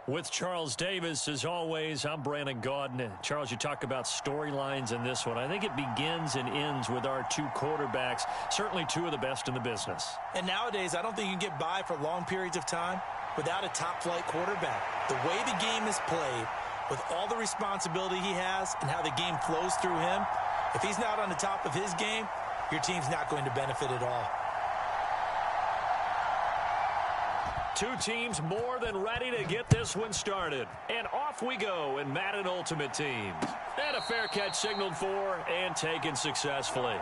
With Charles Davis, as always, I'm Brandon Gaudin. Charles, you talk about storylines in this one. I think it begins and ends with our two quarterbacks, certainly two of the best in the business. And nowadays, I don't think you can get by for long periods of time without a top-flight quarterback. The way the game is played, with all the responsibility he has and how the game flows through him, if he's not on the top of his game, your team's not going to benefit at all. Two teams more than ready to get this one started. And off we go in Madden Ultimate Team. And a fair catch signaled for and taken successfully.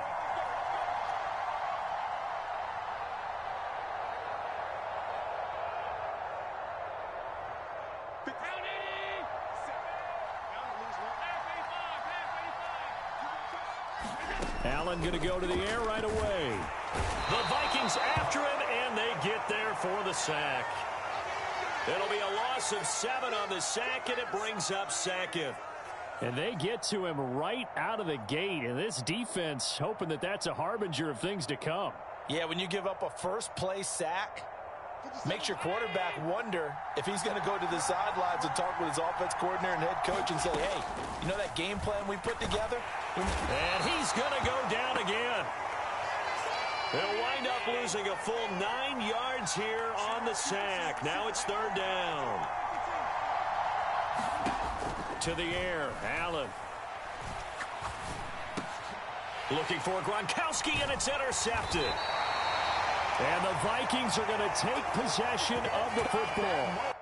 Allen going to go to the air right away. The Vikings after him, and they get there for the sack. It'll be a loss of 7 on the sack, and it brings up second. And they get to him right out of the gate, and this defense hoping that that's a harbinger of things to come. Yeah, when you give up a first-play sack, makes your quarterback wonder if he's going to go to the sidelines and talk with his offense coordinator and head coach and say, hey, you know that game plan we put together? And he's going to go down again. They'll wind up losing a full 9 yards here on the sack. Now it's third down. To the air, Allen. Looking for Gronkowski, and it's intercepted. And the Vikings are going to take possession of the football.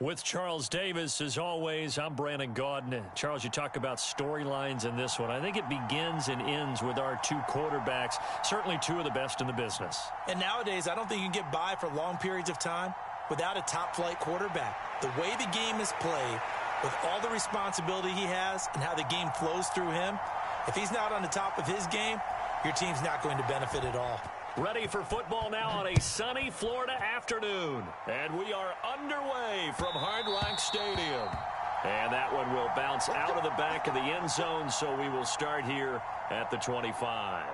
With Charles Davis, as always, I'm Brandon Gaudin. Charles, you talk about storylines in this one. I think it begins and ends with our two quarterbacks, certainly two of the best in the business. And nowadays, I don't think you can get by for long periods of time without a top-flight quarterback. The way the game is played, with all the responsibility he has and how the game flows through him, if he's not on the top of his game, your team's not going to benefit at all. Ready for football now on a sunny Florida afternoon. And we are underway from Hard Rock Stadium. And that one will bounce out of the back of the end zone, so we will start here at the 25.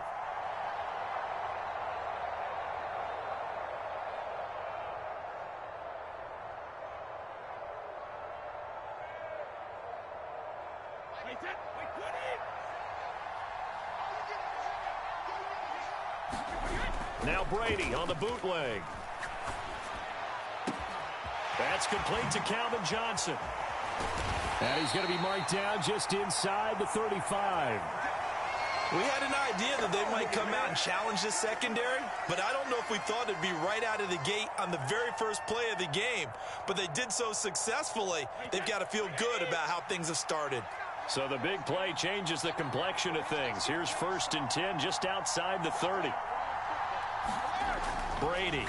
Now Brady on the bootleg. That's complete to Calvin Johnson. And he's going to be marked down just inside the 35. We had an idea that they might come out and challenge the secondary, but I don't know if we thought it'd be right out of the gate on the very first play of the game. But they did so successfully, they've got to feel good about how things have started. So the big play changes the complexion of things. Here's 1st and 10 just outside the 30. Brady.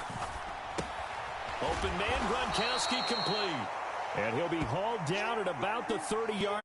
Open man, Gronkowski complete. And he'll be hauled down at about the 30-yard.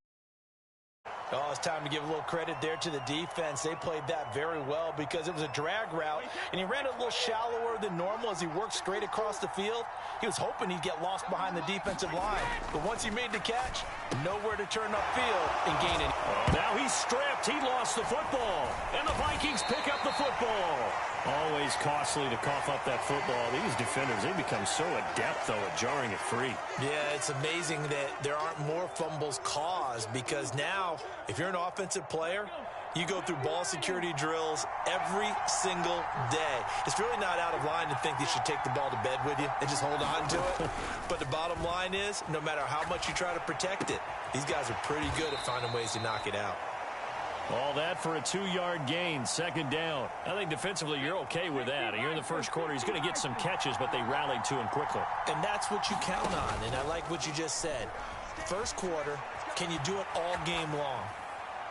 Oh, it's time to give a little credit there to the defense. They played that very well because it was a drag route, and he ran it a little shallower than normal as he worked straight across the field. He was hoping he'd get lost behind the defensive line, but once he made the catch, nowhere to turn upfield and gain it. Oh, now he's stripped. He lost the football, and the Vikings pick up the football. Always costly to cough up that football. These defenders, they become so adept, though, at jarring it free. Yeah, it's amazing that there aren't more fumbles caused because now, if you're an offensive player, you go through ball security drills every single day. It's really not out of line to think you should take the ball to bed with you and just hold on to it. But the bottom line is, no matter how much you try to protect it, these guys are pretty good at finding ways to knock it out. All that for a 2-yard gain, second down. I think defensively you're okay with that. Here in the first quarter, he's going to get some catches, but they rallied to him quickly. And that's what you count on, and I like what you just said. First quarter, can you do it all game long?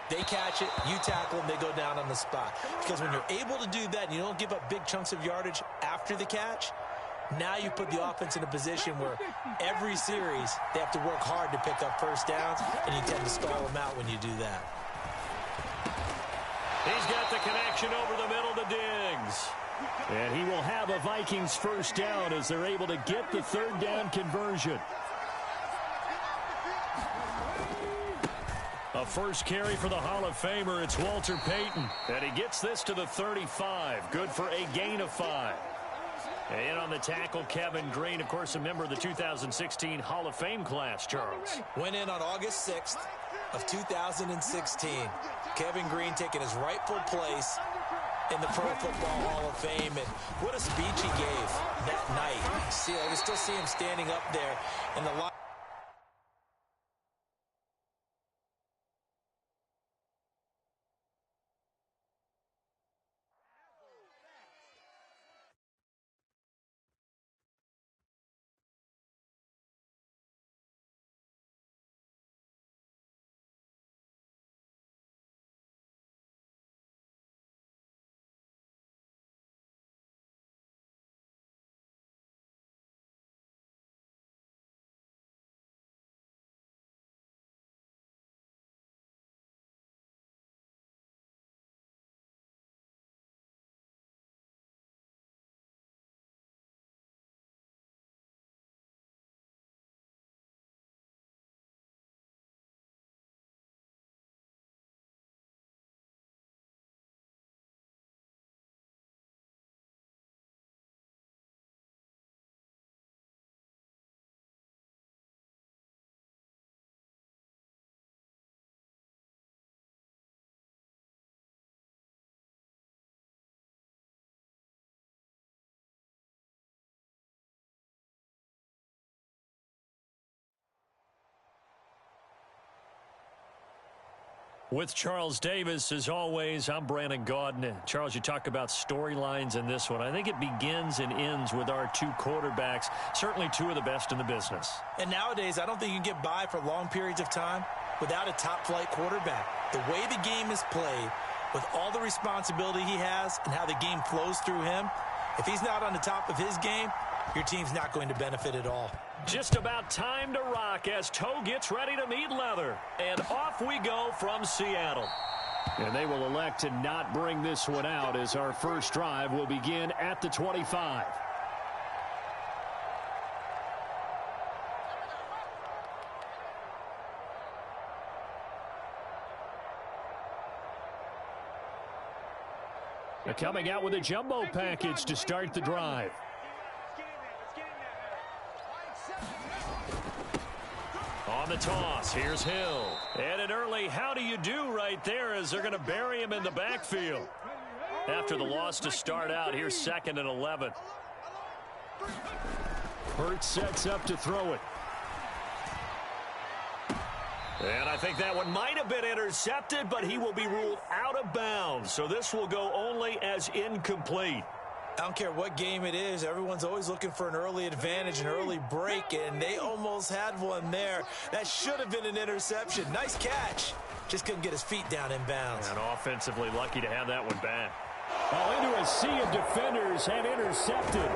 They catch it, you tackle them, they go down on the spot. Because when you're able to do that and you don't give up big chunks of yardage after the catch, now you put the offense in a position where every series they have to work hard to pick up first downs, and you tend to stall them out when you do that. He's got the connection over the middle to Diggs. And he will have a Vikings first down as they're able to get the third down conversion. A first carry for the Hall of Famer. It's Walter Payton. And he gets this to the 35. Good for a gain of 5. And on the tackle, Kevin Green, of course, a member of the 2016 Hall of Fame class, Charles. Went in on August 6th of 2016. Kevin Green taking his rightful place in the Pro Football Hall of Fame. And what a speech he gave that night. See, I can still see him standing up there in the line. With Charles Davis, as always, I'm Brandon Gaudin. Charles, you talk about storylines in this one. I think it begins and ends with our two quarterbacks, certainly two of the best in the business. And nowadays, I don't think you can get by for long periods of time without a top-flight quarterback. The way the game is played, with all the responsibility he has and how the game flows through him, if he's not on the top of his game, your team's not going to benefit at all. Just about time to rock as toe gets ready to meet leather. And off we go from Seattle. And they will elect to not bring this one out as our first drive will begin at the 25. They're coming out with a jumbo package to start the drive. On the toss, here's Hill. And an early how do you do right there as they're going to bury him in the backfield. After the loss to start out, here's 2nd and 11. Hurts sets up to throw it. And I think that one might have been intercepted, but he will be ruled out of bounds. So this will go only as incomplete. I don't care what game it is. Everyone's always looking for an early advantage, an early break, and they almost had one there. That should have been an interception. Nice catch. Just couldn't get his feet down in bounds. And offensively lucky to have that one back. Into a sea of defenders and intercepted.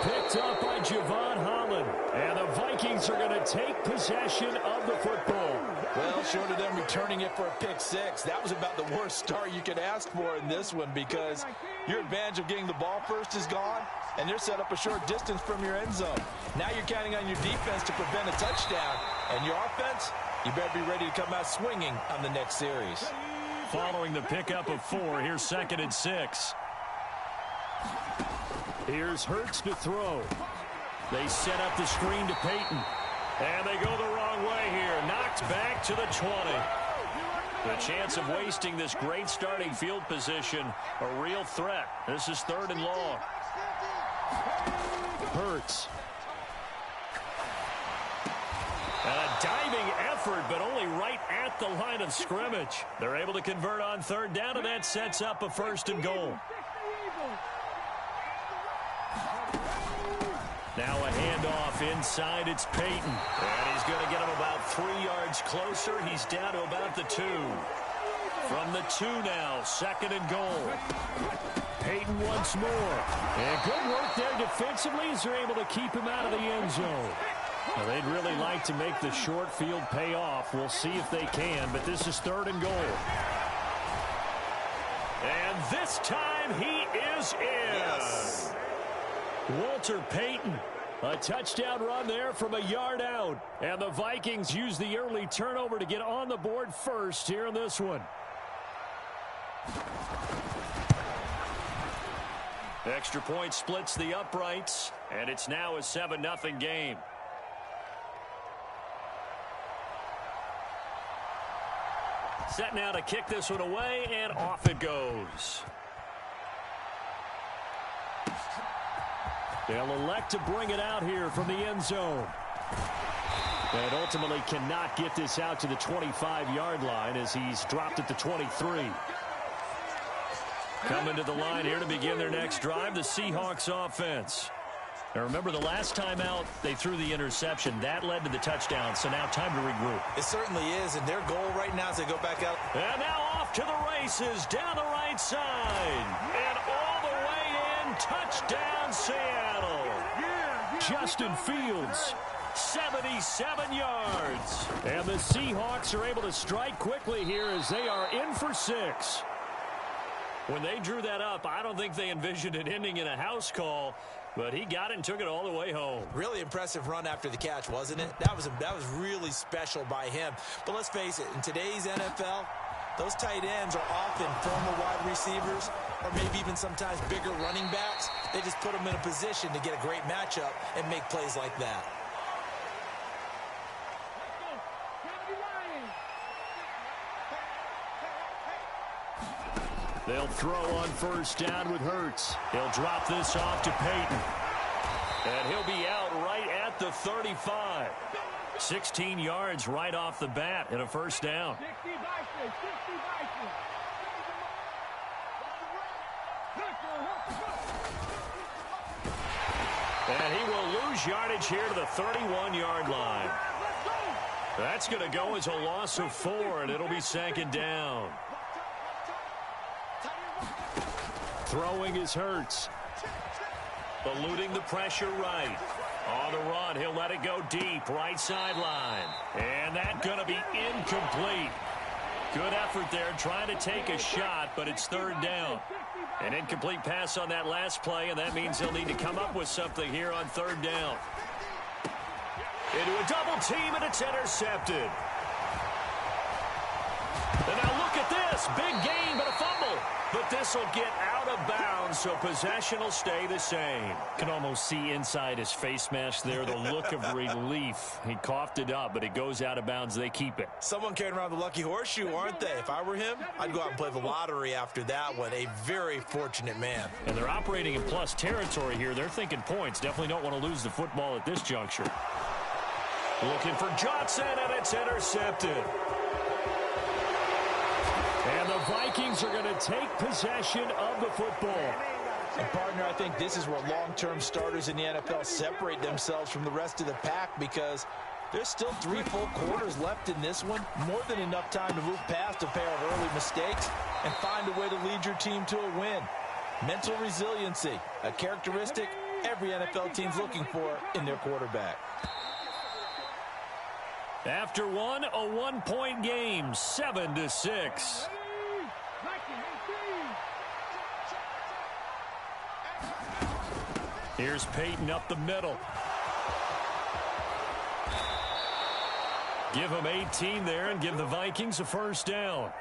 Picked up by Javon Holland. And the Vikings are going to take possession of the football. Well, short of them returning it for a pick six, that was about the worst start you could ask for in this one, because your advantage of getting the ball first is gone, and they're set up a short distance from your end zone. Now you're counting on your defense to prevent a touchdown, and your offense, you better be ready to come out swinging on the next series. Following the pickup of 4, here's 2nd and 6. Here's Hurts to throw. They set up the screen to Peyton. And they go the wrong way here. Knocked back to the 20. The chance of wasting this great starting field position, a real threat. This is 3rd and long. Hurts. And a diving effort, but only right at the line of scrimmage. They're able to convert on 3rd down, and that sets up a 1st and goal. Now a handoff inside. It's Peyton. And he's going to get him about 3 yards closer. He's down to about the 2. From the 2 now, 2nd and goal. Peyton once more. And good work there defensively as they're able to keep him out of the end zone. Well, they'd really like to make the short field pay off. We'll see if they can, but this is 3rd and goal. And this time he is in. Yes. Walter Payton, a touchdown run there from a yard out. And the Vikings use the early turnover to get on the board first here in this one. Extra point splits the uprights, and it's now a 7-0 game. Set now to kick this one away, and off it goes. They'll elect to bring it out here from the end zone. And ultimately cannot get this out to the 25-yard line as he's dropped at the 23. Coming to the line here to begin their next drive, the Seahawks offense. Now remember, the last time out, they threw the interception. That led to the touchdown, so now time to regroup. It certainly is, and their goal right now is to go back out. And now off to the races, down the right side. And all the way in, touchdown Seattle. Justin Fields, 77 yards. And the Seahawks are able to strike quickly here as they are in for 6. When they drew that up, I don't think they envisioned it ending in a house call. But he got it and took it all the way home. Really impressive run after the catch, wasn't it? That was really special by him. But let's face it, in today's NFL, those tight ends are often former wide receivers or maybe even sometimes bigger running backs. They just put them in a position to get a great matchup and make plays like that. They'll throw on 1st down with Hurts. He'll drop this off to Peyton. And he'll be out right at the 35. 16 yards right off the bat and a 1st down. And he will lose yardage here to the 31-yard line. That's going to go as a loss of 4, and it'll be 2nd down. Throwing is Hurts. Eluding the pressure right. On the run, he'll let it go deep, right sideline. And that's going to be incomplete. Good effort there, trying to take a shot, but it's 3rd down. An incomplete pass on that last play, and that means he'll need to come up with something here on 3rd down. Into a double team, and it's intercepted. And now look at this. Big gain, but a fumble. But this will get out of bounds, so possession will stay the same. Can almost see inside his face mask there the look of relief. He coughed it up, but it goes out of bounds. They keep it. Someone carrying around the lucky horseshoe, aren't they? If I were him, I'd go out and play the lottery after that one. A very fortunate man. And they're operating in plus territory here. They're thinking points. Definitely don't want to lose the football at this juncture. Looking for Johnson, and it's intercepted. And the Vikings are going to take possession of the football. And, partner, I think this is where long-term starters in the NFL separate themselves from the rest of the pack, because there's still 3 full quarters left in this one. More than enough time to move past a pair of early mistakes and find a way to lead your team to a win. Mental resiliency, a characteristic every NFL team's looking for in their quarterback. After one, a one-point game, 7-6. Here's Peyton up the middle. Give him 18 there and give the Vikings a first down.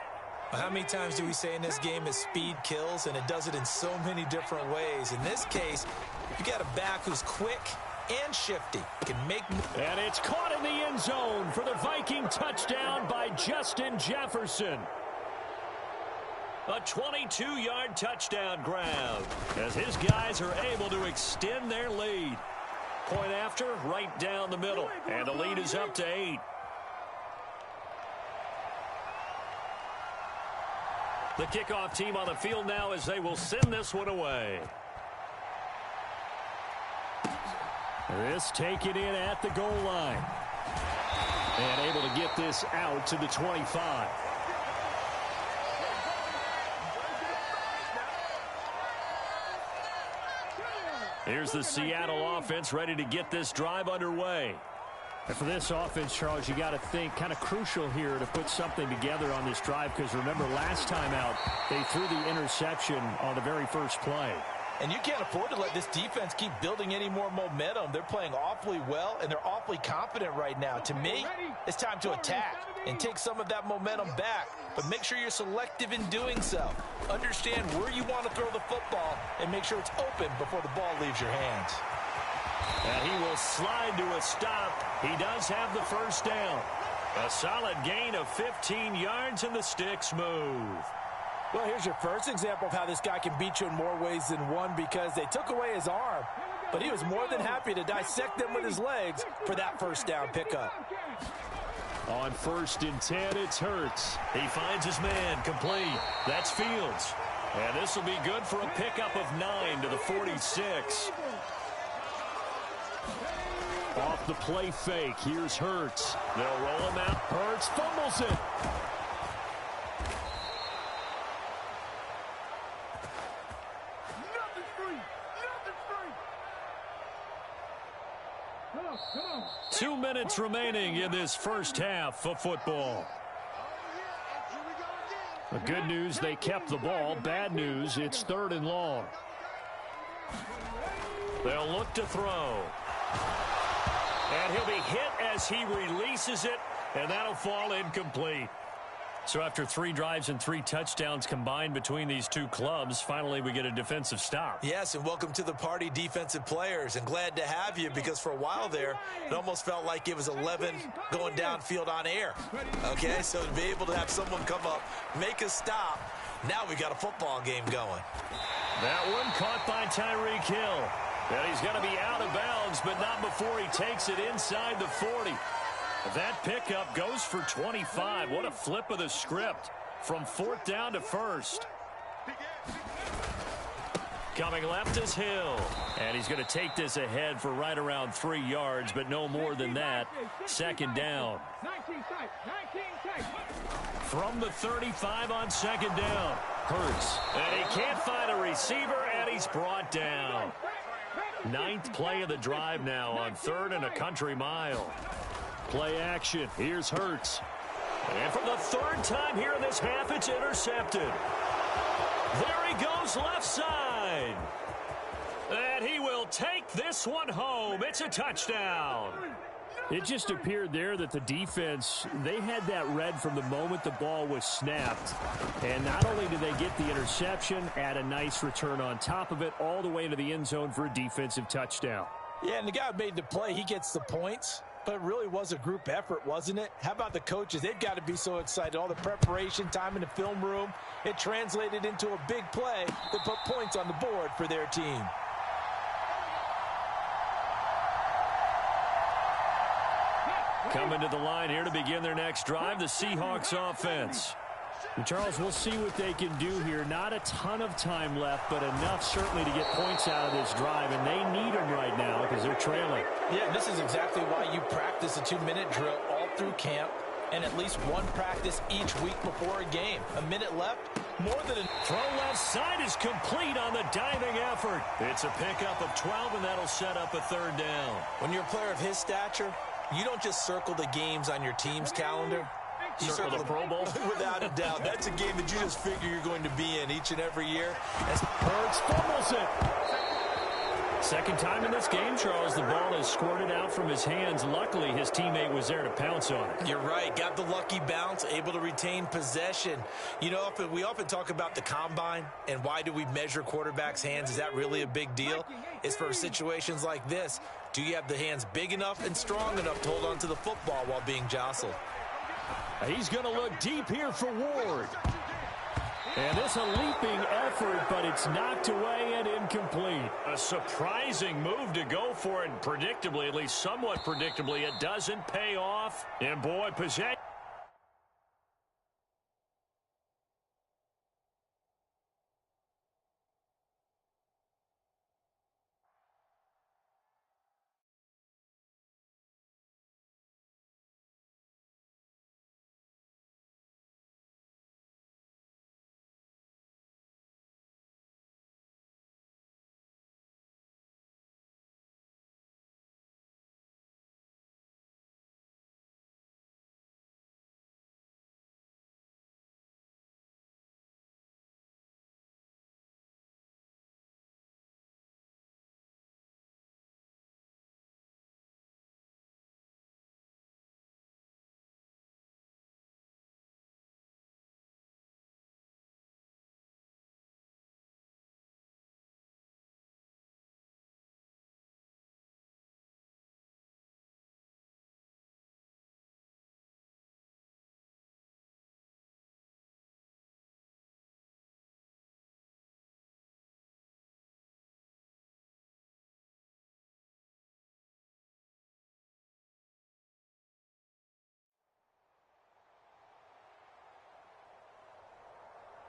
How many times do we say in this game is speed kills, and it does it in so many different ways. In this case, you got a back who's quick and shifty. Can make. And it's caught in the end zone for the Viking touchdown by Justin Jefferson. A 22-yard touchdown grab as his guys are able to extend their lead. Point after, right down the middle. And the lead is up to 8. The kickoff team on the field now as they will send this one away. This taken in at the goal line. And able to get this out to the 25. Here's the Seattle offense ready to get this drive underway. And for this offense, Charles, you got to think kind of crucial here to put something together on this drive, because remember last time out they threw the interception on the very first play. And you can't afford to let this defense keep building any more momentum. They're playing awfully well, and they're awfully confident right now. To me, it's time to attack and take some of that momentum back. But make sure you're selective in doing so. Understand where you want to throw the football and make sure it's open before the ball leaves your hands. And he will slide to a stop. He does have the first down. A solid gain of 15 yards, and the sticks move. Well, here's your first example of how this guy can beat you in more ways than one, because they took away his arm, but he was more than happy to dissect them with his legs for that first down pickup. On 1st and 10, it's Hurts. He finds his man, complete. That's Fields. And this will be good for a pickup of 9 to the 46. Off the play fake, here's Hurts. They'll roll him out. Hurts fumbles it. Come on. 2 minutes remaining in this first half of football. The good news, they kept the ball. Bad news, it's 3rd and long. They'll look to throw. And he'll be hit as he releases it, and that'll fall incomplete. So after 3 drives and 3 touchdowns combined between these two clubs, finally we get a defensive stop. Yes, and welcome to the party, defensive players, and glad to have you, because for a while there, it almost felt like it was 11 going downfield on air. Okay, so to be able to have someone come up, make a stop, now we got a football game going. That one caught by Tyreek Hill. And he's going to be out of bounds, but not before he takes it inside the 40. That pickup goes for 25. What a flip of the script from 4th down to 1st. Coming left is Hill. And he's going to take this ahead for right around 3 yards, but no more than that. 2nd down. From the 35 on 2nd down. Hurts. And he can't find a receiver, and he's brought down. 9th play of the drive now on 3rd and a country mile. Play action. Here's Hurts. And for the 3rd time here in this half, it's intercepted. There he goes left side. And he will take this one home. It's a touchdown. It just appeared there that the defense, they had that read from the moment the ball was snapped. And not only did they get the interception, add a nice return on top of it, all the way into the end zone for a defensive touchdown. Yeah, and the guy who made the play, he gets the points. But it really was a group effort, wasn't it? How about the coaches? They've got to be so excited. All the preparation, time in the film room, it translated into a big play that put points on the board for their team. Coming to the line here to begin their next drive, the Seahawks offense. And Charles, we'll see what they can do here. Not a ton of time left, but enough certainly to get points out of this drive, and they need them right now because they're trailing. Yeah, this is exactly why you practice a 2-minute drill all through camp. and at least one practice each week before a game. A minute left, more than a... Throw left side is complete on the diving effort. It's a pickup of 12, and that'll set up a third down. When you're a player of his stature, you don't just circle the games on your team's calendar. You circle the Pro Bowl? Without a doubt. That's a game that you just figure you're going to be in each and every year. As Hurts fumbles it. Second time in this game, Charles, the ball is squirted out from his hands. Luckily, his teammate was there to pounce on it. You're right. Got the lucky bounce, able to retain possession. You know, we often talk about the combine and why do we measure quarterbacks' hands. Is that really a big deal? It's for situations like this. Do you have the hands big enough and strong enough to hold on to the football while being jostled? He's going to look deep here for Ward. And this a leaping effort, but it's knocked away and incomplete. A surprising move to go for it. Predictably, at least somewhat predictably, it doesn't pay off. And boy, possession.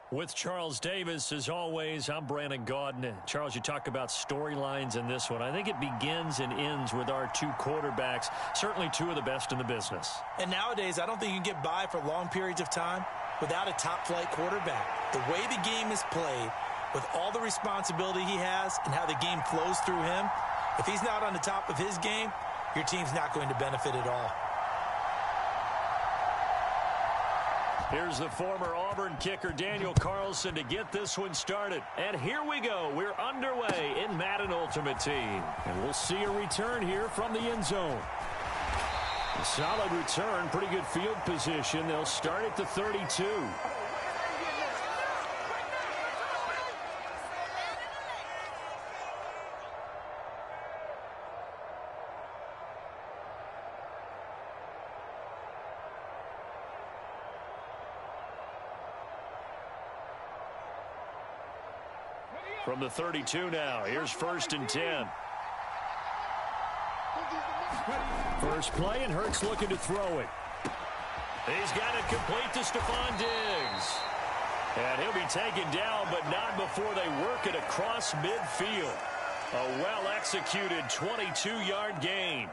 With Charles Davis, as always, I'm Brandon Gaudin. Charles, you talk about storylines in this one. I think it begins and ends with our two quarterbacks, certainly two of the best in the business. And nowadays, I don't think you can get by for long periods of time without a top-flight quarterback. The way the game is played, with all the responsibility he has and how the game flows through him, if he's not on the top of his game, your team's not going to benefit at all. Here's the former Auburn kicker, Daniel Carlson, to get this one started. And here we go. We're underway in Madden Ultimate Team. And we'll see a return here from the end zone. A solid return, pretty good field position. They'll start at the 32. From the 32 now, here's 1st and 10. First play, and Hurts looking to throw it. He's got it complete to Stephon Diggs. And he'll be taken down, but not before they work it across midfield. A well-executed 22-yard gain.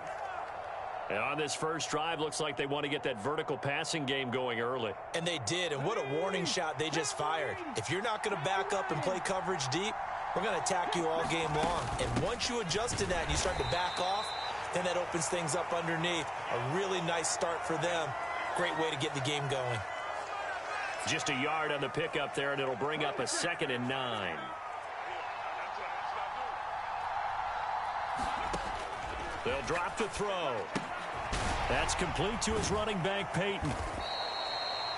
And on this first drive, looks like they want to get that vertical passing game going early. And they did, and what a warning shot they just fired. If you're not going to back up and play coverage deep, we're going to attack you all game long. And once you adjust to that and you start to back off, then that opens things up underneath. A really nice start for them. Great way to get the game going. Just a yard on the pickup there, and it'll bring up a 2nd and 9. They'll drop to throw. That's complete to his running back, Peyton.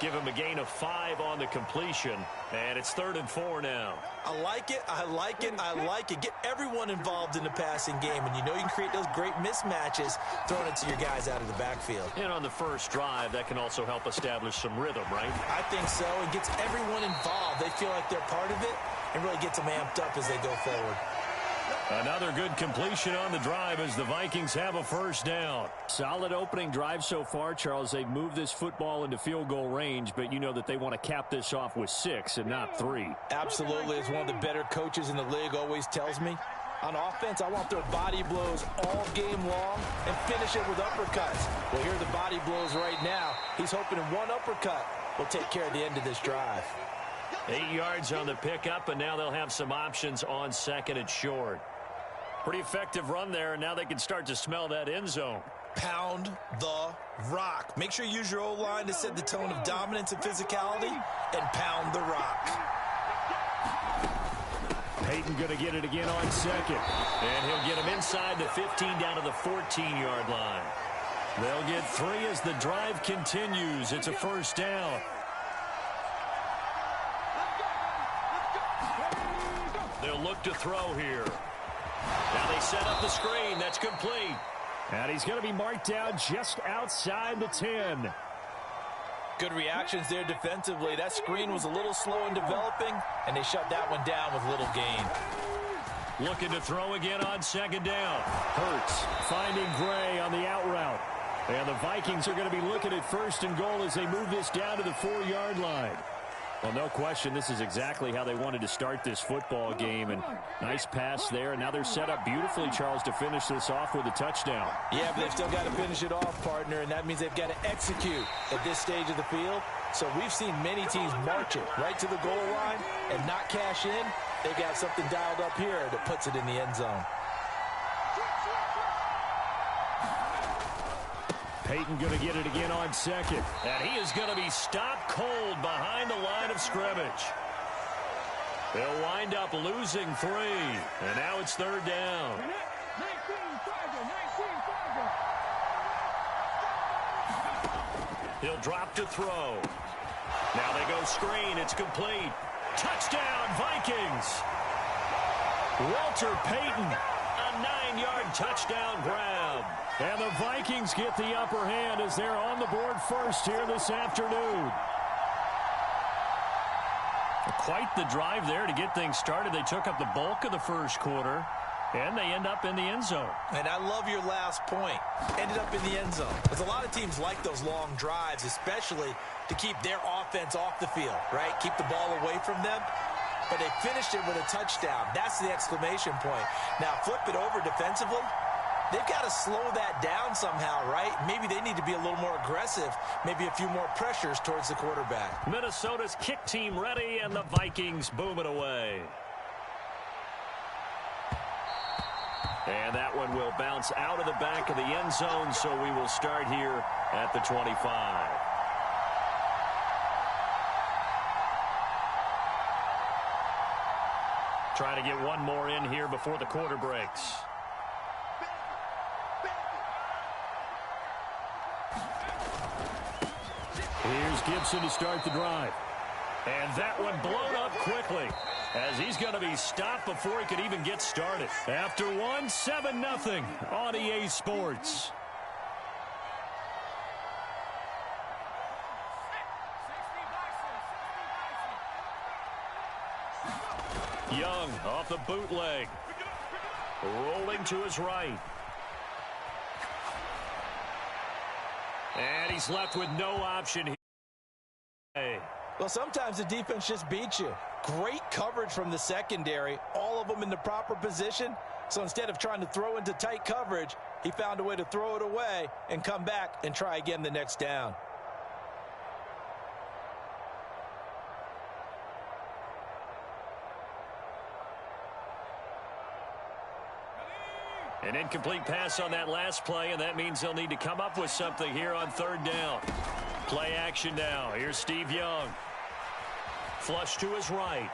Give him a gain of 5 on the completion, and it's 3rd and 4 now. I like it, I like it, I like it. Get everyone involved in the passing game, and you know you can create those great mismatches throwing it to your guys out of the backfield. And on the first drive, that can also help establish some rhythm, right? I think so. It gets everyone involved. They feel like they're part of it and really gets them amped up as they go forward. Another good completion on the drive as the Vikings have a first down. Solid opening drive so far, Charles. They've moved this football into field goal range, but you know that they want to cap this off with 6 and not 3. Absolutely. As one of the better coaches in the league always tells me, On offense, I want their body blows all game long and finish it with uppercuts. Well, here are the body blows right now. He's hoping one uppercut will take care of the end of this drive. 8 yards on the pickup, and now they'll have some options on second and short. Pretty effective run there, and now they can start to smell that end zone. Pound the rock. Make sure you use your O-line to set the tone of dominance and physicality, and pound the rock. Peyton going to get it again on second. And he'll get him inside the 15 down to the 14-yard line. They'll get 3 as the drive continues. It's a first down. They'll look to throw here. Now they set up the screen. That's complete. And he's going to be marked down just outside the 10. Good reactions there defensively. That screen was a little slow in developing, and they shut that one down with little gain. Looking to throw again on second down. Hurts finding Gray on the out route. And the Vikings are going to be looking at first and goal as they move this down to the 4-yard line. Well, no question, this is exactly how they wanted to start this football game. And nice pass there. And now they're set up beautifully, Charles, to finish this off with a touchdown. Yeah, but they've still got to finish it off, partner, and that means they've got to execute at this stage of the field. So we've seen many teams march it right to the goal line and not cash in. They've got something dialed up here that puts it in the end zone. Peyton going to get it again on second. And he is going to be stopped cold behind the line of scrimmage. They'll wind up losing 3. And now it's third down. He'll drop to throw. Now they go screen. It's complete. Touchdown, Vikings. Walter Payton, a 9-yard touchdown grab. And the Vikings get the upper hand as they're on the board first here this afternoon. Quite the drive there to get things started. They took up the bulk of the first quarter, and they end up in the end zone. And I love your last point. Ended up in the end zone. Because a lot of teams like those long drives, especially to keep their offense off the field, right? Keep the ball away from them. But they finished it with a touchdown. That's the exclamation point. Now flip it over defensively. They've got to slow that down somehow, right? Maybe they need to be a little more aggressive, maybe a few more pressures towards the quarterback. Minnesota's kick team ready, and the Vikings boom it away. And that one will bounce out of the back of the end zone, so we will start here at the 25. Trying to get one more in here before the quarter breaks. Here's Gibson to start the drive. And that one blown up quickly as he's going to be stopped before he could even get started. After one, 7-0 on EA Sports. Young off the bootleg. Rolling to his right. And he's left with no option here. Well, sometimes the defense just beats you. Great coverage from the secondary. All of them in the proper position. So instead of trying to throw into tight coverage, he found a way to throw it away and come back and try again the next down. An incomplete pass on that last play, and that means they'll need to come up with something here on third down. Play action now. Here's Steve Young. Flush to his right.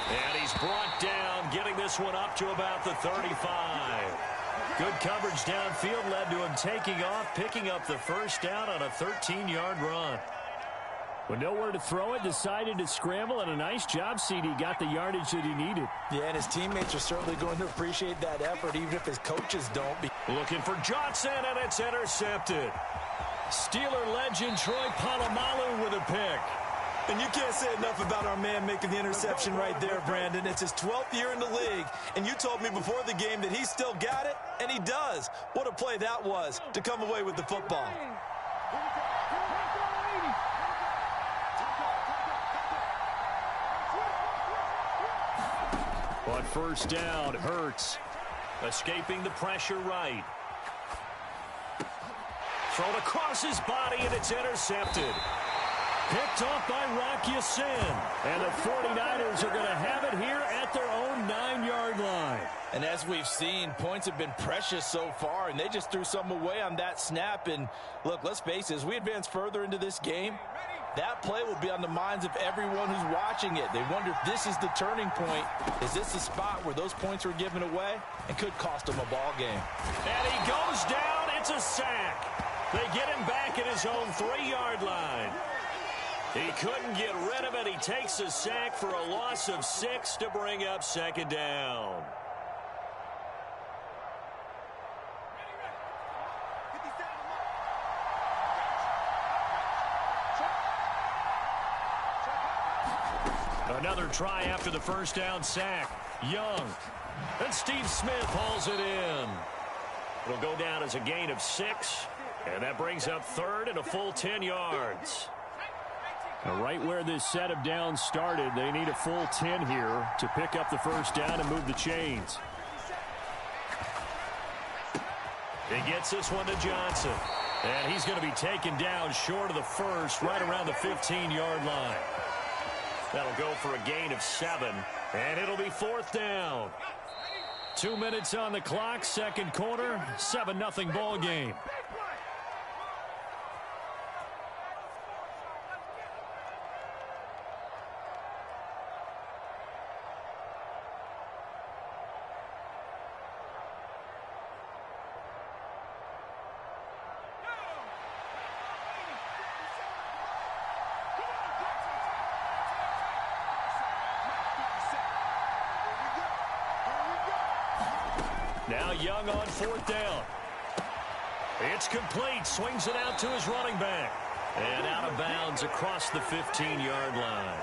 And he's brought down, getting this one up to about the 35. Good coverage downfield led to him taking off, picking up the first down on a 13-yard run. With nowhere to throw it, decided to scramble, and a nice job, CD. Got the yardage that he needed. Yeah, and his teammates are certainly going to appreciate that effort, even if his coaches don't. Looking for Johnson, and it's intercepted. Steeler legend Troy Polamalu with a pick. And you can't say enough about our man making the interception right there, Brandon. It's his 12th year in the league, and you told me before the game that he still got it, and he does. What a play that was to come away with the football. On first down, Hurts escaping the pressure right. Thrown across his body, and it's intercepted. Picked off by Rock Ya-Sin. And the 49ers are going to have it here at their own 9-yard line. And as we've seen, points have been precious so far, and they just threw some away on that snap. And look, let's face it, as we advance further into this game, that play will be on the minds of everyone who's watching it. They wonder if this is the turning point. Is this the spot where those points were given away and could cost them a ball game? And he goes down. It's a sack. They get him back at his own 3-yard line. He couldn't get rid of it. He takes a sack for a loss of 6 to bring up second down. Another try after the first down sack. Young. And Steve Smith hauls it in. It'll go down as a gain of 6. And that brings up third and a full 10 yards. Now, right where this set of downs started, they need a full 10 here to pick up the first down and move the chains. He gets this one to Johnson. And he's going to be taken down short of the first, right around the 15-yard line. That'll go for a gain of 7, and it'll be fourth down. 2 minutes on the clock, second quarter, 7-0 ball game. Now Young on fourth down. It's complete. Swings it out to his running back. And out of bounds across the 15-yard line.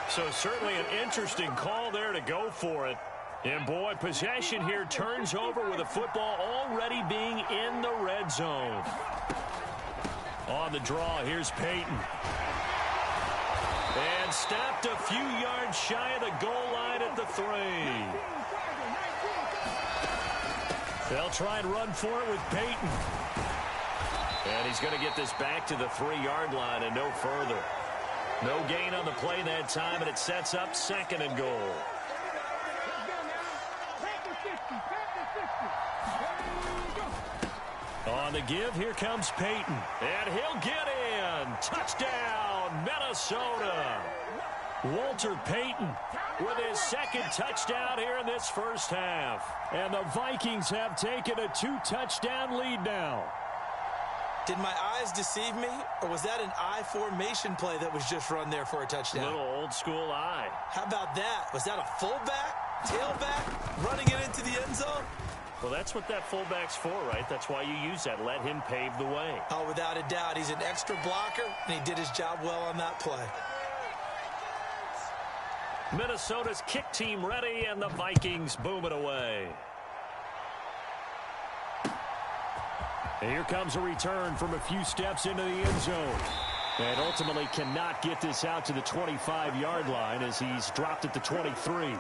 So certainly an interesting call there to go for it. And boy, possession here turns over with the football already being in the red zone. On the draw, here's Peyton. And stopped a few yards shy of the goal line at the 3. They'll try and run for it with Peyton. And he's going to get this back to the 3-yard line and no further. No gain on the play that time, and it sets up second and goal. On the give, here comes Peyton. And he'll get in. Touchdown, Minnesota. Walter Payton with his second touchdown here in this first half. And the Vikings have taken a 2-touchdown lead now. Did my eyes deceive me, or was that an I formation play that was just run there for a touchdown? Little old school eye. How about that? Was that a fullback, tailback, running it into the end zone? Well, that's what that fullback's for, right? That's why you use that. Let him pave the way. Oh, without a doubt. He's an extra blocker, and he did his job well on that play. Minnesota's kick team ready, and the Vikings boom it away. And here comes a return from a few steps into the end zone. And ultimately cannot get this out to the 25-yard line as he's dropped at the 23.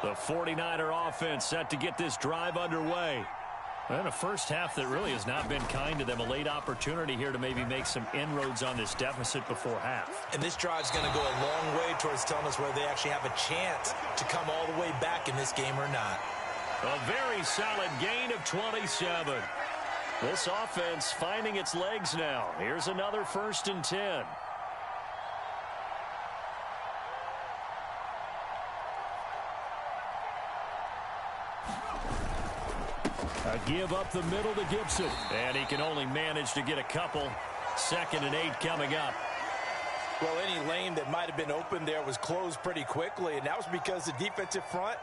The 49er offense set to get this drive underway. And a first half that really has not been kind to them. A late opportunity here to maybe make some inroads on this deficit before half. And this drive's going to go a long way towards telling us whether they actually have a chance to come all the way back in this game or not. A very solid gain of 27. This offense finding its legs now. Here's another 1st and 10. A give up the middle to Gibson. And he can only manage to get a couple. 2nd and 8 coming up. Well, any lane that might have been open there was closed pretty quickly, and that was because the defensive front,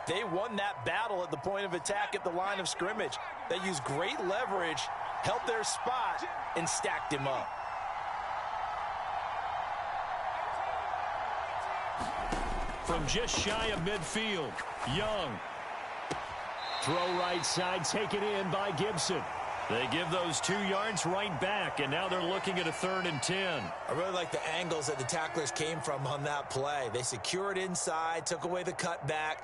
they won that battle at the point of attack at the line of scrimmage. They used great leverage, held their spot, and stacked him up. From just shy of midfield, Young. Throw right side taken in by Gibson. They give those 2 yards right back, and now they're looking at a 3rd and 10. I really like the angles that the tacklers came from on that play. They secured inside, took away the cutback.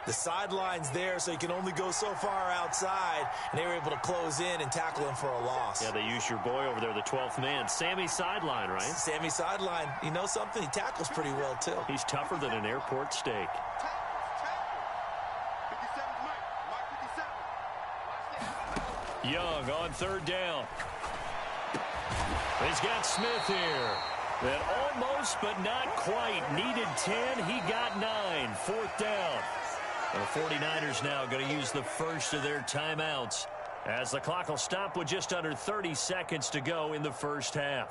The sideline's there, so you can only go so far outside, and they were able to close in and tackle him for a loss. Yeah, they used your boy over there, the 12th man, Sammy Sideline, right? Sammy Sideline. You know something? He tackles pretty well, too. He's tougher than an airport steak. Young on 3rd down. He's got Smith here. That almost but not quite needed 10. He got 9. 4th down. The 49ers now going to use the first of their timeouts as the clock will stop with just under 30 seconds to go in the first half.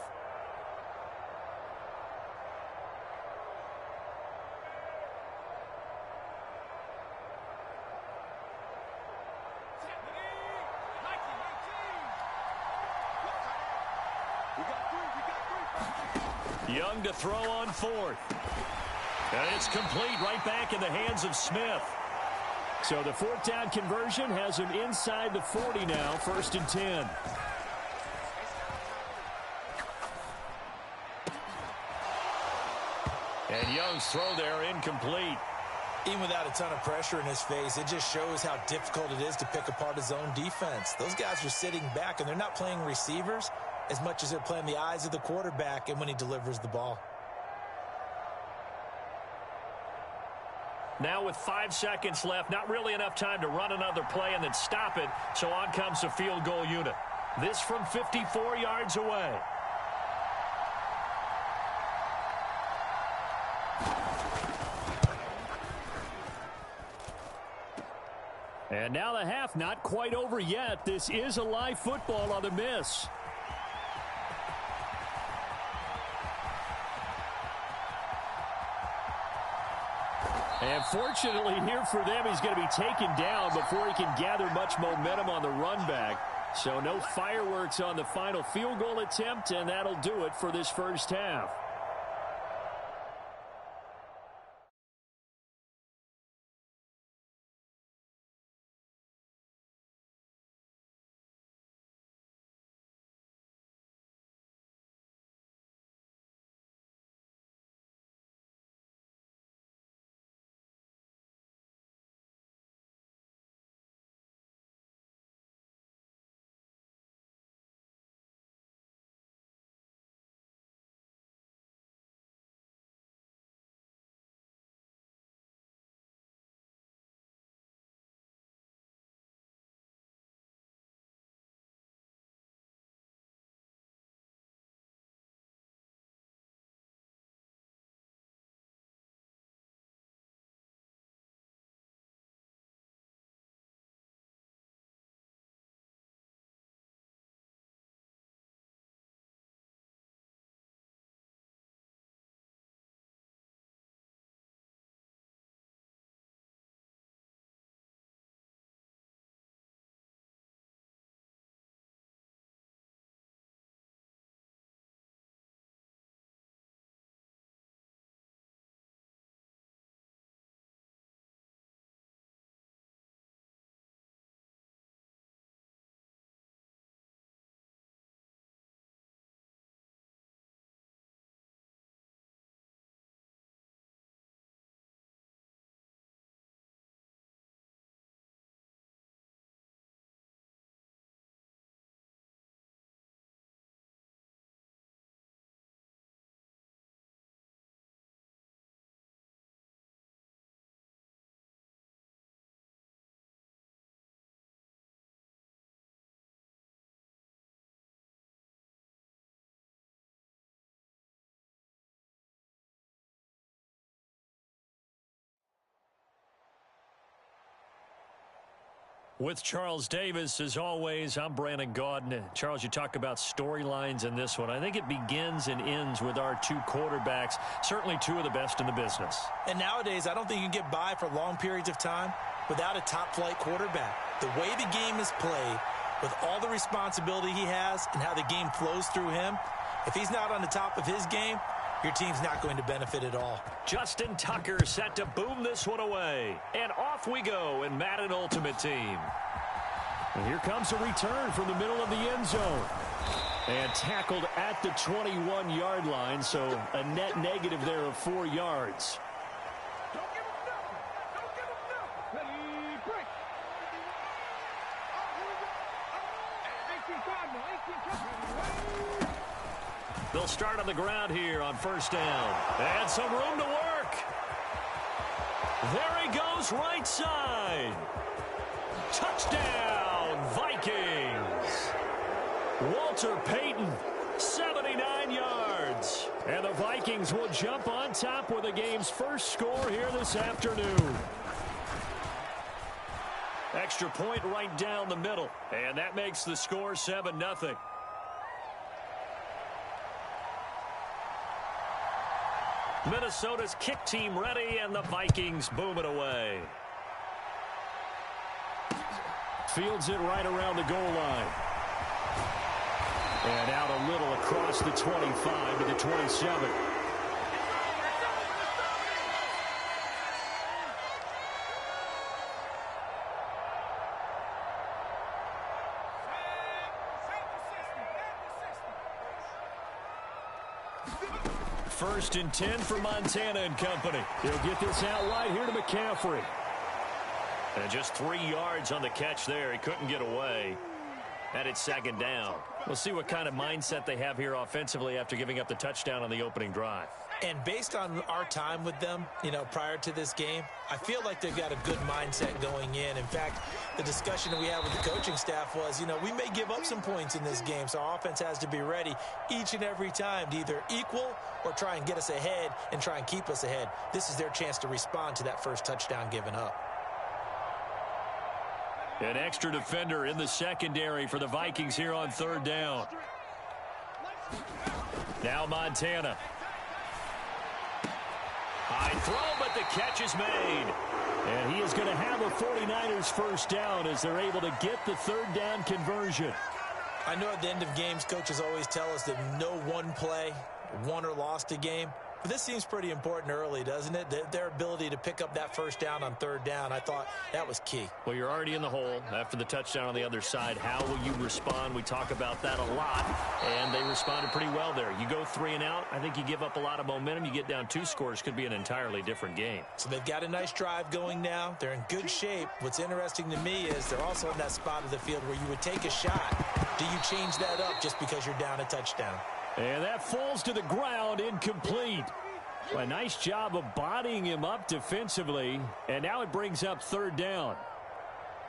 Young to throw on 4th. And it's complete right back in the hands of Smith. So the 4th down conversion has him inside the 40 now, 1st and 10. And Young's throw there incomplete. Even without a ton of pressure in his face, it just shows how difficult it is to pick apart his own defense. Those guys are sitting back, and they're not playing receivers as much as they're playing the eyes of the quarterback and when he delivers the ball. Now with 5 seconds left, not really enough time to run another play and then stop it, so on comes the field goal unit. This from 54 yards away. And now the half not quite over yet. This is a live football on the miss. And fortunately here for them, he's going to be taken down before he can gather much momentum on the run back. So no fireworks on the final field goal attempt, and that'll do it for this first half. With Charles Davis, as always, I'm Brandon Gaudin. Charles, you talk about storylines in this one. I think it begins and ends with our 2 quarterbacks, certainly 2 of the best in the business. And nowadays, I don't think you can get by for long periods of time without a top-flight quarterback. The way the game is played, with all the responsibility he has and how the game flows through him, if he's not on the top of his game, your team's not going to benefit at all. Justin Tucker set to boom this one away. And off we go in Madden Ultimate Team. And here comes a return from the middle of the end zone. And tackled at the 21-yard line, so a net negative there of 4 yards. They'll start on the ground here on first down. And some room to work. There he goes, right side. Touchdown, Vikings. Walter Payton, 79 yards. And the Vikings will jump on top with the game's first score here this afternoon. Extra point right down the middle. And that makes the score 7-0. Minnesota's kick team ready, and the Vikings boom it away. Fields it right around the goal line. And out a little across the 25 to the 27. First and 10 for Montana and company. He'll get this out wide here to McCaffrey. And just 3 yards on the catch there. He couldn't get away. And it's second down. We'll see what kind of mindset they have here offensively after giving up the touchdown on the opening drive. And based on our time with them, prior to this game, I feel like they've got a good mindset going in. In fact, the discussion that we had with the coaching staff was, we may give up some points in this game, so our offense has to be ready each and every time to either equal or try and get us ahead and try and keep us ahead. This is their chance to respond to that first touchdown given up. An extra defender in the secondary for the Vikings here on third down. Now Montana. High throw, but the catch is made. And he is going to have a 49ers first down as they're able to get the third down conversion. I know at the end of games, coaches always tell us that no one play won or lost a game. But this seems pretty important early, doesn't it? Their ability to pick up that first down on third down, I thought that was key. Well, you're already in the hole after the touchdown on the other side. How will you respond? We talk about that a lot, and they responded pretty well there. You go 3 and out, I think you give up a lot of momentum. You get down 2 scores, could be an entirely different game. So they've got a nice drive going now. They're in good shape. What's interesting to me is they're also in that spot of the field where you would take a shot. Do you change that up just because you're down a touchdown? And that falls to the ground, incomplete. A nice job of bodying him up defensively, and now it brings up third down.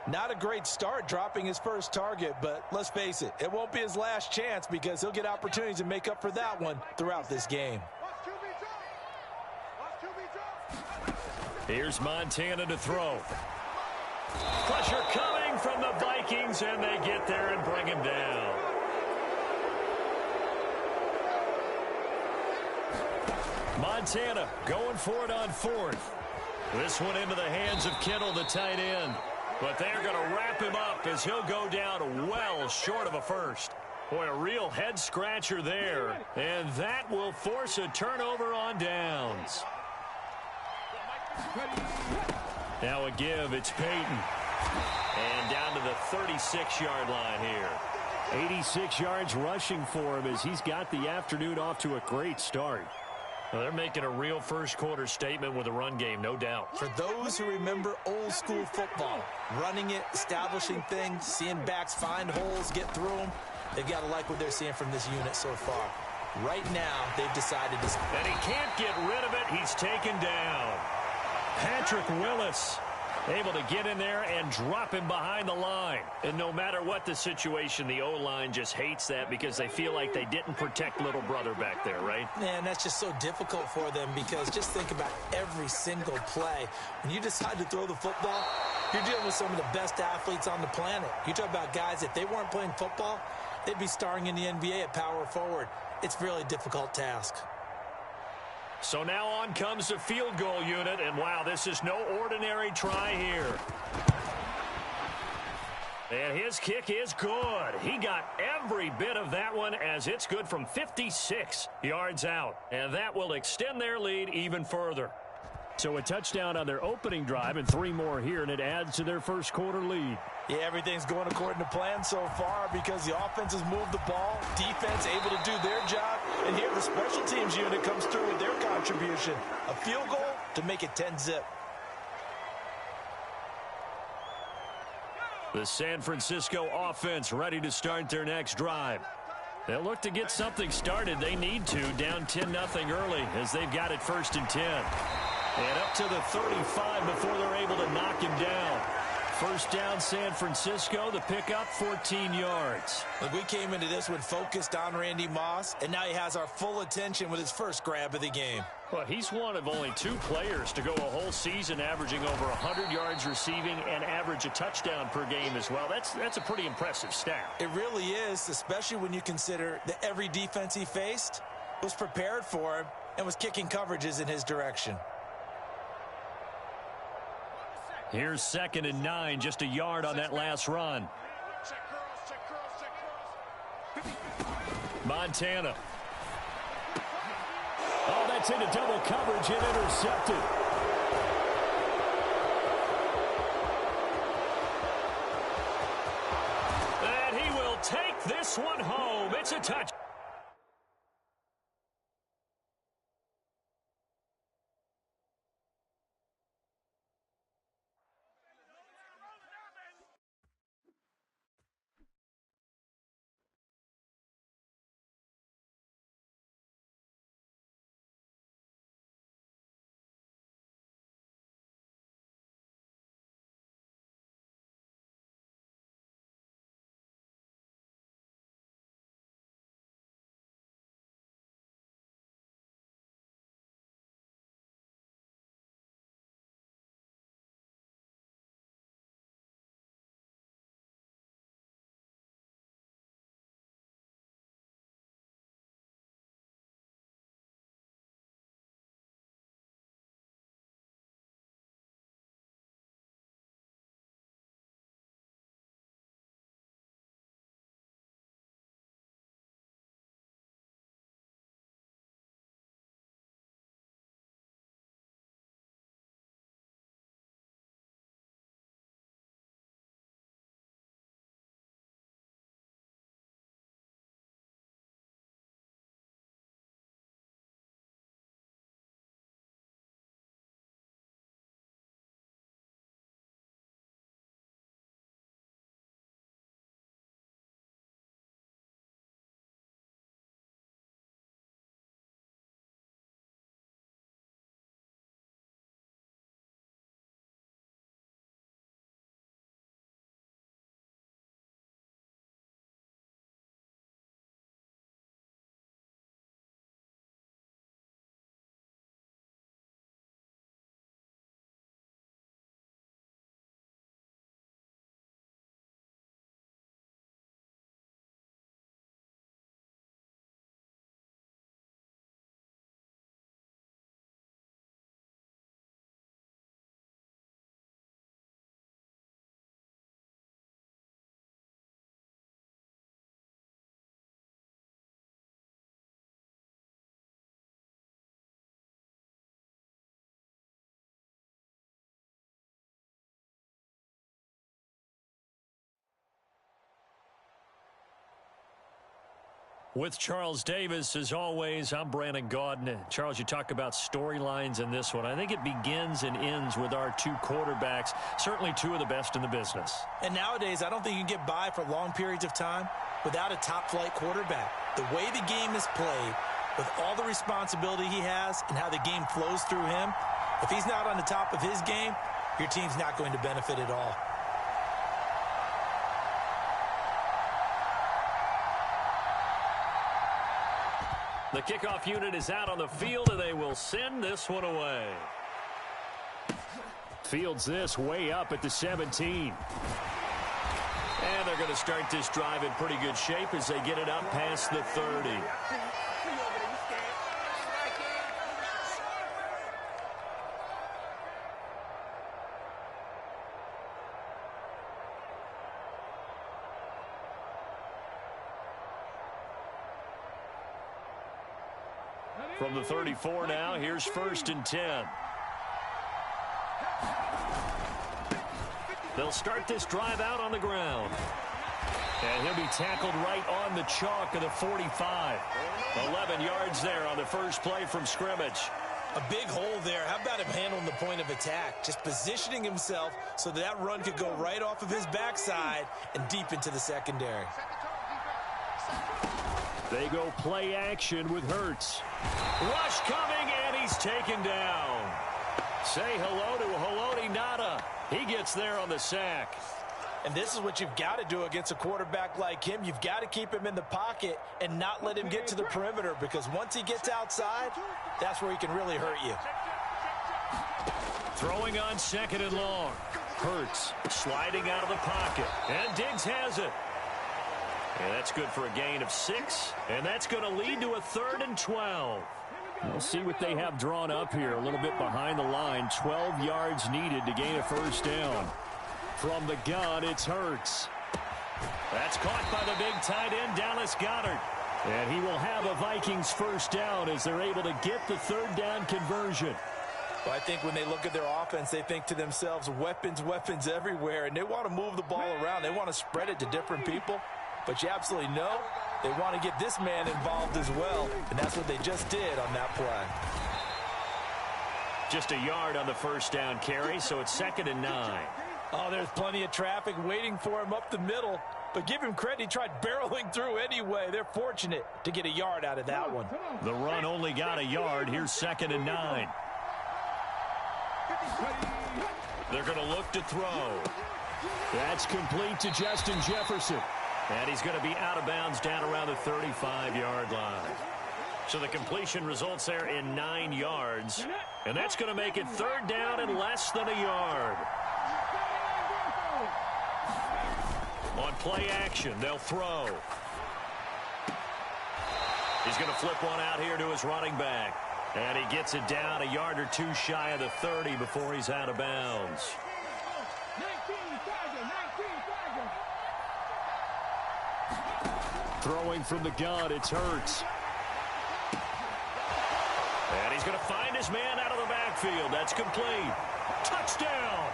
Not a great start dropping his first target, but let's face it, it won't be his last chance because he'll get opportunities to make up for that one throughout this game. Here's Montana to throw. Pressure coming from the Vikings, and they get there and bring him down. Montana going for it on fourth. This one into the hands of Kittle, the tight end. But they're going to wrap him up as he'll go down well short of a first. Boy, a real head-scratcher there. And that will force a turnover on downs. Now a give, it's Payton. And down to the 36-yard line here. 86 yards rushing for him as he's got the afternoon off to a great start. Well, they're making a real first-quarter statement with a run game, no doubt. For those who remember old-school football, running it, establishing things, seeing backs find holes, get through them, they've got to like what they're seeing from this unit so far. Right now, they've decided to... And he can't get rid of it. He's taken down. Patrick Willis able to get in there and drop him behind the line. And no matter what the situation, the O-line just hates that because they feel like they didn't protect little brother back there, right? Man, that's just so difficult for them because just think about every single play. When you decide to throw the football, you're dealing with some of the best athletes on the planet. You talk about guys, if they weren't playing football, they'd be starring in the NBA at power forward. It's a really difficult task. So now on comes the field goal unit, and wow, this is no ordinary try here. And his kick is good. He got every bit of that one as it's good from 56 yards out. And that will extend their lead even further. So a touchdown on their opening drive and 3 more here, and it adds to their first quarter lead. Yeah, everything's going according to plan so far because the offense has moved the ball, defense able to do their job, and here the special teams unit comes through with their contribution. A field goal to make it 10-zip. The San Francisco offense ready to start their next drive. They'll look to get something started. They need to, down 10-0 early as they've got it 1st and 10. And up to the 35 before they're able to knock him down. First down, San Francisco. The pickup, 14 yards. Look, we came into this one focused on Randy Moss, and now he has our full attention with his first grab of the game. Well, he's one of only 2 players to go a whole season averaging over 100 yards receiving and average a touchdown per game as well. That's a pretty impressive stat. It really is, especially when you consider that every defense he faced was prepared for him and was kicking coverages in his direction. Here's 2nd and 9, just a yard on that last run. Montana. Oh, that's into double coverage and intercepted. And he will take this one home. It's a touch. With Charles Davis, as always, I'm Brandon Gaudin. Charles, you talk about storylines in this one. I think it begins and ends with our 2 quarterbacks, certainly 2 of the best in the business. And nowadays, I don't think you can get by for long periods of time without a top-flight quarterback. The way the game is played, with all the responsibility he has and how the game flows through him, if he's not on the top of his game, your team's not going to benefit at all. The kickoff unit is out on the field, and they will send this one away. Fields this way up at the 17. And they're going to start this drive in pretty good shape as they get it up past the 30. From the 34 now, here's 1st and 10. They'll start this drive out on the ground. And he'll be tackled right on the chalk of the 45. 11 yards there on the first play from scrimmage. A big hole there. How about him handling the point of attack? Just positioning himself so that run could go right off of his backside and deep into the secondary. They go play action with Hurts. Rush coming, and he's taken down. Say hello to Haloti Ngata. He gets there on the sack. And this is what you've got to do against a quarterback like him. You've got to keep him in the pocket and not let him get to the perimeter, because once he gets outside, that's where he can really hurt you. Throwing on 2nd and long. Hurts sliding out of the pocket. And Diggs has it. And that's good for a gain of 6. And that's going to lead to a 3rd and 12. We'll see what they have drawn up here. A little bit behind the line. 12 yards needed to gain a first down. From the gun, it's Hurts. That's caught by the big tight end, Dallas Goedert. And he will have a Vikings first down as they're able to get the 3rd down conversion. Well, I think when they look at their offense, they think to themselves, weapons, weapons everywhere, and they want to move the ball around. They want to spread it to different people. But you absolutely know they want to get this man involved as well, and that's what they just did on that play. Just a yard on the first down carry, so it's 2nd and 9. Oh, there's plenty of traffic waiting for him up the middle. But give him credit, he tried barreling through anyway. They're fortunate to get a yard out of that one. The run only got a yard. Here's 2nd and 9. They're going to look to throw. That's complete to Justin Jefferson. And he's going to be out of bounds down around the 35-yard line. So the completion results there in 9 yards. And that's going to make it 3rd down and less than a yard. On play action, they'll throw. He's going to flip one out here to his running back. And he gets it down a yard or 2 shy of the 30 before he's out of bounds. Throwing from the gun, it's Hurts. And he's going to find his man out of the backfield. That's complete. Touchdown!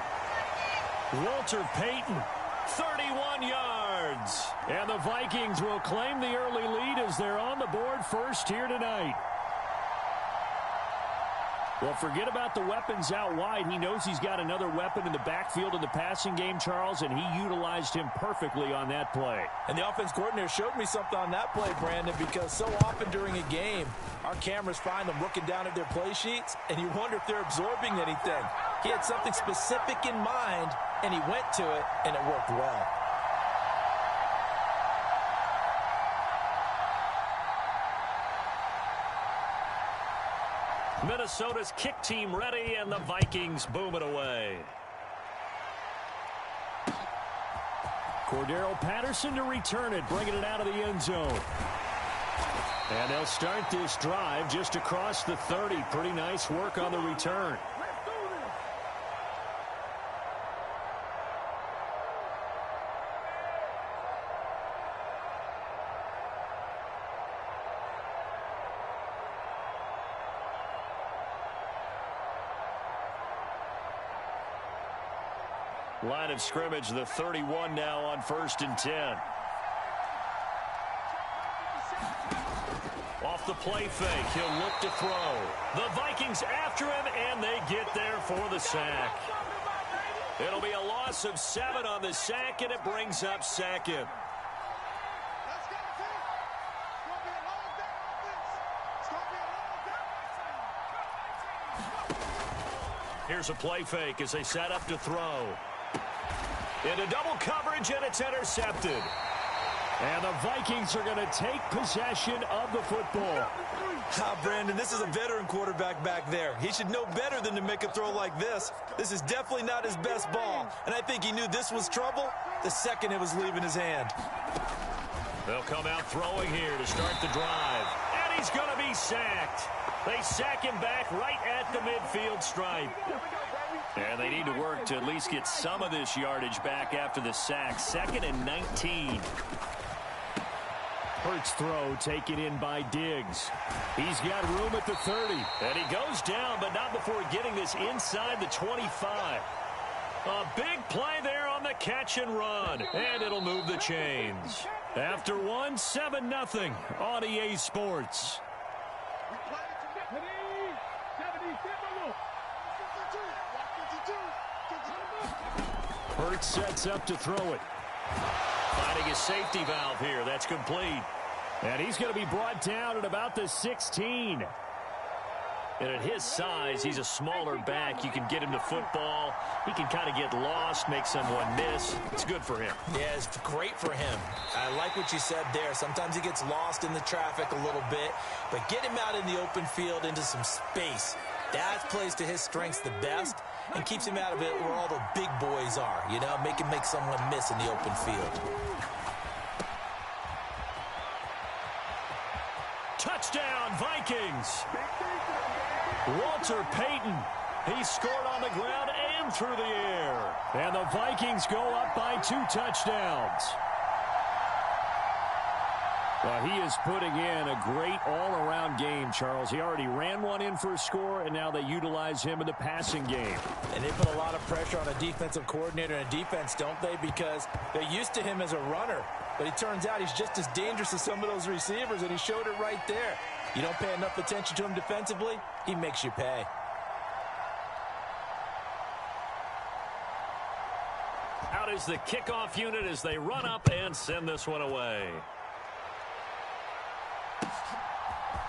Walter Payton, 31 yards. And the Vikings will claim the early lead as they're on the board first here tonight. Well, forget about the weapons out wide. He knows he's got another weapon in the backfield in the passing game, Charles, and he utilized him perfectly on that play. And the offense coordinator showed me something on that play, Brandon, because so often during a game, our cameras find them looking down at their play sheets, and you wonder if they're absorbing anything. He had something specific in mind, and he went to it, and it worked well. Minnesota's kick team ready, and the Vikings boom it away. Cordero Patterson to return it, bringing it out of the end zone. And they'll start this drive just across the 30. Pretty nice work on the return. Line of scrimmage, the 31 now on 1st and 10. Off the play fake, he'll look to throw. The Vikings after him, and they get there for the sack. It'll be a loss of 7 on the sack, and it brings up 2nd. Here's a play fake as they set up to throw. Into double coverage, and it's intercepted. And the Vikings are going to take possession of the football. Brandon, this is a veteran quarterback back there. He should know better than to make a throw like this. This is definitely not his best ball. And I think he knew this was trouble the second it was leaving his hand. They'll come out throwing here to start the drive. And he's going to be sacked. They sack him back right at the midfield stripe. And they need to work to at least get some of this yardage back after the sack. 2nd and 19. Hurts throw taken in by Diggs. He's got room at the 30. And he goes down, but not before getting this inside the 25. A big play there on the catch and run, and it'll move the chains. After one, 7-0 on EA Sports. Hurts sets up to throw it. Finding a safety valve here. That's complete. And he's going to be brought down at about the 16. And at his size, he's a smaller back. You can get him to football. He can kind of get lost, make someone miss. It's good for him. Yeah, it's great for him. I like what you said there. Sometimes he gets lost in the traffic a little bit. But get him out in the open field into some space. That plays to his strengths the best and keeps him out of it where all the big boys are. You know, make someone miss in the open field. Touchdown, Vikings. Walter Payton. He scored on the ground and through the air. And the Vikings go up by 2 touchdowns. Well, he is putting in a great all-around game, Charles. He already ran one in for a score, and now they utilize him in the passing game. And they put a lot of pressure on a defensive coordinator and a defense, don't they? Because they're used to him as a runner. But it turns out he's just as dangerous as some of those receivers, and he showed it right there. You don't pay enough attention to him defensively, he makes you pay. Out is the kickoff unit as they run up and send this one away.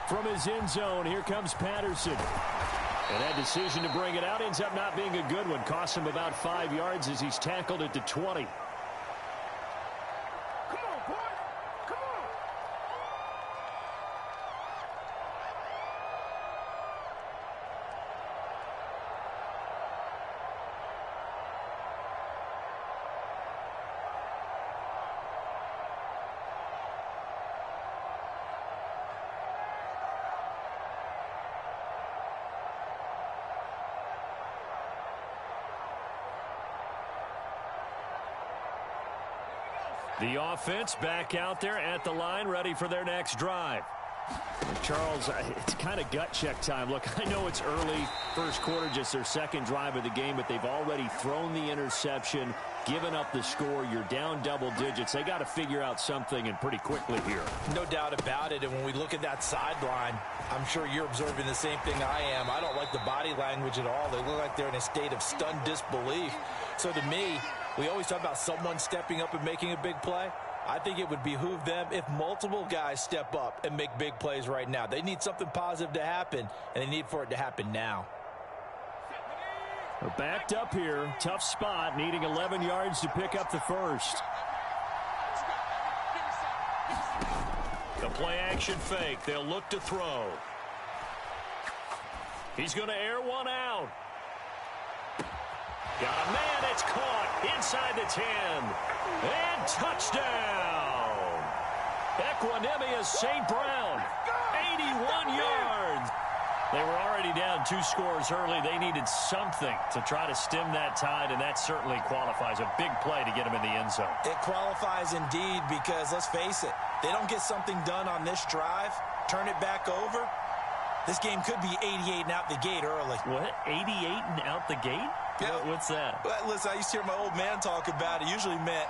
From his end zone, here comes Patterson. And that decision to bring it out ends up not being a good one. Costs him about 5 yards as he's tackled at the 20. The offense back out there at the line, ready for their next drive. Charles, it's kind of gut check time. Look, I know it's early, first quarter, just their second drive of the game, but they've already thrown the interception, given up the score. You're down double digits. They got to figure out something, and pretty quickly here. No doubt about it, and when we look at that sideline, I'm sure you're observing the same thing I am. I don't like the body language at all. They look like they're in a state of stunned disbelief. So to me, we always talk about someone stepping up and making a big play. I think it would behoove them if multiple guys step up and make big plays right now. They need something positive to happen, and they need for it to happen now. They're backed up here. Tough spot, needing 11 yards to pick up the first. The play action fake. They'll look to throw. He's going to air one out. Got a man. It's caught inside the 10. And touchdown. Equanimous St. Brown. 81 yards. They were already down 2 scores early. They needed something to try to stem that tide, and that certainly qualifies. A big play to get them in the end zone. It qualifies indeed because, let's face it, they don't get something done on this drive, turn it back over, this game could be 88 and out the gate early. What? 88 and out the gate? Yeah. What's that? Well, listen, I used to hear my old man talk about it. Usually meant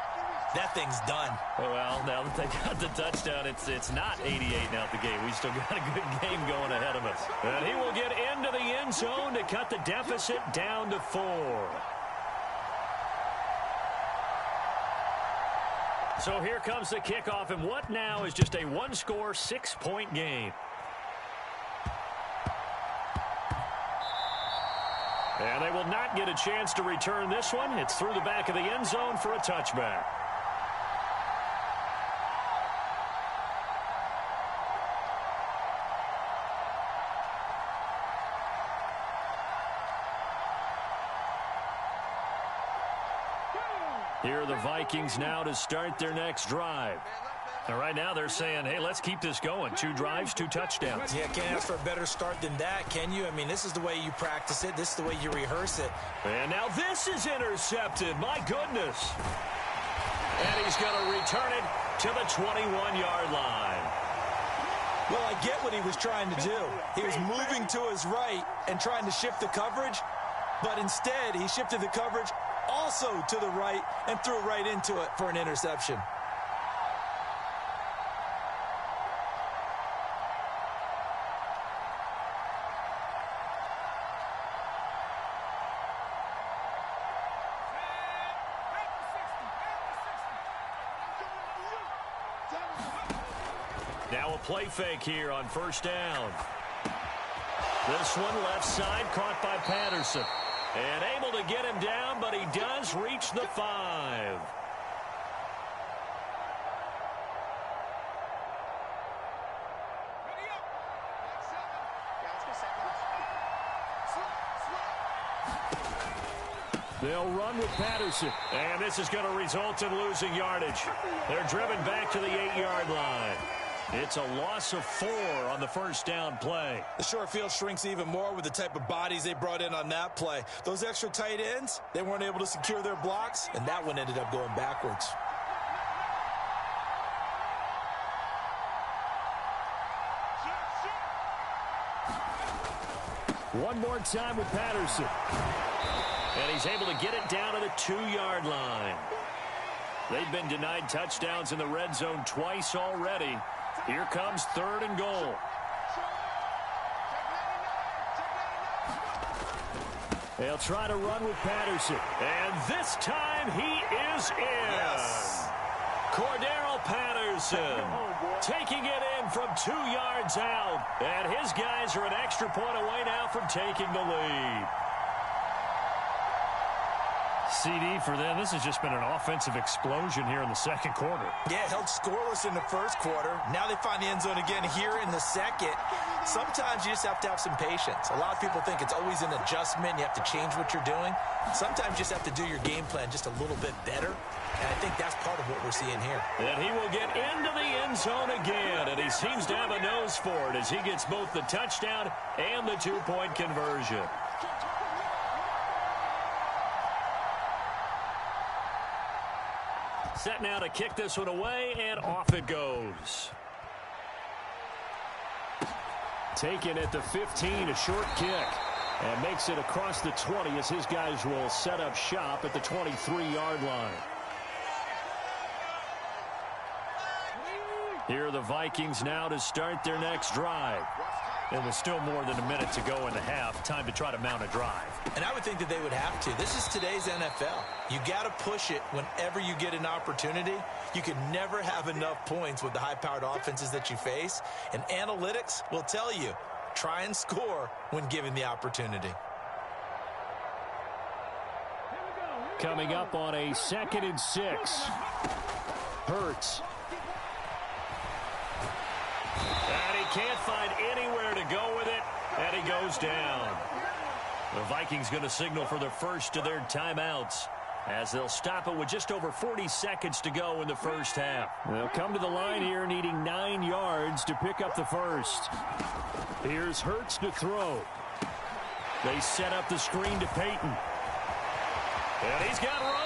that thing's done. Well, now that they got the touchdown, it's not 88 and out the gate. We still got a good game going ahead of us. And he will get into the end zone to cut the deficit down to 4. So here comes the kickoff, and what now is just a one-score, 6-point game. And they will not get a chance to return this one. It's through the back of the end zone for a touchback. Here are the Vikings now to start their next drive. And right now they're saying, hey, let's keep this going. 2 drives, 2 touchdowns. Yeah, can't ask for a better start than that, can you? I mean, this is the way you practice it. This is the way you rehearse it. And now this is intercepted. My goodness. And he's going to return it to the 21-yard line. Well, I get what he was trying to do. He was moving to his right and trying to shift the coverage, but instead he shifted the coverage also to the right and threw right into it for an interception. Now a play fake here on first down. This one left side caught by Patterson. And able to get him down, but he does reach the 5. They'll run with Patterson. And this is going to result in losing yardage. They're driven back to the 8-yard line. It's a loss of 4 on the first down play. The short field shrinks even more with the type of bodies they brought in on that play. Those extra tight ends, they weren't able to secure their blocks, and that one ended up going backwards. One more time with Patterson. And he's able to get it down to the 2-yard line. They've been denied touchdowns in the red zone twice already. Here comes 3rd and goal. They'll try to run with Patterson. And this time he is in. Yes. Cordero Patterson taking it in from 2 yards out. And his guys are an extra point away now from taking the lead. CD for them. This has just been an offensive explosion here in the second quarter. Yeah, held scoreless in the first quarter. Now they find the end zone again here in the second. Sometimes you just have to have some patience. A lot of people think it's always an adjustment. You have to change what you're doing. Sometimes you just have to do your game plan just a little bit better. And I think that's part of what we're seeing here. And he will get into the end zone again. And he seems to have a nose for it as he gets both the touchdown and the 2-point conversion. Set now to kick this one away, and off it goes. Taken at the 15, a short kick. And makes it across the 20 as his guys will set up shop at the 23-yard line. Here are the Vikings now to start their next drive. And with still more than a minute to go in the half, time to try to mount a drive. And I would think that they would have to. This is today's NFL. You got to push it whenever you get an opportunity. You can never have enough points with the high-powered offenses that you face. And analytics will tell you, try and score when given the opportunity. Coming up on a 2nd and 6. Hurts. And he can't find anywhere to go with it, and he goes down. The Vikings going to signal for the first of their timeouts as they'll stop it with just over 40 seconds to go in the first half. They'll come to the line here needing 9 yards to pick up the first. Here's Hurts to throw. They set up the screen to Peyton. And he's got room.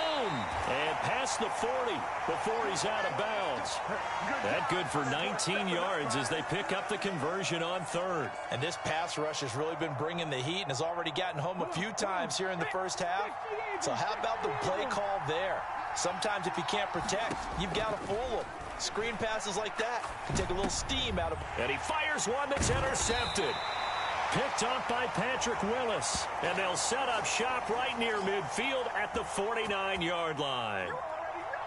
And past the 40 before he's out of bounds. That good for 19 yards as they pick up the conversion on 3rd. And this pass rush has really been bringing the heat and has already gotten home a few times here in the first half. So how about the play call there? Sometimes if you can't protect, you've got to fool them. Screen passes like that can take a little steam out of them. And he fires one that's intercepted. Picked off by Patrick Willis. And they'll set up shop right near midfield at the 49-yard line.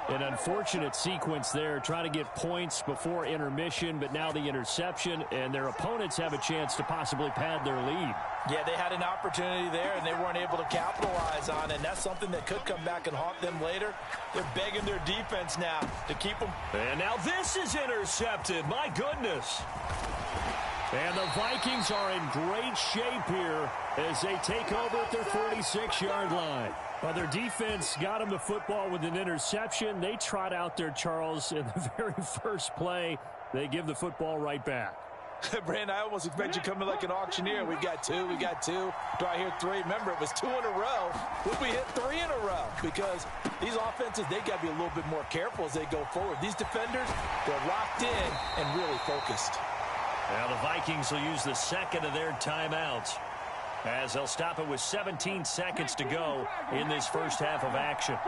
An unfortunate sequence there, trying to get points before intermission, but now the interception, and their opponents have a chance to possibly pad their lead. Yeah, they had an opportunity there, and they weren't able to capitalize on it, and that's something that could come back and haunt them later. They're begging their defense now to keep them. And now this is intercepted. My goodness. And the Vikings are in great shape here as they take over at their 46-yard line. Well, their defense got them the football with an interception. They trot out there, Charles, in the very first play. They give the football right back. Brandon, I almost expect you coming like an auctioneer. We've got two. Do I hear 3? Remember, it was 2 in a row. Would we hit 3 in a row? Because these offenses, they got to be a little bit more careful as they go forward. These defenders, they're locked in and really focused. Now the Vikings will use the second of their timeouts. As they'll stop it with 17 seconds to go in this first half of action.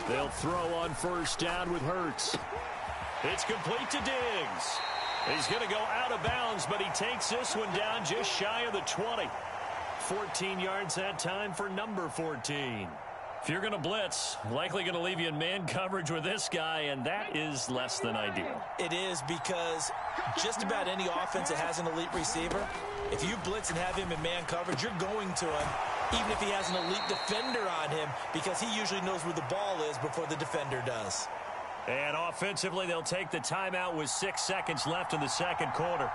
They'll throw on first down with Hurts. It's complete to Diggs. He's going to go out of bounds, but he takes this one down just shy of the 20. 14 yards that time for number 14. If you're going to blitz, likely going to leave you in man coverage with this guy, and that is less than ideal. It is, because just about any offense that has an elite receiver, if you blitz and have him in man coverage, you're going to him, even if he has an elite defender on him, because he usually knows where the ball is before the defender does. And offensively, they'll take the timeout with 6 seconds left in the second quarter.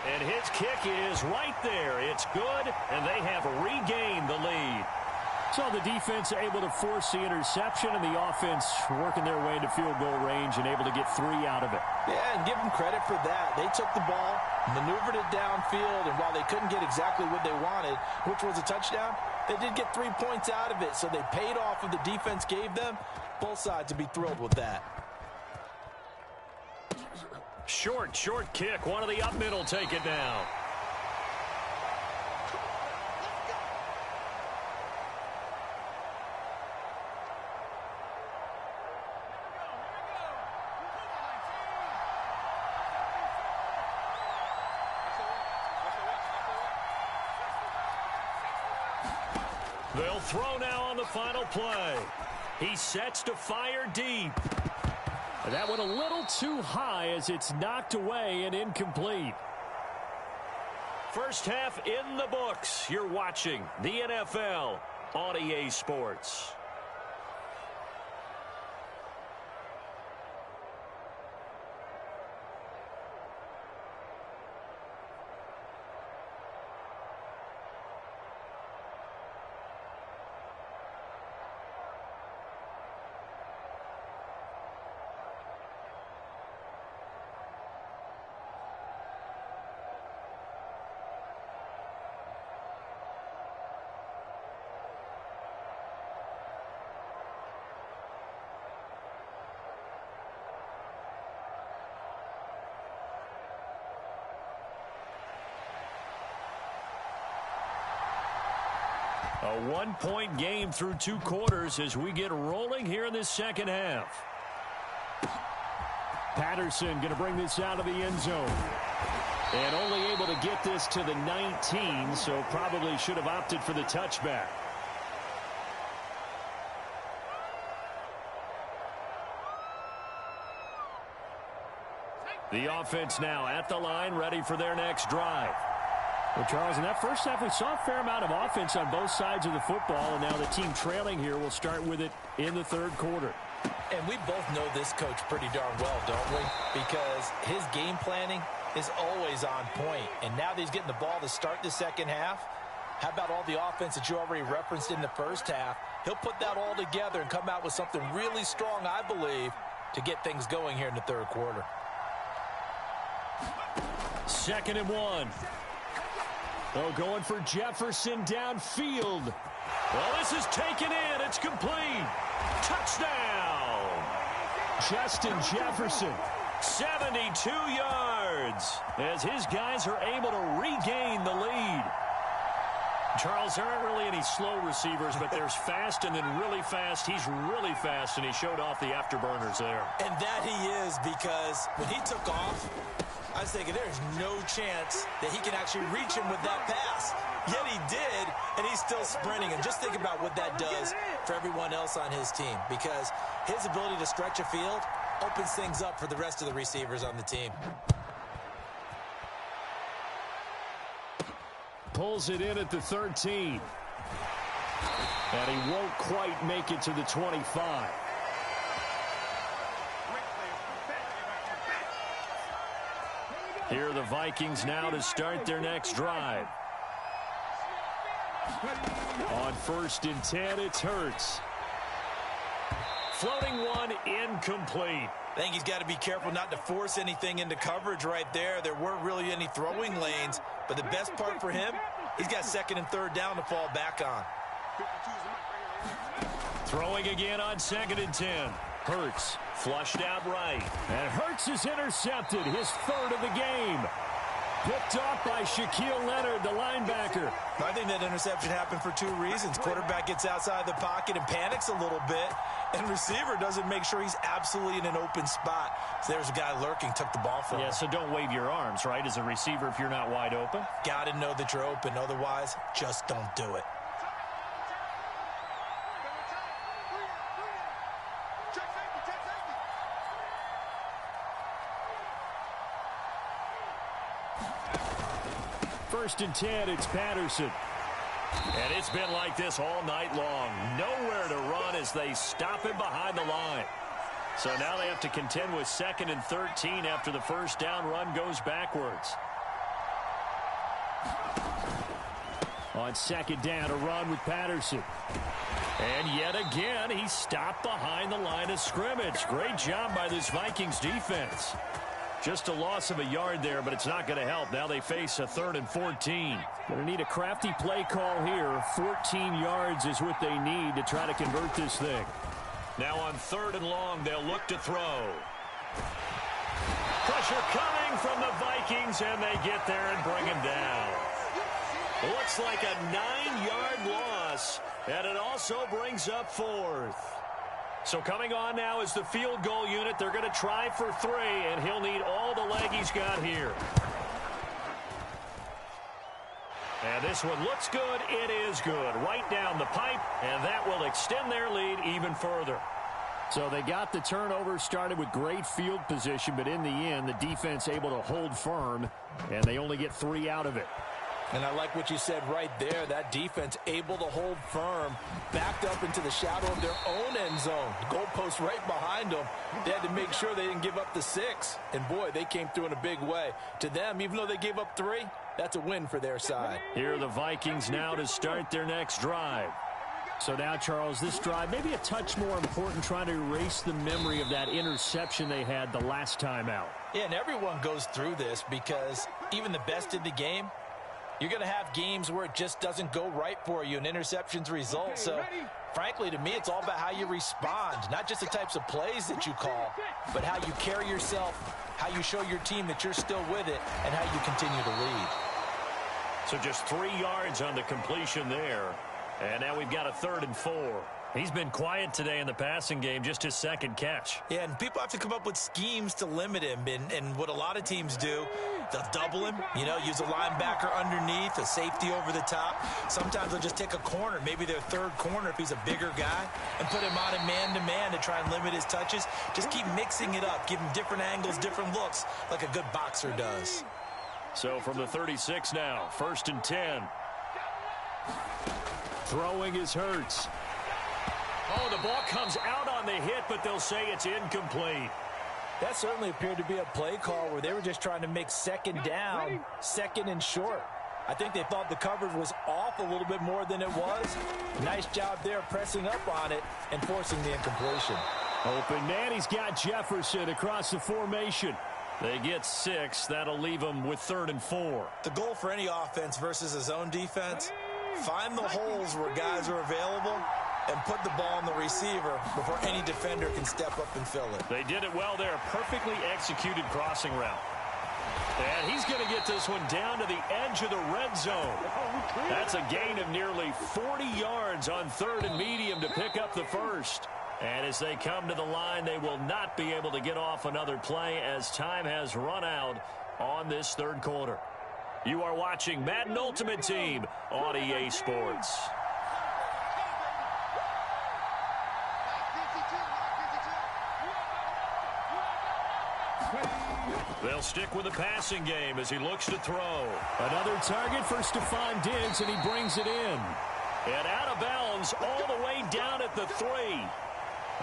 And his kick is right there. It's good, and they have regained the lead. So the defense able to force the interception, and the offense working their way into field goal range and able to get 3 out of it. Yeah, and give them credit for that. They took the ball, maneuvered it downfield, and while they couldn't get exactly what they wanted, which was a touchdown, they did get 3 points out of it, so they paid off what the defense gave them. Both sides would be thrilled with that. Short kick. One of the up middle take it now. They'll throw now on the final play. He sets to fire deep. That went a little too high as it's knocked away and incomplete. First half in the books. You're watching the NFL on EA Sports. A 1-point game through 2 quarters as we get rolling here in this second half. Patterson going to bring this out of the end zone. And only able to get this to the 19, so probably should have opted for the touchback. The offense now at the line, ready for their next drive. Well, Charles, in that first half, we saw a fair amount of offense on both sides of the football, and now the team trailing here will start with it in the third quarter. And we both know this coach pretty darn well, don't we? Because his game planning is always on point. And now that he's getting the ball to start the second half, how about all the offense that you already referenced in the first half? He'll put that all together and come out with something really strong, I believe, to get things going here in the third quarter. 2nd and 1. Oh, going for Jefferson downfield. Well, this is taken in. It's complete. Touchdown. Justin Jefferson. 72 yards as his guys are able to regain the lead. Charles, there aren't really any slow receivers, but there's fast and then really fast. He's really fast, and he showed off the afterburners there. And that he is, because when he took off, I was thinking there's no chance that he can actually reach him with that pass. Yet he did, and he's still sprinting. And just think about what that does for everyone else on his team, because his ability to stretch a field opens things up for the rest of the receivers on the team. Pulls it in at the 13. And he won't quite make it to the 25. Here are the Vikings now to start their next drive. On 1st and 10, it's Hurts. Floating one, incomplete. I think he's got to be careful not to force anything into coverage right there. There weren't really any throwing lanes, but the best part for him, he's got 2nd and 3rd down to fall back on. Throwing again on 2nd and 10. Hurts flushed out right. And Hurts is intercepted, his third of the game. Picked off by Shaquille Leonard, the linebacker. I think that interception happened for two reasons. Quarterback gets outside the pocket and panics a little bit, and receiver doesn't make sure he's absolutely in an open spot. So there's a guy lurking, took the ball from him. Yeah, so don't wave your arms, right, as a receiver if you're not wide open. Got to know that you're open. Otherwise, just don't do it. First and 10, it's Patterson. And it's been like this all night long. Nowhere to run as they stop him behind the line. So now they have to contend with 2nd and 13 after the first down run goes backwards. On 2nd down, a run with Patterson. And yet again, he's stopped behind the line of scrimmage. Great job by this Vikings defense. Just a loss of a yard there, but it's not going to help. Now they face a 3rd and 14. Going to need a crafty play call here. 14 yards is what they need to try to convert this thing. Now on 3rd and long, they'll look to throw. Pressure coming from the Vikings, and they get there and bring him down. Looks like a 9-yard loss, and it also brings up 4th. So coming on now is the field goal unit. They're going to try for 3, and he'll need all the leg he's got here. And this one looks good. It is good. Right down the pipe, and that will extend their lead even further. So they got the turnover, started with great field position, but in the end, the defense able to hold firm, and they only get 3 out of it. And I like what you said right there. That defense able to hold firm, backed up into the shadow of their own end zone. The goalpost right behind them. They had to make sure they didn't give up the 6. And, boy, they came through in a big way. To them, even though they gave up 3, that's a win for their side. Here are the Vikings now to start their next drive. So now, Charles, this drive maybe a touch more important, trying to erase the memory of that interception they had the last time out. Yeah, and everyone goes through this because even the best in the game, you're going to have games where it just doesn't go right for you and interceptions result. So, frankly, to me, it's all about how you respond, not just the types of plays that you call, but how you carry yourself, how you show your team that you're still with it, and how you continue to lead. So just 3 yards on the completion there. And now we've got a 3rd and 4. He's been quiet today in the passing game, just his 2nd catch. Yeah, and people have to come up with schemes to limit him. And what a lot of teams do, they'll double him, use a linebacker underneath, a safety over the top. Sometimes they'll just take a corner, maybe their 3rd corner if he's a bigger guy, and put him on a man-to-man to try and limit his touches. Just keep mixing it up, give him different angles, different looks, like a good boxer does. So from the 36 now, 1st and 10. Throwing is Hurts. Oh, the ball comes out on the hit, but they'll say it's incomplete. That certainly appeared to be a play call where they were just trying to make 2nd down, 2nd and short. I think they thought the coverage was off a little bit more than it was. Nice job there pressing up on it and forcing the incompletion. Open man, he's got Jefferson across the formation. They get 6. That'll leave them with 3rd and 4. The goal for any offense versus his own defense, find the holes where guys are available and put the ball on the receiver before any defender can step up and fill it. They did it well there. Perfectly executed crossing route. And he's going to get this one down to the edge of the red zone. That's a gain of nearly 40 yards on 3rd and medium to pick up the 1st. And as they come to the line, they will not be able to get off another play as time has run out on this 3rd quarter. You are watching Madden Ultimate Team on EA Sports. They'll stick with the passing game as he looks to throw. Another target for Stephon Diggs, and he brings it in. And out of bounds all the way down at the 3.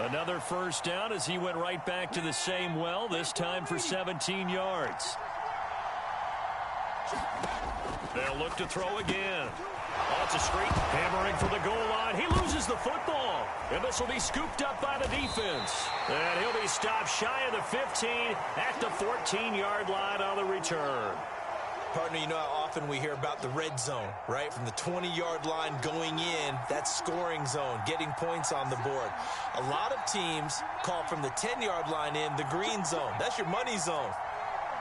Another 1st down as he went right back to the same well, this time for 17 yards. They'll look to throw again. Oh, it's a straight hammering for the goal line. He loses the football. And this will be scooped up by the defense. And he'll be stopped shy of the 15 at the 14-yard line on the return. Partner, you know how often we hear about the red zone, right? From the 20-yard line going in, that scoring zone, getting points on the board. A lot of teams call from the 10-yard line in the green zone. That's your money zone.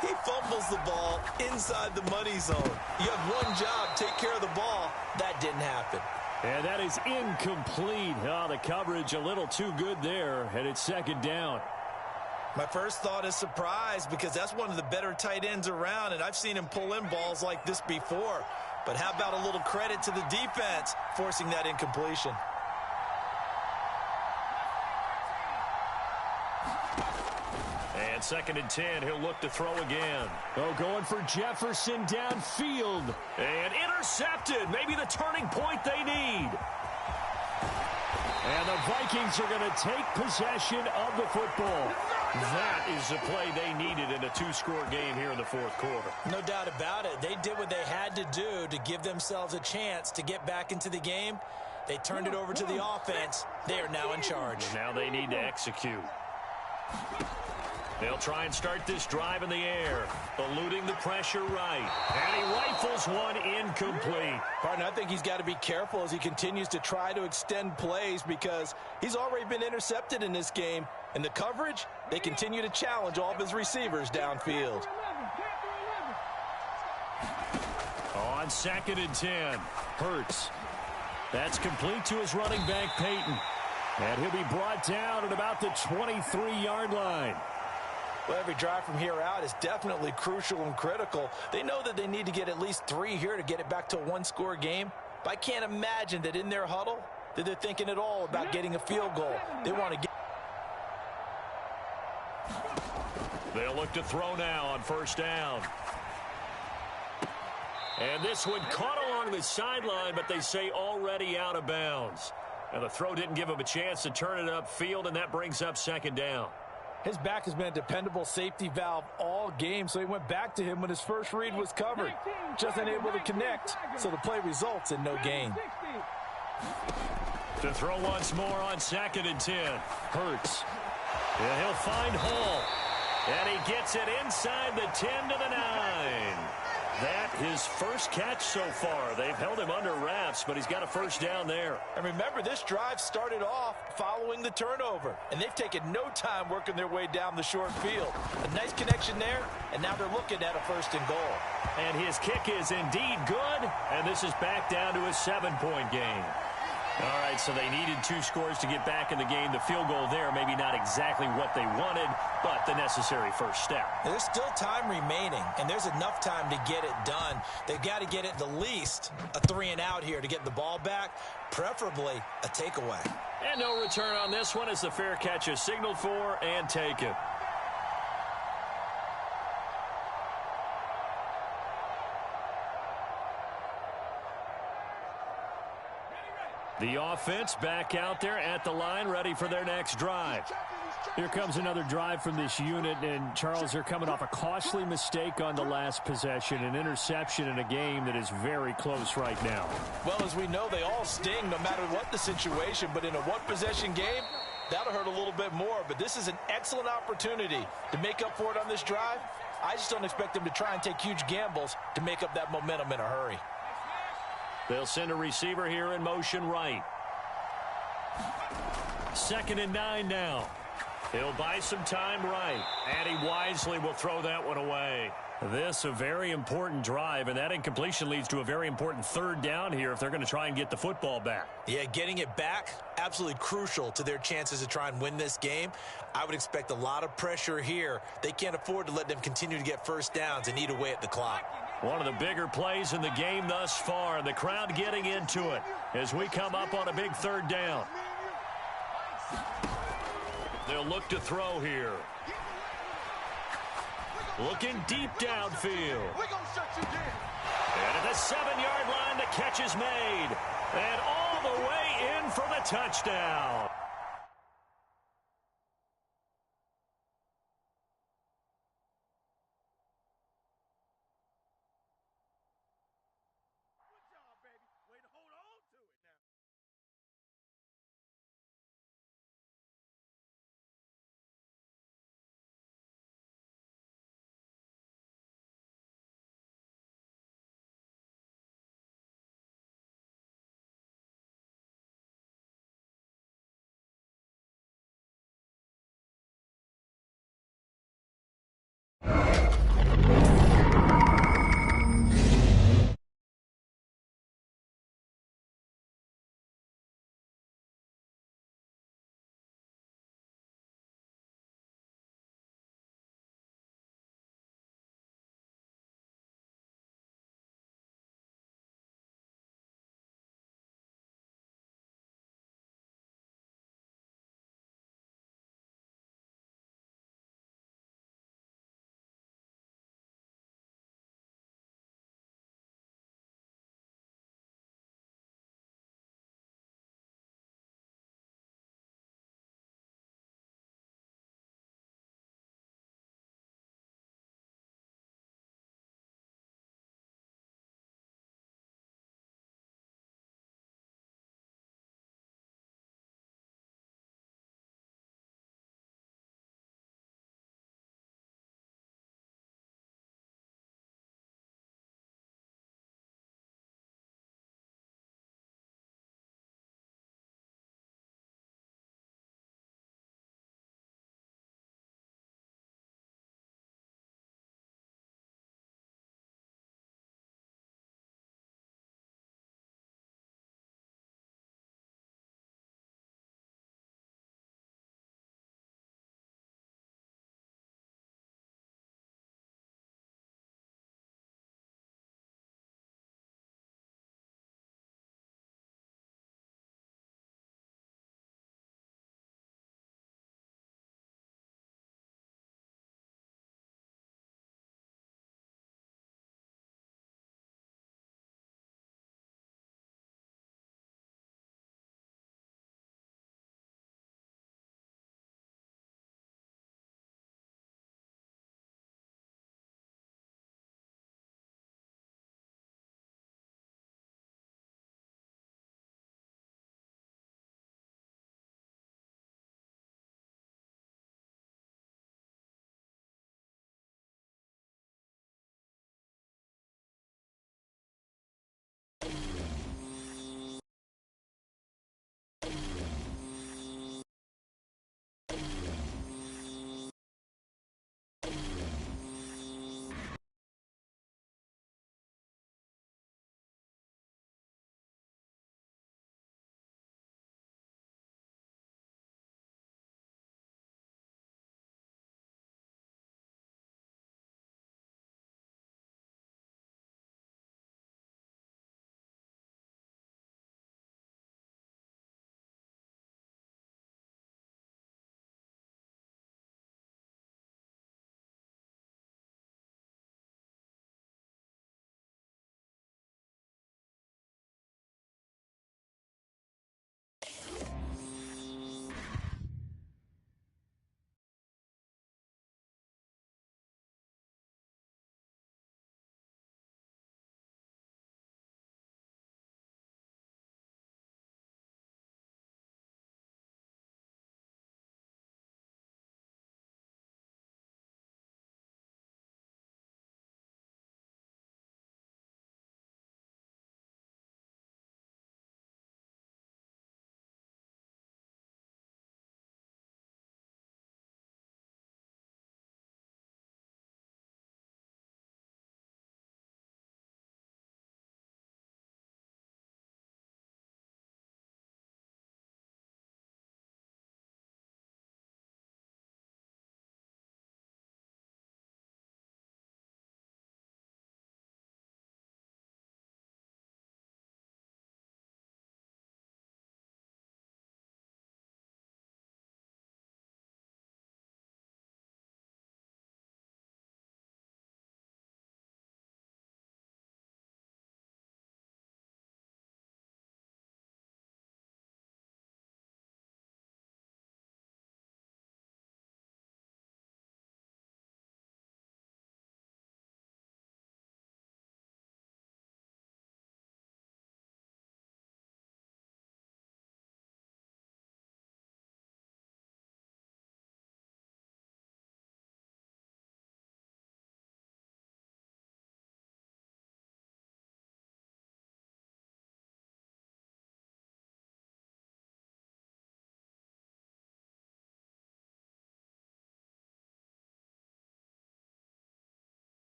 He fumbles the ball inside the money zone. You have one job, take care of the ball. That didn't happen. And that is incomplete. Oh, the coverage a little too good there, and it's second down. My first thought is surprise because that's one of the better tight ends around, and I've seen him pull in balls like this before. But how about a little credit to the defense forcing that incompletion? And second and 10, he'll look to throw again. Oh, going for Jefferson downfield. And intercepted. Maybe the turning point they need. And the Vikings are going to take possession of the football. That is the play they needed in a two-score game here in the fourth quarter. No doubt about it. They did what they had to do to give themselves a chance to get back into the game. They turned it over to the offense. They are now in charge. And now they need to execute. They'll try and start this drive in the air, eluding the pressure right. And he rifles one incomplete. Partner, I think he's got to be careful as he continues to try to extend plays because he's already been intercepted in this game. And the coverage, they continue to challenge all of his receivers downfield. On second and 10, Hurts. That's complete to his running back, Peyton. And he'll be brought down at about the 23-yard line. Well, every drive from here out is definitely crucial and critical. They know that they need to get at least 3 here to get it back to a one-score game. But I can't imagine that in their huddle that they're thinking at all about getting a field goal. They want to get... They'll look to throw now on first down. And this one caught along the sideline, but they say already out of bounds. And the throw didn't give him a chance to turn it upfield, and that brings up second down. His back has been a dependable safety valve all game, so he went back to him when his first read was covered. Just unable to connect, so the play results in no gain. To throw once more on second and 10. Hurts. Yeah, he'll find Hall. And he gets it inside the 10 to the 9. That his first catch so far. They've held him under wraps, but he's got a first down there. And remember, this drive started off following the turnover, and they've taken no time working their way down the short field. A nice connection there, and now they're looking at a first and goal. And his kick is indeed good, and this is back down to a 7-point game. All right, so they needed 2 scores to get back in the game. The field goal there, maybe not exactly what they wanted, but the necessary first step. There's still time remaining, and there's enough time to get it done. They've got to get it the least a 3-and-out here to get the ball back, preferably a takeaway. And no return on this one as the fair catch is signaled for and taken. The offense back out there at the line, ready for their next drive. Here comes another drive from this unit, and Charles, they're coming off a costly mistake on the last possession, an interception in a game that is very close right now. Well, as we know, they all sting no matter what the situation, but in a one-possession game, that'll hurt a little bit more. But this is an excellent opportunity to make up for it on this drive. I just don't expect them to try and take huge gambles to make up that momentum in a hurry. They'll send a receiver here in motion right. Second and 9 now. He'll buy some time right. And he wisely will throw that one away. This a very important drive, and that incompletion leads to a very important third down here if they're going to try and get the football back. Yeah, getting it back, absolutely crucial to their chances to try and win this game. I would expect a lot of pressure here. They can't afford to let them continue to get first downs and eat away at the clock. One of the bigger plays in the game thus far. The crowd getting into it as we come up on a big third down. They'll look to throw here. Looking deep downfield. And at the 7-yard line, the catch is made. And all the way in for the touchdown.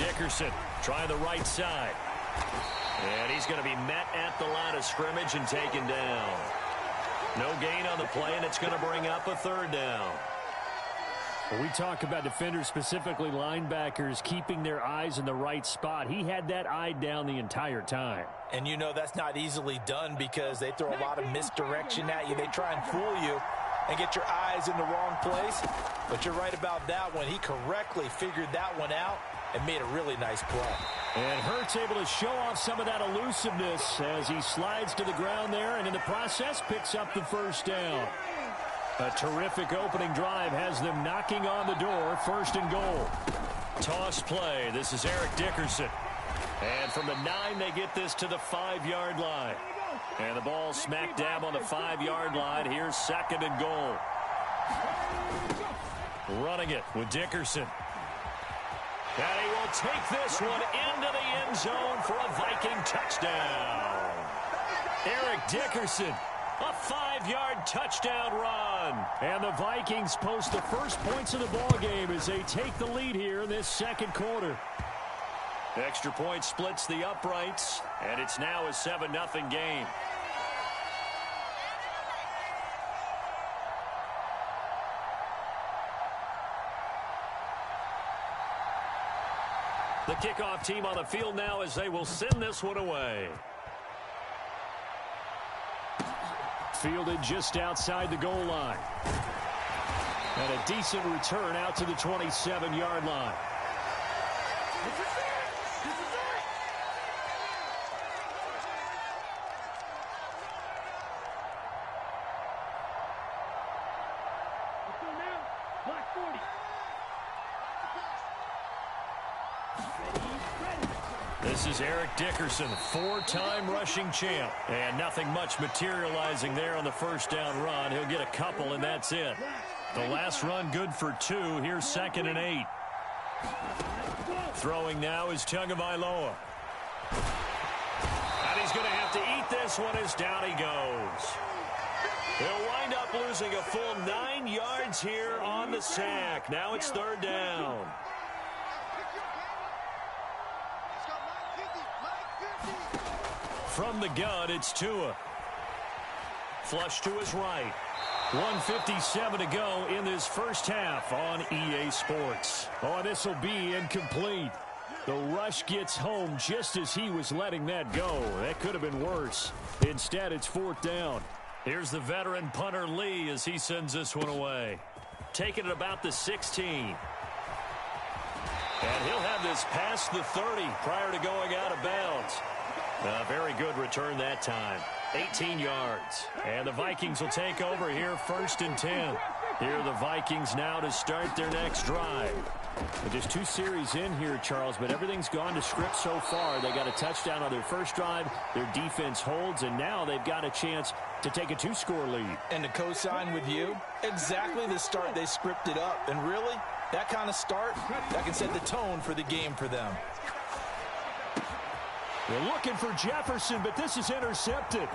Dickerson trying the right side. And he's going to be met at the line of scrimmage and taken down. No gain on the play, and it's going to bring up a third down. When we talk about defenders, specifically linebackers, keeping their eyes in the right spot, he had that eye down the entire time. And you know that's not easily done because they throw a lot of misdirection at you. They try and fool you and get your eyes in the wrong place. But you're right about that one. He correctly figured that one out and made a really nice play. And Hurts able to show off some of that elusiveness as he slides to the ground there and in the process picks up the first down. A terrific opening drive has them knocking on the door, 1st and goal. Toss play. This is Eric Dickerson. And from the 9, they get this to the 5-yard line. And the ball smack dab on the 5-yard line. Here's 2nd and goal. Running it with Dickerson. And he will take this one into the end zone for a Viking touchdown. Eric Dickerson, a 5-yard touchdown run. And the Vikings post the first points of the ball game as they take the lead here in this 2nd quarter. Extra point splits the uprights, and it's now a 7-0 game. The kickoff team on the field now as they will send this one away. Fielded just outside the goal line. And a decent return out to the 27-yard line. This is Eric Dickerson, 4-time rushing champ. And nothing much materializing there on the first down run. He'll get a couple, and that's it. The last run good for 2. Here's 2nd and 8. Throwing now is Tagovailoa. And he's going to have to eat this one as down he goes. He'll wind up losing a full 9 yards here on the sack. Now it's 3rd down. From the gun, it's Tua. Flush to his right. 1:57 to go in this first half on EA Sports. Oh, this will be incomplete. The rush gets home just as he was letting that go. That could have been worse. Instead, it's 4th down. Here's the veteran punter Lee as he sends this one away. Taking it about the 16. And he'll have this past the 30 prior to going out of bounds. A very good return that time. 18 yards. And the Vikings will take over here 1st and 10. Here are the Vikings now to start their next drive. But just 2 series in here, Charles, but everything's gone to script so far. They got a touchdown on their first drive. Their defense holds, and now they've got a chance to take a 2-score lead. And to co-sign with you, exactly the start they scripted up. And really, that kind of start, that can set the tone for the game for them. They're looking for Jefferson, but this is intercepted.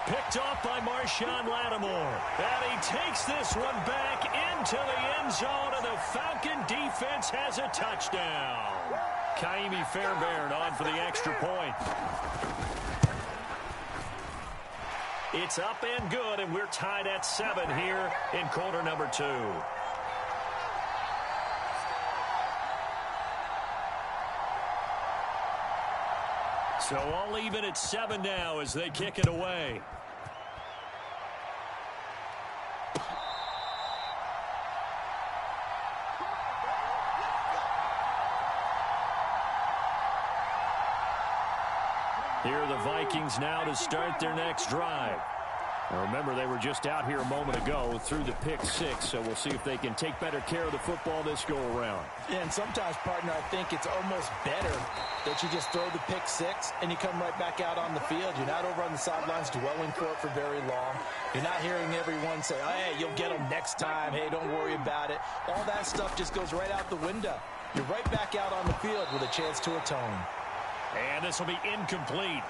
Picked off by Marshawn Lattimore. And he takes this one back into the end zone, and the Falcon defense has a touchdown. Kaimi Fairbairn on for the extra point. It's up and good, and we're tied at 7 here in quarter number 2. So all even at 7 now as they kick it away. Here are the Vikings now to start their next drive. Now remember, they were just out here a moment ago through the pick 6, so we'll see if they can take better care of the football this go-around. Yeah, and sometimes, partner, I think it's almost better that you just throw the pick 6 and you come right back out on the field. You're not over on the sidelines dwelling for it for very long. You're not hearing everyone say, hey, you'll get them next time. Hey, don't worry about it. All that stuff just goes right out the window. You're right back out on the field with a chance to atone. And this will be incomplete.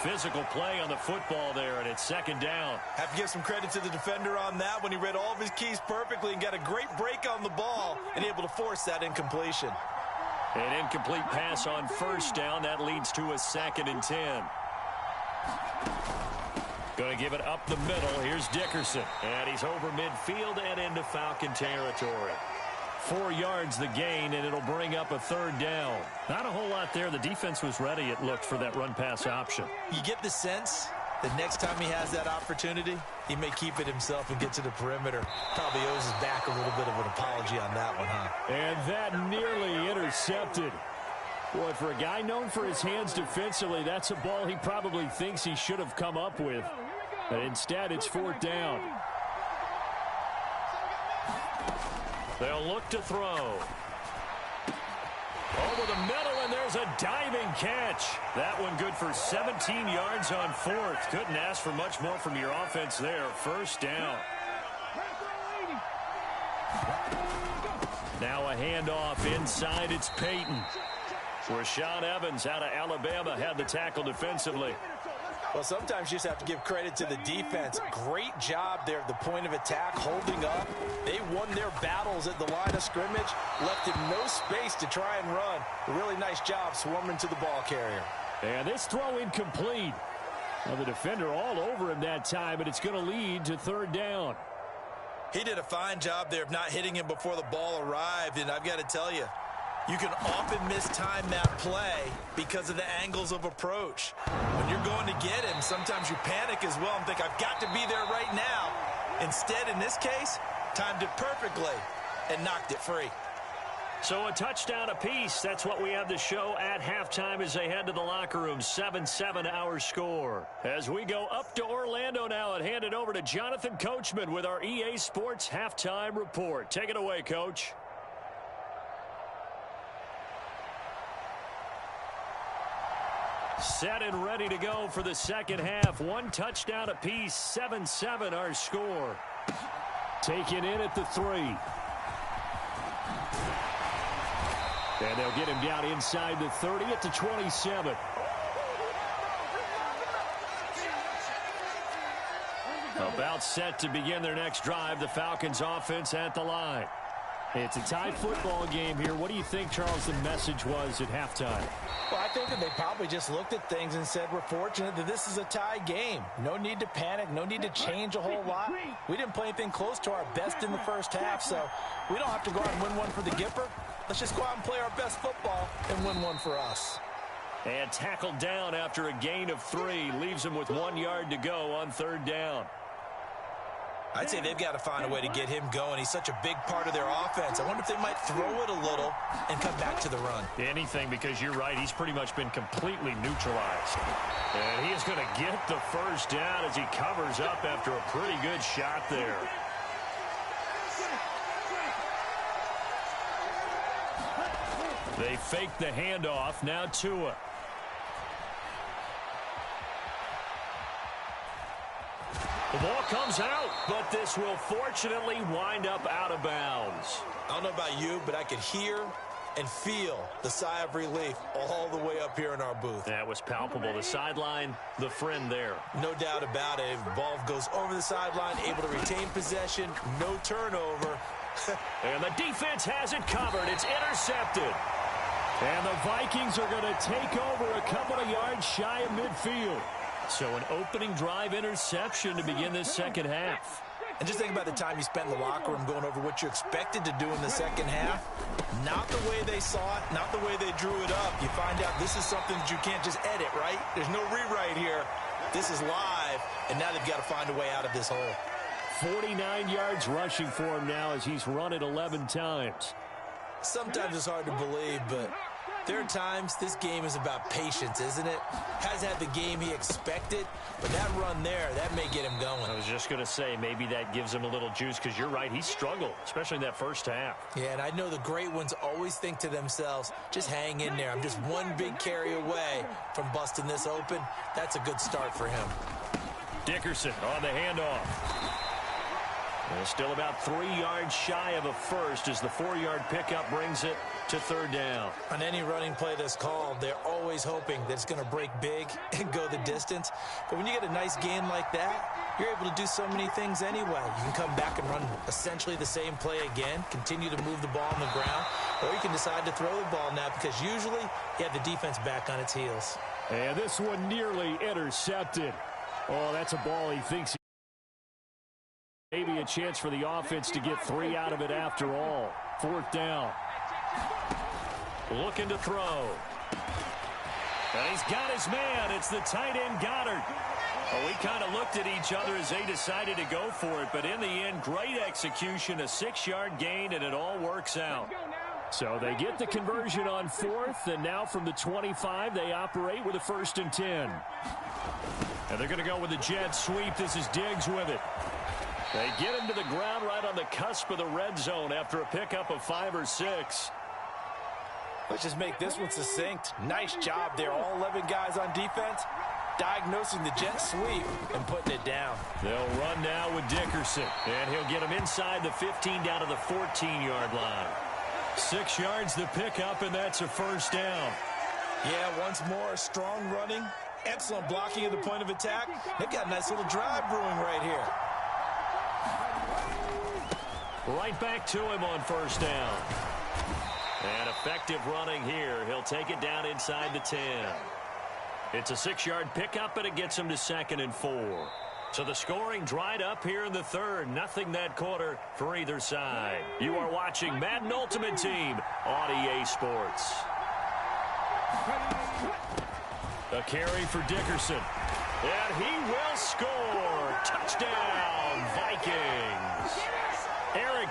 Physical play on the football there, and it's 2nd down. Have to give some credit to the defender on that when he read all of his keys perfectly and got a great break on the ball and able to force that incompletion. An incomplete pass on first down. That leads to a 2nd and 10. Going to give it up the middle. Here's Dickerson. And he's over midfield and into Falcon territory. 4 yards the gain, and it'll bring up a 3rd down. Not a whole lot there. The defense was ready, it looked, for that run-pass option. You get the sense that next time he has that opportunity, he may keep it himself and get to the perimeter. Probably owes his back a little bit of an apology on that one, huh? And that nearly intercepted. Boy, for a guy known for his hands defensively, that's a ball he probably thinks he should have come up with. But instead, it's 4th down. They'll look to throw. Over the middle, and there's a diving catch. That one good for 17 yards on 4th. Couldn't ask for much more from your offense there. 1st down. Now a handoff inside. It's Peyton. Rashaan Evans out of Alabama had the tackle defensively. Well, sometimes you just have to give credit to the defense. Great job there at the point of attack, holding up. They won their battles at the line of scrimmage, left him no space to try and run. A really nice job swarming to the ball carrier. And this throw incomplete. Well, the defender all over him that time, but it's going to lead to 3rd down. He did a fine job there of not hitting him before the ball arrived, and I've got to tell you, you can often mistime that play because of the angles of approach. When you're going to get him, sometimes you panic as well and think, I've got to be there right now. Instead, in this case, timed it perfectly and knocked it free. So a touchdown apiece. That's what we have to show at halftime as they head to the locker room. 7-7 our score. As we go up to Orlando now and hand it over to Jonathan Coachman with our EA Sports Halftime Report. Take it away, Coach. Set and ready to go for the second half. 1 touchdown apiece. 7-7 our score. Taken in at the 3. And they'll get him down inside the 30 at the 27. About set to begin their next drive. The Falcons offense at the line. It's a tie football game here. What do you think, Charles, the message was at halftime? Well, I think that they probably just looked at things and said, we're fortunate that this is a tie game. No need to panic. No need to change a whole lot. We didn't play anything close to our best in the first half, so we don't have to go out and win one for the Gipper. Let's just go out and play our best football and win one for us. And tackled down after a gain of 3. Leaves him with 1 yard to go on 3rd down. I'd say they've got to find a way to get him going. He's such a big part of their offense. I wonder if they might throw it a little and come back to the run. Anything, because you're right. He's pretty much been completely neutralized. And he is going to get the 1st down as he covers up after a pretty good shot there. They fake the handoff. Now Tua. The ball comes out, but this will fortunately wind up out of bounds. I don't know about you, but I could hear and feel the sigh of relief all the way up here in our booth. That was palpable. The sideline, the friend there. No doubt about it. The ball goes over the sideline, able to retain possession, no turnover. And the defense has it covered. It's intercepted. And the Vikings are going to take over a couple of yards shy of midfield. So an opening drive interception to begin this second half. And just think about the time you spent in the locker room going over what you expected to do in the second half. Not the way they saw it, not the way they drew it up. You find out this is something that you can't just edit, right? There's no rewrite here. This is live, and now they've got to find a way out of this hole. 49 yards rushing for him now as he's run it 11 times. Sometimes it's hard to believe, but there are times this game is about patience, isn't it? Hasn't had the game he expected, but that run there, that may get him going. I was just going to say, maybe that gives him a little juice, because you're right, he struggled, especially in that first half. Yeah, and I know the great ones always think to themselves, just hang in there. I'm just one big carry away from busting this open. That's a good start for him. Dickerson on the handoff. And still about 3 yards shy of a first as the 4-yard pickup brings it to third down. On any running play that's called, they're always hoping that it's going to break big and go the distance. But when you get a nice gain like that, you're able to do so many things anyway. You can come back and run essentially the same play again, continue to move the ball on the ground, or you can decide to throw the ball now because usually you have the defense back on its heels. And this one nearly intercepted. Oh, that's a ball he thinks maybe a chance for the offense to get 3 out of it after all. Fourth down. Looking to throw. And he's got his man. It's the tight end Goddard. Well, we kind of looked at each other as they decided to go for it, but in the end, great execution, a 6-yard gain, and it all works out. So they get the conversion on fourth, and now from the 25, they operate with a 1st and 10. And they're going to go with the jet sweep. This is Diggs with it. They get him to the ground right on the cusp of the red zone after a pickup of 5 or 6. Let's just make this one succinct. Nice job there, all 11 guys on defense, diagnosing the jet sweep and putting it down. They'll run now with Dickerson, and he'll get him inside the 15 down to the 14-yard line. 6 yards the pickup, and that's a 1st down. Yeah, once more, strong running, excellent blocking at the point of attack. They've got a nice little drive brewing right here. Right back to him on 1st down. And effective running here. He'll take it down inside the 10. It's a 6-yard pickup, and it gets him to 2nd and 4. So the scoring dried up here in the third. Nothing that quarter for either side. You are watching Madden Ultimate Team on EA Sports. A carry for Dickerson. And he will score. Touchdown, Vikings. Eric.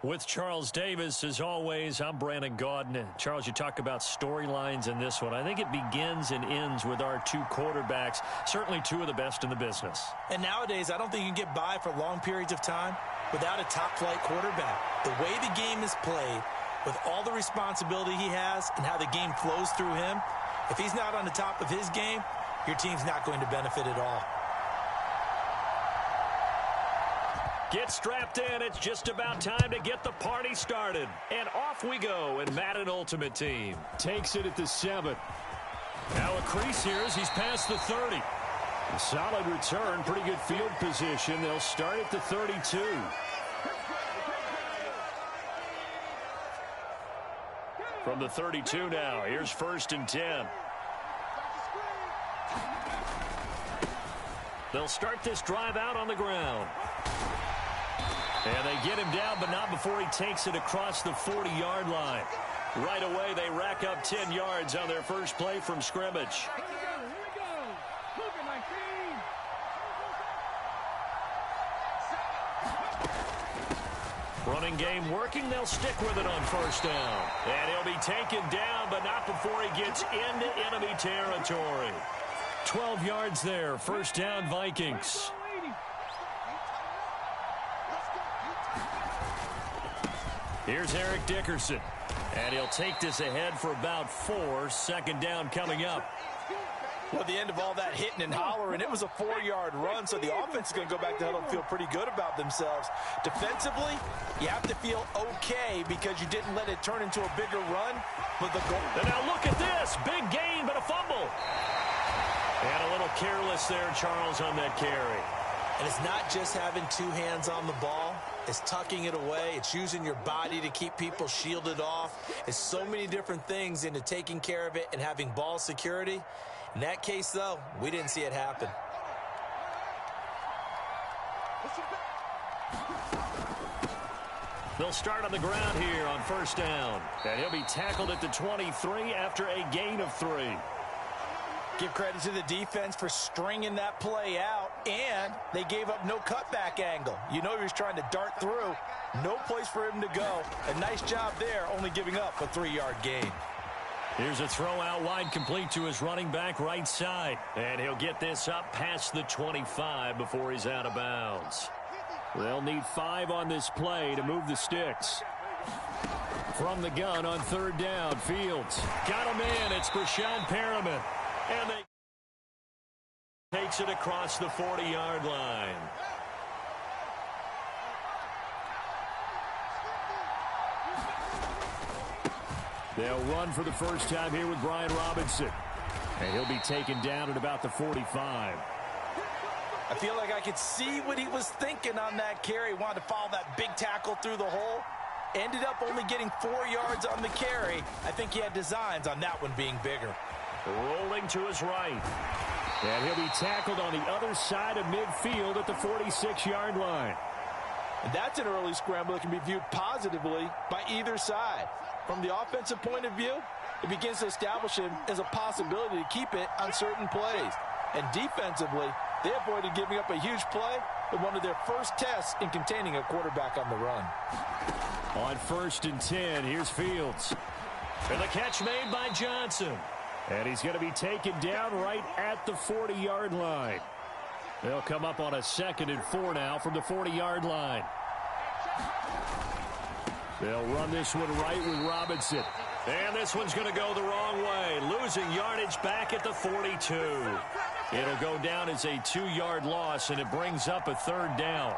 With Charles Davis, as always, I'm Brandon Gaudin. Charles, you talk about storylines in this one. I think it begins and ends with our 2 quarterbacks, certainly 2 of the best in the business. And nowadays, I don't think you can get by for long periods of time without a top-flight quarterback. The way the game is played, with all the responsibility he has and how the game flows through him, if he's not on the top of his game, your team's not going to benefit at all. Get strapped in. It's just about time to get the party started. And off we go in Madden Ultimate Team. Takes it at the 7. Now a crease here as he's past the 30. A solid return, pretty good field position. They'll start at the 32. From the 32 now, here's 1st and 10. They'll start this drive out on the ground. And they get him down, but not before he takes it across the 40-yard line. Right away, they rack up 10 yards on their first play from scrimmage. Running game working. They'll stick with it on first down. And he'll be taken down, but not before he gets into enemy territory. 12 yards there. First down, Vikings. Here's Eric Dickerson. And he'll take this ahead for about 4. Second down coming up. Well, at the end of all that hitting and hollering, it was a 4-yard run, so the offense is going to go back to huddle and feel pretty good about themselves. Defensively, you have to feel okay because you didn't let it turn into a bigger run. But the goal. And now look at this. Big gain, but a fumble. And a little careless there, Charles, on that carry. And it's not just having 2 hands on the ball. It's tucking it away. It's using your body to keep people shielded off. It's so many different things into taking care of it and having ball security. In that case, though, we didn't see it happen. They'll start on the ground here on first down. And he'll be tackled at the 23 after a gain of 3. Give credit to the defense for stringing that play out, and they gave up no cutback angle. You know he was trying to dart through. No place for him to go. A nice job there, only giving up a 3-yard gain. Here's a throw out wide, complete to his running back right side. And he'll get this up past the 25 before he's out of bounds. They'll need 5 on this play to move the sticks. From the gun on third down, Fields got him in. It's Brashad Perriman. And they takes it across the 40-yard line. They'll run for the first time here with Brian Robinson. And he'll be taken down at about the 45. I feel like I could see what he was thinking on that carry. Wanted to follow that big tackle through the hole. Ended up only getting 4 yards on the carry. I think he had designs on that one being bigger. Rolling to his right. And he'll be tackled on the other side of midfield at the 46-yard line. And that's an early scramble that can be viewed positively by either side. From the offensive point of view, it begins to establish him as a possibility to keep it on certain plays. And defensively, they avoided giving up a huge play in one of their first tests in containing a quarterback on the run. On first and 10, here's Fields. And the catch made by Johnson. And he's going to be taken down right at the 40-yard line. They'll come up on a 2nd and 4 now from the 40-yard line. They'll run this one right with Robinson. And this one's going to go the wrong way. Losing yardage back at the 42. It'll go down as a 2-yard loss, and it brings up a third down.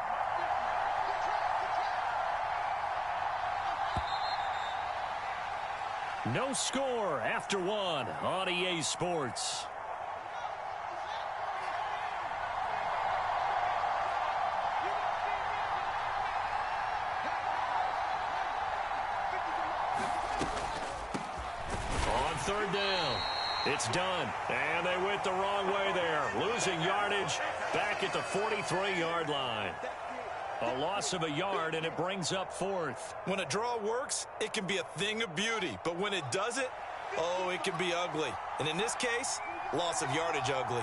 No score after 1 on EA Sports. On third down, it's done. And they went the wrong way there. Losing yardage back at the 43-yard line. A loss of a yard, and it brings up 4th. When a draw works, it can be a thing of beauty. But when it doesn't, oh, it can be ugly. And in this case, loss of yardage ugly.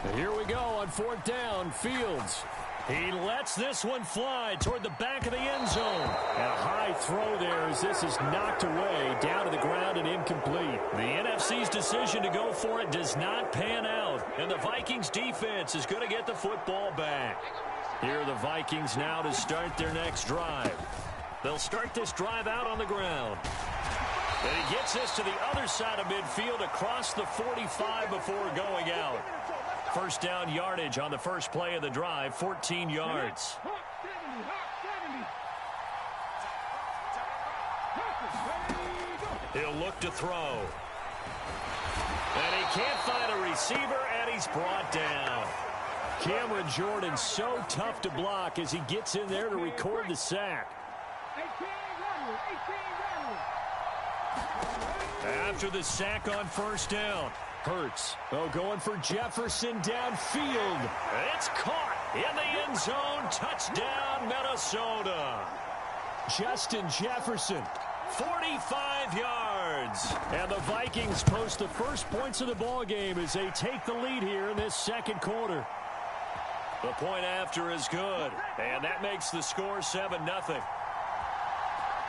And here we go on 4th down. Fields. He lets this one fly toward the back of the end zone. And a high throw there as this is knocked away, down to the ground and incomplete. The NFC's decision to go for it does not pan out. And the Vikings defense is going to get the football back. Here are the Vikings now to start their next drive. They'll start this drive out on the ground. And he gets this to the other side of midfield across the 45 before going out. First down yardage on the first play of the drive, 14 yards. He'll look to throw. And he can't find a receiver, and he's brought down. Cameron Jordan so tough to block as he gets in there to record the sack. After the sack on first down, Hurts, going for Jefferson downfield. It's caught in the end zone. Touchdown, Minnesota. Justin Jefferson. 45 yards. And the Vikings post the first points of the ball game as they take the lead here in this second quarter. The point after is good, and that makes the score 7-0.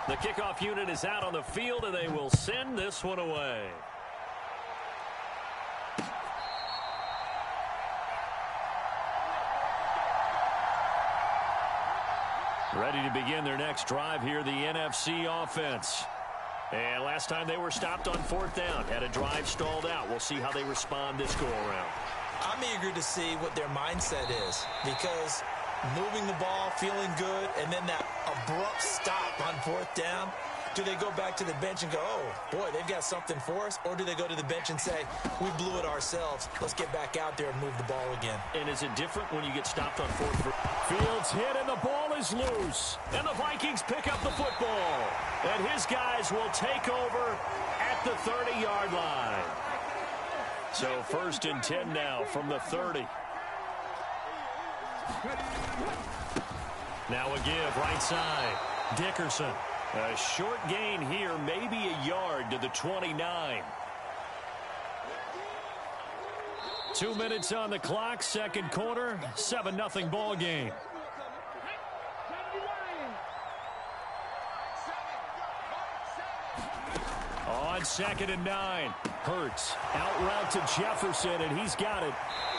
The kickoff unit is out on the field, and they will send this one away. Ready to begin their next drive here, the NFC offense. And last time they were stopped on 4th down, had a drive stalled out. We'll see how they respond this go-around. I'm eager to see what their mindset is, because moving the ball, feeling good, and then that abrupt stop on 4th down, do they go back to the bench and go, oh, boy, they've got something for us? Or do they go to the bench and say, we blew it ourselves. Let's get back out there and move the ball again. And is it different when you get stopped on 4th? Fields hit, and the ball is loose. And the Vikings pick up the football. And his guys will take over at the 30-yard line. So 1st and 10 now from the 30. Now a give, right side. Dickerson. A short gain here, maybe a yard to the 29. 2 minutes on the clock, second quarter, 7-0 ball game. On 2nd and 9, Hurts out route to Jefferson, and he's got it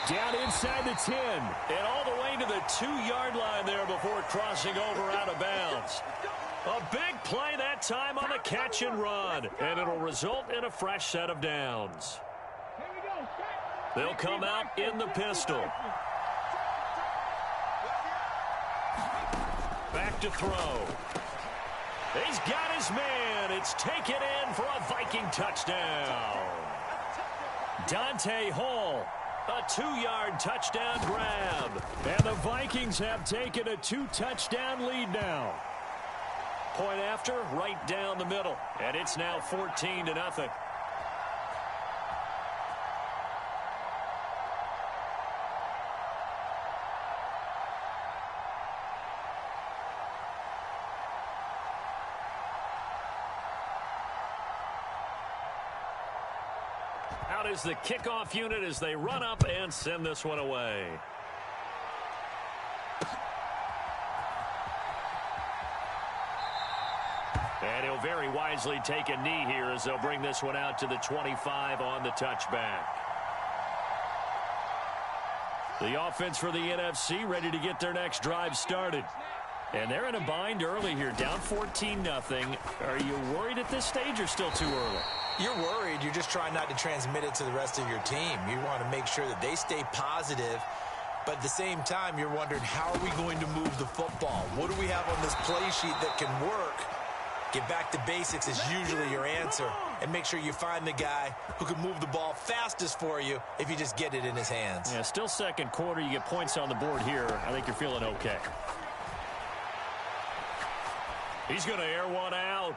down inside the 10. And all the way to the 2-yard line there before crossing over out of bounds. A big play that time on the catch and run, and it'll result in a fresh set of downs. They'll come out in the pistol. Back to throw. He's got his man. It's taken in for a Viking touchdown. Dante Hall, a 2-yard touchdown grab. And the Vikings have taken a 2-touchdown lead now. Point after, right down the middle. And it's now 14-0. Out is the kickoff unit as they run up and send this one away. And he'll very wisely take a knee here as they'll bring this one out to the 25 on the touchback. The offense for the NFC ready to get their next drive started. And they're in a bind early here, down 14-0. Are you worried at this stage or still too early? You're worried. You're just trying not to transmit it to the rest of your team. You want to make sure that they stay positive. But at the same time, you're wondering, how are we going to move the football? What do we have on this play sheet that can work? Get back to basics is usually your answer. And make sure you find the guy who can move the ball fastest for you if you just get it in his hands. Yeah, still second quarter. You get points on the board here. I think you're feeling okay. He's going to air one out.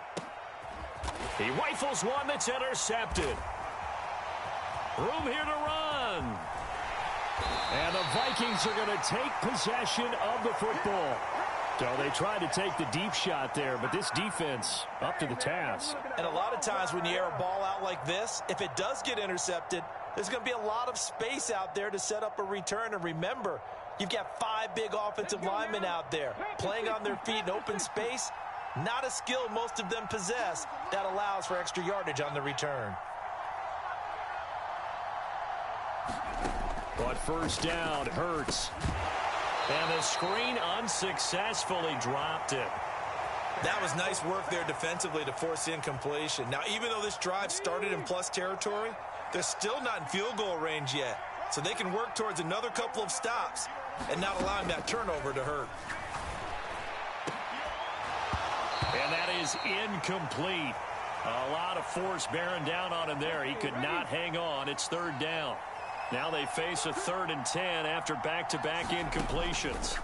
He rifles one that's intercepted. Room here to run. And the Vikings are going to take possession of the football. So they tried to take the deep shot there, but this defense up to the task. And a lot of times when you air a ball out like this, if it does get intercepted, there's going to be a lot of space out there to set up a return. And remember, you've got 5 big offensive linemen out there playing on their feet in open space. Not a skill most of them possess that allows for extra yardage on the return. But first down, Hurts. And the screen unsuccessfully dropped it. That was nice work there defensively to force incompletion. Now, even though this drive started in plus territory, they're still not in field goal range yet. So they can work towards another couple of stops and not allowing that turnover to hurt. And that is incomplete. A lot of force bearing down on him there. He could not hang on. It's third down. Now they face a 3rd and 10 after back-to-back incompletions.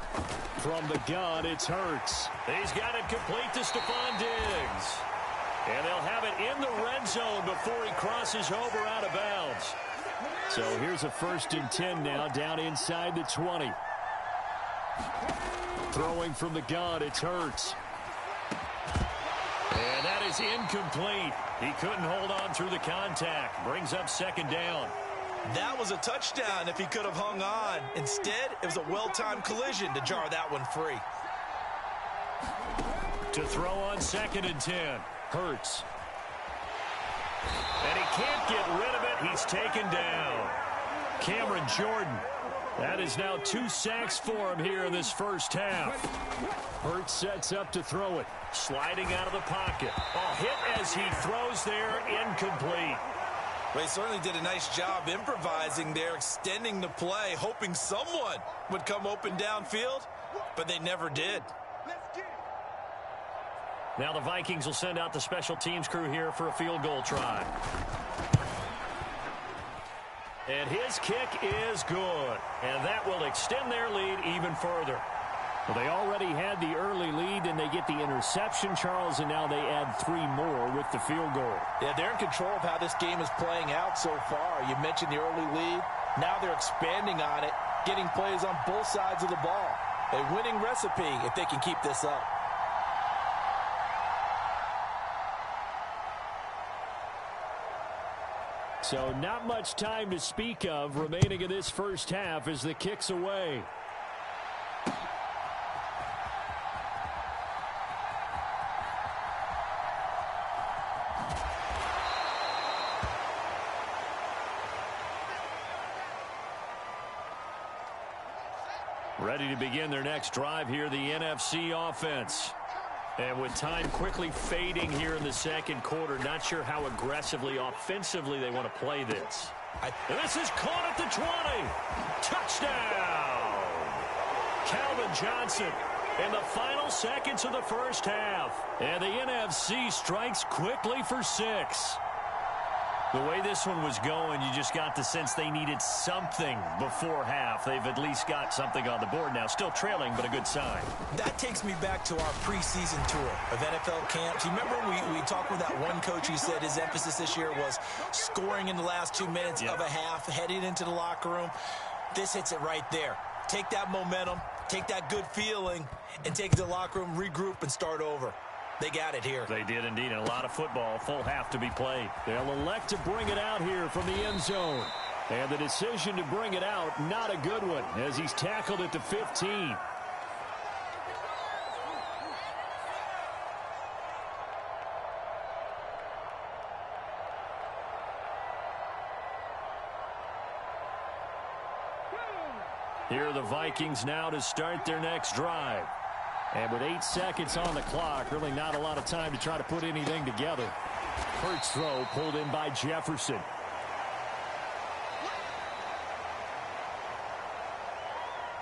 From the gun, it's Hurts. He's got it complete to Stephon Diggs. And they'll have it in the red zone before he crosses over out of bounds. So here's a 1st and 10 now, down inside the 20. Throwing from the gun, it's Hurts. is incomplete. He couldn't hold on through the contact. Brings up second down. That was a touchdown if he could have hung on. Instead, it was a well-timed collision to jar that one free. To throw on 2nd and 10. Hurts. And he can't get rid of it. He's taken down. Cameron Jordan. That is now 2 sacks for him here in this first half. Hurts sets up to throw it. Sliding out of the pocket. A hit as he throws there, incomplete. Well, he certainly did a nice job improvising there, extending the play, hoping someone would come open downfield, but they never did. Now the Vikings will send out the special teams crew here for a field goal try. And his kick is good. And that will extend their lead even further. Well, they already had the early lead, and they get the interception, Charles, and now they add 3 more with the field goal. Yeah, they're in control of how this game is playing out so far. You mentioned the early lead. Now they're expanding on it, getting plays on both sides of the ball. A winning recipe if they can keep this up. So not much time to speak of remaining in this first half as the kick's away. Ready to begin their next drive here, the NFC offense. And with time quickly fading here in the second quarter, not sure how aggressively, offensively they want to play this. And this is caught at the 20. Touchdown! Calvin Johnson in the final seconds of the first half. And the NFC strikes quickly for 6. The way this one was going, you just got the sense they needed something before half. They've at least got something on the board now. Still trailing, but a good sign. That takes me back to our preseason tour of NFL camps. You remember we talked with that one coach who said his emphasis this year was scoring in the last 2 minutes of a half, heading into the locker room. This hits it right there. Take that momentum, take that good feeling, and take it to the locker room, regroup, and start over. They got it here. They did indeed, and a lot of football, full half to be played. They'll elect to bring it out here from the end zone. And the decision to bring it out, not a good one, as he's tackled at the 15. Here are the Vikings now to start their next drive. And with 8 seconds on the clock, really not a lot of time to try to put anything together. Hurts throw pulled in by Jefferson.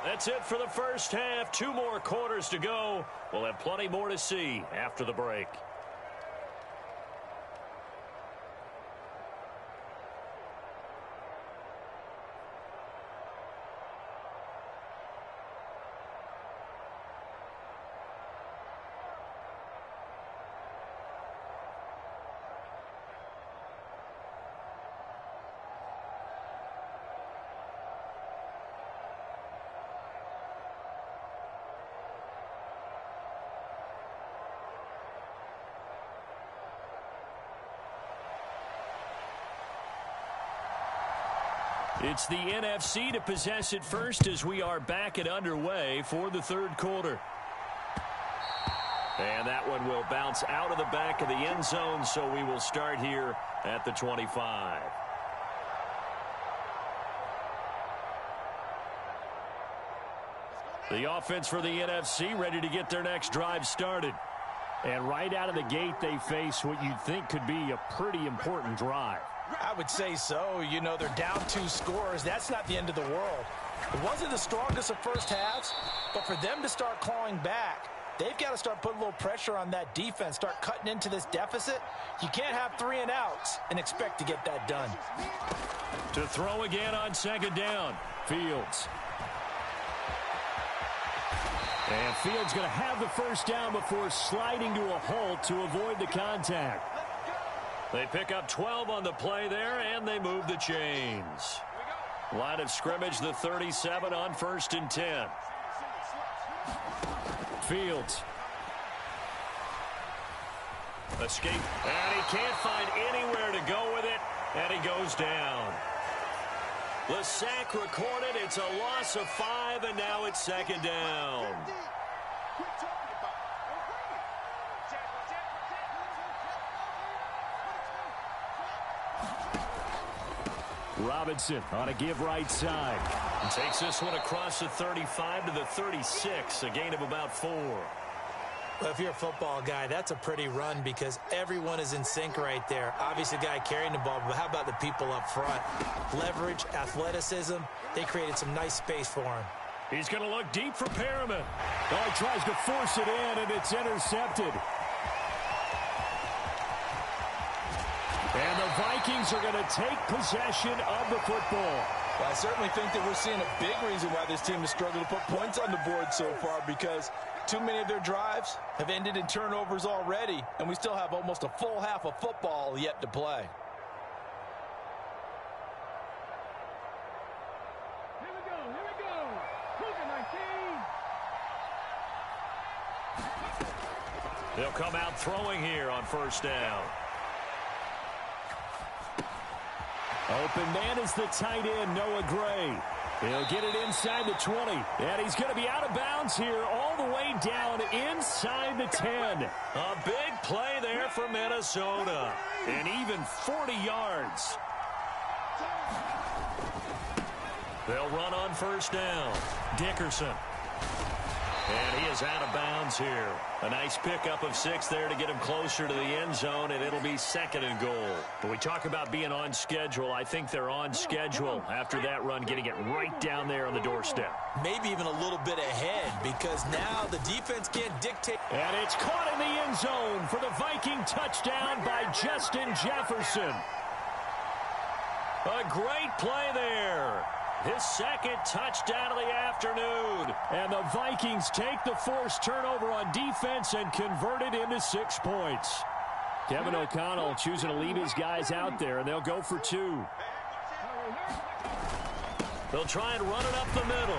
That's it for the first half. 2 more quarters to go. We'll have plenty more to see after the break. It's the NFC to possess it first as we are back and underway for the third quarter. And that one will bounce out of the back of the end zone, so we will start here at the 25. The offense for the NFC ready to get their next drive started. And right out of the gate, they face what you'd think could be a pretty important drive. I would say so. You know, they're down 2 scores. That's not the end of the world. It wasn't the strongest of first halves, but for them to start clawing back, they've got to start putting a little pressure on that defense, start cutting into this deficit. You can't have 3 and outs and expect to get that done. To throw again on second down, Fields. And Fields going to have the first down before sliding to a halt to avoid the contact. They pick up 12 on the play there, and they move the chains. Line of scrimmage, the 37 on 1st and 10. Fields. Escape, and he can't find anywhere to go with it, and he goes down. The sack recorded. It's a loss of 5, and now it's second down. Robinson on a give right side. And takes this one across the 35 to the 36, a gain of about 4. Well, if you're a football guy, that's a pretty run because everyone is in sync right there. Obviously, the guy carrying the ball, but how about the people up front? Leverage, athleticism, they created some nice space for him. He's going to look deep for Perriman. Oh, he tries to force it in, and it's intercepted. And the Vikings are going to take possession of the football. Well, I certainly think that we're seeing a big reason why this team has struggled to put points on the board so far, because too many of their drives have ended in turnovers already, and we still have almost a full half of football yet to play. Here we go. Cougar 19. They'll come out throwing here on first down. Open man is the tight end, Noah Gray. He'll get it inside the 20. And he's going to be out of bounds here all the way down inside the 10. A big play there for Minnesota. And even 40 yards. They'll run on first down. Dickerson. And he is out of bounds here. A nice pickup of 6 there to get him closer to the end zone, and it'll be second and goal. But we talk about being on schedule. I think they're on schedule after that run, getting it right down there on the doorstep. Maybe even a little bit ahead because now the defense can't dictate. And it's caught in the end zone for the Viking touchdown by Justin Jefferson. A great play there. His second touchdown of the afternoon. And the Vikings take the forced turnover on defense and convert it into 6 points. Kevin O'Connell choosing to leave his guys out there, and they'll go for 2. They'll try and run it up the middle.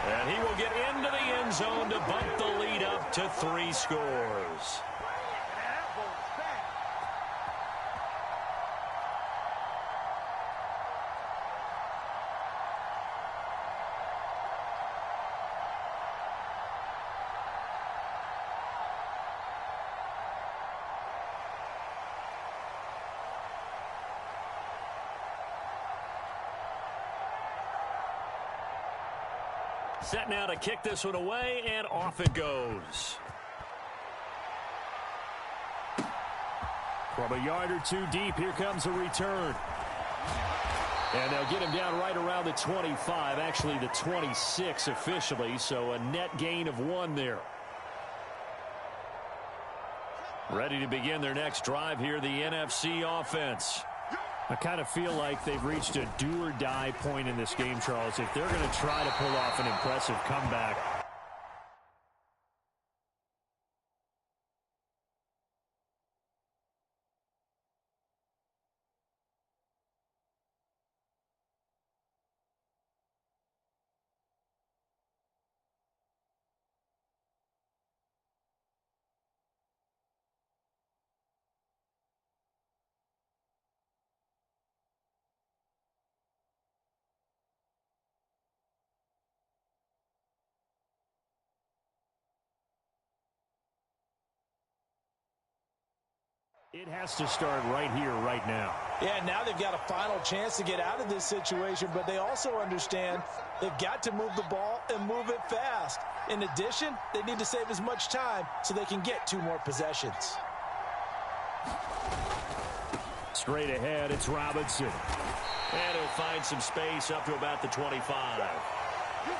And he will get into the end zone to bump the lead up to 3 scores. Set now to kick this one away, and off it goes. From a yard or 2 deep, here comes a return. And they'll get him down right around the 25, actually the 26 officially, so a net gain of 1 there. Ready to begin their next drive here, the NFC offense. I kind of feel like they've reached a do-or-die point in this game, Charles. If they're going to try to pull off an impressive comeback, it has to start right here, right now. Yeah, now they've got a final chance to get out of this situation, but they also understand they've got to move the ball and move it fast. In addition, they need to save as much time so they can get 2 more possessions. Straight ahead, it's Robinson. And he'll find some space up to about the 25.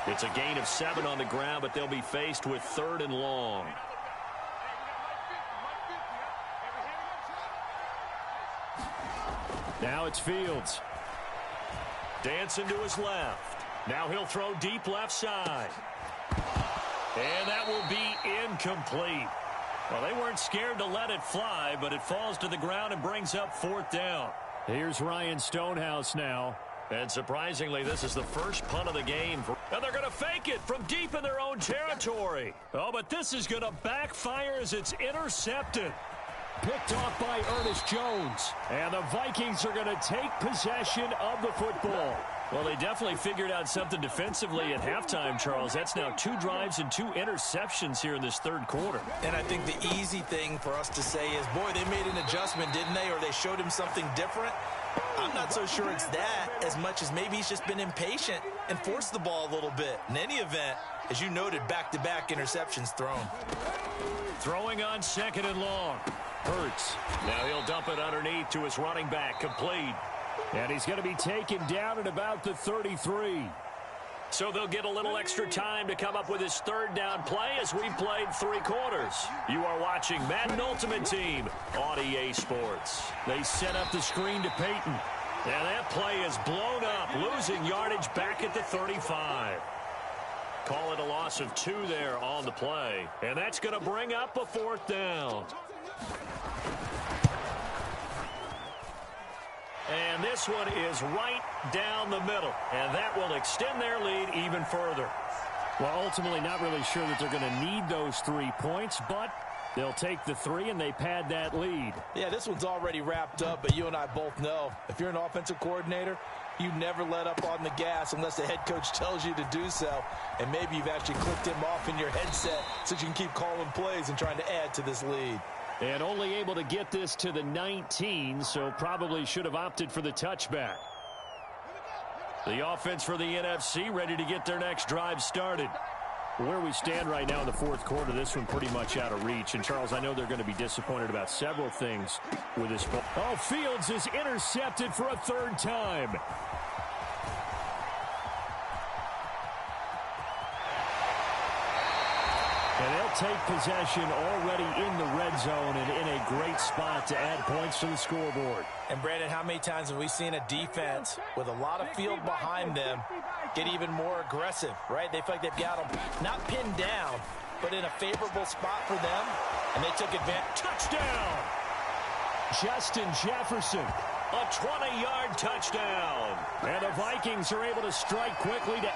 It's a gain of 7 on the ground, but they'll be faced with 3rd and long. Now it's Fields. Dancing to his left. Now he'll throw deep left side. And that will be incomplete. Well, they weren't scared to let it fly, but it falls to the ground and brings up 4th down. Here's Ryan Stonehouse now. And surprisingly, this is the first punt of the game. And they're going to fake it from deep in their own territory. Oh, but this is going to backfire as it's intercepted. picked off by Ernest Jones. And the Vikings are going to take possession of the football. Well, they definitely figured out something defensively at halftime, Charles. That's now 2 drives and 2 interceptions here in this third quarter. And I think the easy thing for us to say is, boy, they made an adjustment, didn't they? Or they showed him something different. I'm not so sure it's that as much as maybe he's just been impatient and forced the ball a little bit. In any event, as you noted, back-to-back interceptions thrown. Throwing on 2nd and long. Hurts. Now he'll dump it underneath to his running back. Complete. And he's going to be taken down at about the 33. So they'll get a little extra time to come up with his 3rd down play as we've played 3 quarters. You are watching Madden Ultimate Team on EA Sports. They set up the screen to Peyton. And that play is blown up, losing yardage back at the 35. Call it a loss of 2 there on the play. And that's going to bring up a 4th down. And this one is right down the middle. And that will extend their lead even further. Well, ultimately not really sure that they're going to need those 3 points, but they'll take the 3 and they pad that lead. Yeah, this one's already wrapped up, but you and I both know if you're an offensive coordinator, you never let up on the gas unless the head coach tells you to do so. And maybe you've actually clicked him off in your headset so you can keep calling plays and trying to add to this lead. And only able to get this to the 19, so probably should have opted for the touchback. The offense for the NFC ready to get their next drive started. Where we stand right now in the 4th quarter, this one pretty much out of reach. And, Charles, I know they're going to be disappointed about several things with this ball. Oh, Fields is intercepted for a 3rd time. And they'll take possession already in the red zone and in a great spot to add points to the scoreboard. And, Brandon, how many times have we seen a defense with a lot of field behind them get even more aggressive, right? They feel like they've got them not pinned down, but in a favorable spot for them, and they took advantage. Touchdown! Justin Jefferson. A 20-yard touchdown. And the Vikings are able to strike quickly to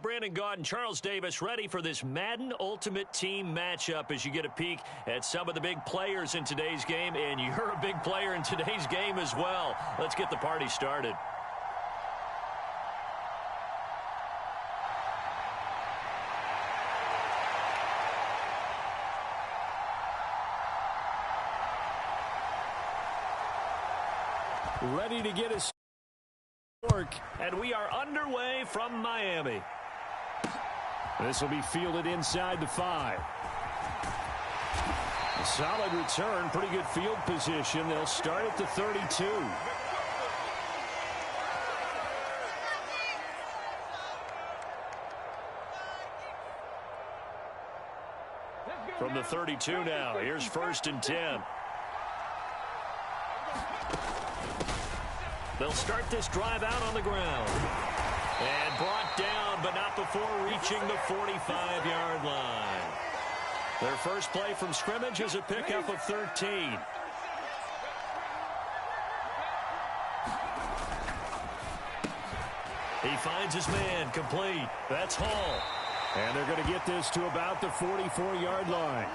Brandon Gaud and Charles Davis ready for this Madden Ultimate Team matchup as you get a peek at some of the big players in today's game, and you're a big player in today's game as well. Let's get the party started. Ready to get his work, and we are underway from Miami. This will be fielded inside the 5. A solid return, pretty good field position. They'll start at the 32. From the 32 now, here's 1st and 10. They'll start this drive out on the ground. And brought down, but not before reaching the 45-yard line. Their first play from scrimmage is a pickup of 13. He finds his man, complete. That's Hall. And they're going to get this to about the 44-yard line.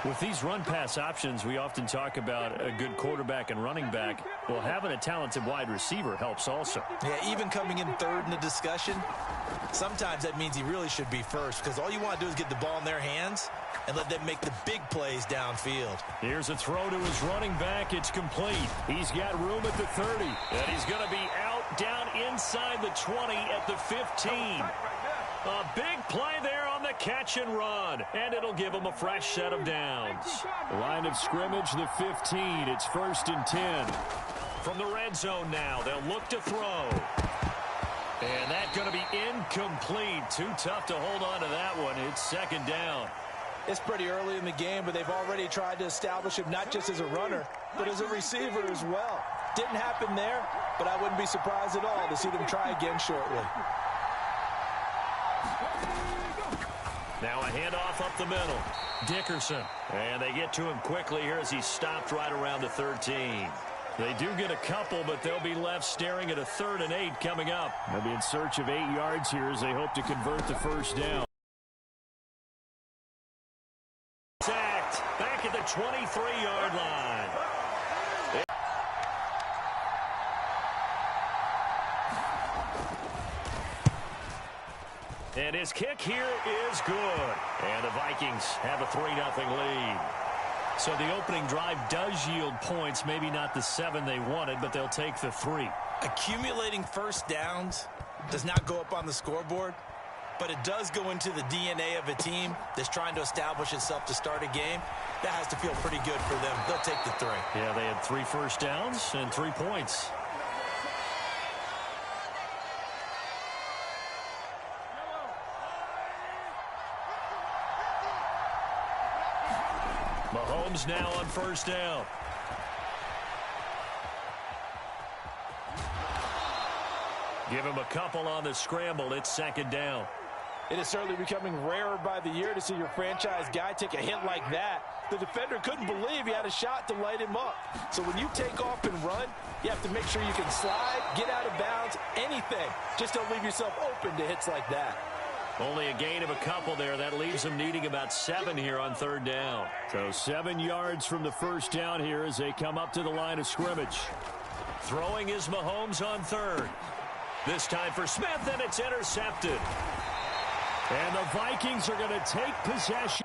With these run-pass options, we often talk about a good quarterback and running back. Well, having a talented wide receiver helps also. Yeah, even coming in third in the discussion, sometimes that means he really should be first, because all you want to do is get the ball in their hands and let them make the big plays downfield. Here's a throw to his running back. It's complete. He's got room at the 30. And he's going to be out down inside the 20 at the 15. A big play there on the catch and run, and it'll give him a fresh set of downs. Line of scrimmage, the 15. It's 1st and 10. From the red zone now, they'll look to throw. And that's going to be incomplete. Too tough to hold on to that one. It's 2nd down. It's pretty early in the game, but they've already tried to establish him not just as a runner, but as a receiver as well. Didn't happen there, but I wouldn't be surprised at all to see them try again shortly. Now a handoff up the middle. Dickerson. And they get to him quickly here as he stopped right around the 13. They do get a couple, but they'll be left staring at a 3rd and 8 coming up. They'll be in search of 8 yards here as they hope to convert the first down. Sacked back at the 23-yard line. And his kick here is good. And the Vikings have a 3-0 lead. So the opening drive does yield points. Maybe not the 7 they wanted, but they'll take the 3. Accumulating first downs does not go up on the scoreboard, but it does go into the DNA of a team that's trying to establish itself to start a game. That has to feel pretty good for them. They'll take the 3. Yeah, they had 3 first downs and 3 points. Mahomes now on 1st down. Give him a couple on the scramble. It's 2nd down. It is certainly becoming rarer by the year to see your franchise guy take a hit like that. The defender couldn't believe he had a shot to light him up. So when you take off and run, you have to make sure you can slide, get out of bounds, anything. Just don't leave yourself open to hits like that. Only a gain of a couple there. That leaves them needing about 7 here on 3rd down. So 7 yards from the first down here as they come up to the line of scrimmage. Throwing is Mahomes on 3rd. This time for Smith, and it's intercepted. And the Vikings are going to take possession.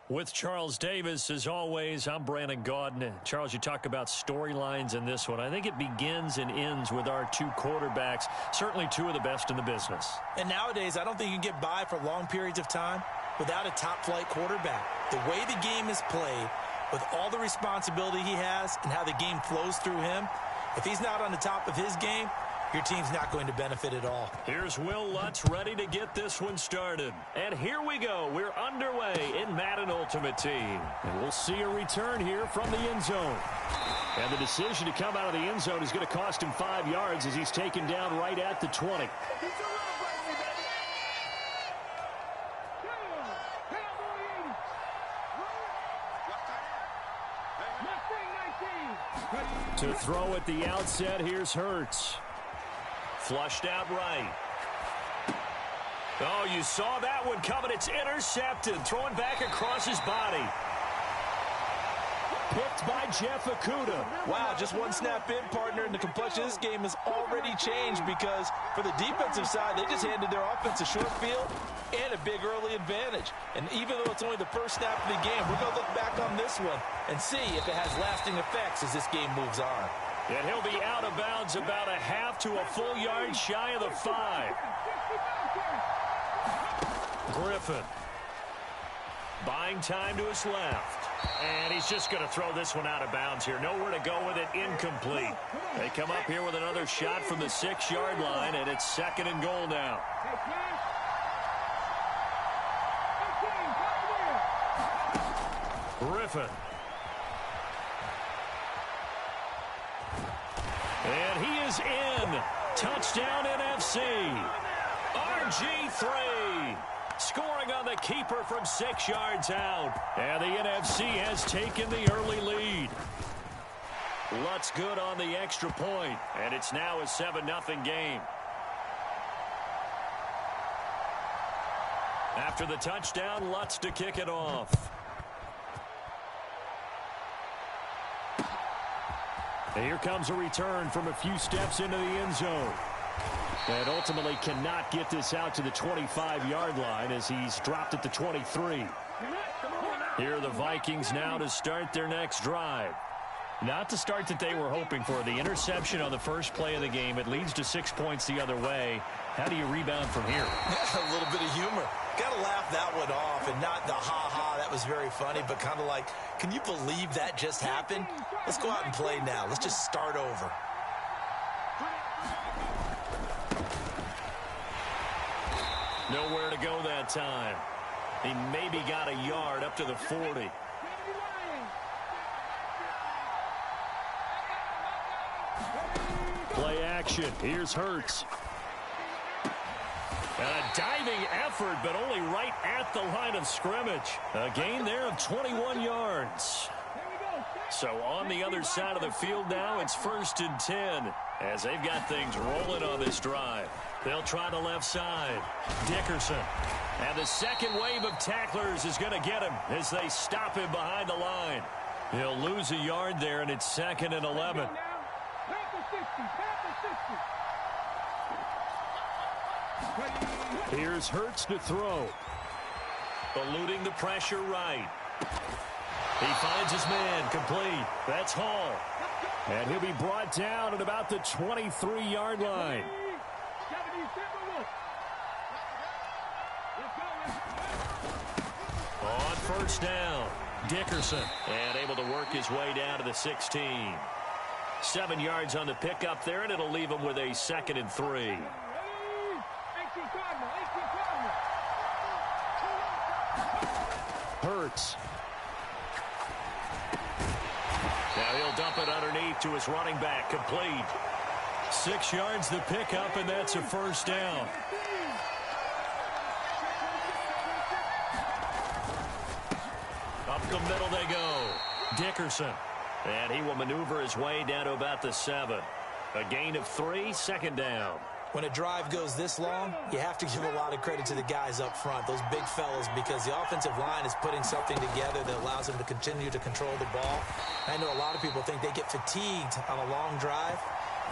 With Charles Davis, as always, I'm Brandon Gaudin. Charles, you talk about storylines in this one. I think it begins and ends with our two quarterbacks, certainly two of the best in the business. And nowadays, I don't think you can get by for long periods of time without a top-flight quarterback. The way the game is played, with all the responsibility he has and how the game flows through him, if he's not on the top of his game, your team's not going to benefit at all. Here's Will Lutz ready to get this one started. And here we go. We're underway in Madden Ultimate Team. And we'll see a return here from the end zone. And the decision to come out of the end zone is going to cost him 5 yards as he's taken down right at the 20. To throw at the outset, here's Hurts. Flushed out right. Oh, you saw that one coming. It's intercepted. Throwing back across his body. Picked by Jeff Okudah. Wow, just one snap in, partner, and the complexion of this game has already changed because for the defensive side, they just handed their offense a short field and a big early advantage. And even though it's only the first snap of the game, we're going to look back on this one and see if it has lasting effects as this game moves on. And he'll be out of bounds about a half to a full yard shy of the 5. Griffin. Buying time to his left. And he's just going to throw this one out of bounds here. Nowhere to go with it. Incomplete. They come up here with another shot from the 6-yard line, and it's 2nd and goal now. Griffin. And he is in. Touchdown NFC. RG3. Scoring on the keeper from 6 yards out. And the NFC has taken the early lead. Lutz good on the extra point. And it's now a 7-0 game. After the touchdown, Lutz to kick it off. And here comes a return from a few steps into the end zone. And ultimately cannot get this out to the 25-yard line as he's dropped at the 23. Here are the Vikings now to start their next drive. Not the start that they were hoping for. The interception on the first play of the game. It leads to 6 points the other way. How do you rebound from here? A little bit of humor. Got to laugh that one off and not the ha-ha. That was very funny, but kind of like, can you believe that just happened? Let's go out and play now. Let's just start over. Nowhere to go that time. He maybe got a yard up to the 40. Play action. Here's Hurts. And a diving effort, but only right at the line of scrimmage. A gain there of 21 yards. So on the other side of the field now, it's 1st and 10 as they've got things rolling on this drive. They'll try the left side. Dickerson. And the second wave of tacklers is going to get him as they stop him behind the line. He'll lose a yard there, and it's 2nd and 11. Here's Hurts to throw. Eluding the pressure right. He finds his man complete. That's Hall. And he'll be brought down at about the 23-yard line. On 1st down, Dickerson. And able to work his way down to the 16. 7 yards on the pickup there, and it'll leave him with a 2nd and 3. Hurts. Now he'll dump it underneath to his running back. Complete. 6 yards the pickup, and that's a 1st down. Up the middle they go. Dickerson. And he will maneuver his way down to about the 7. A gain of 3, 2nd down. When a drive goes this long, you have to give a lot of credit to the guys up front, those big fellas, because the offensive line is putting something together that allows them to continue to control the ball. I know a lot of people think they get fatigued on a long drive.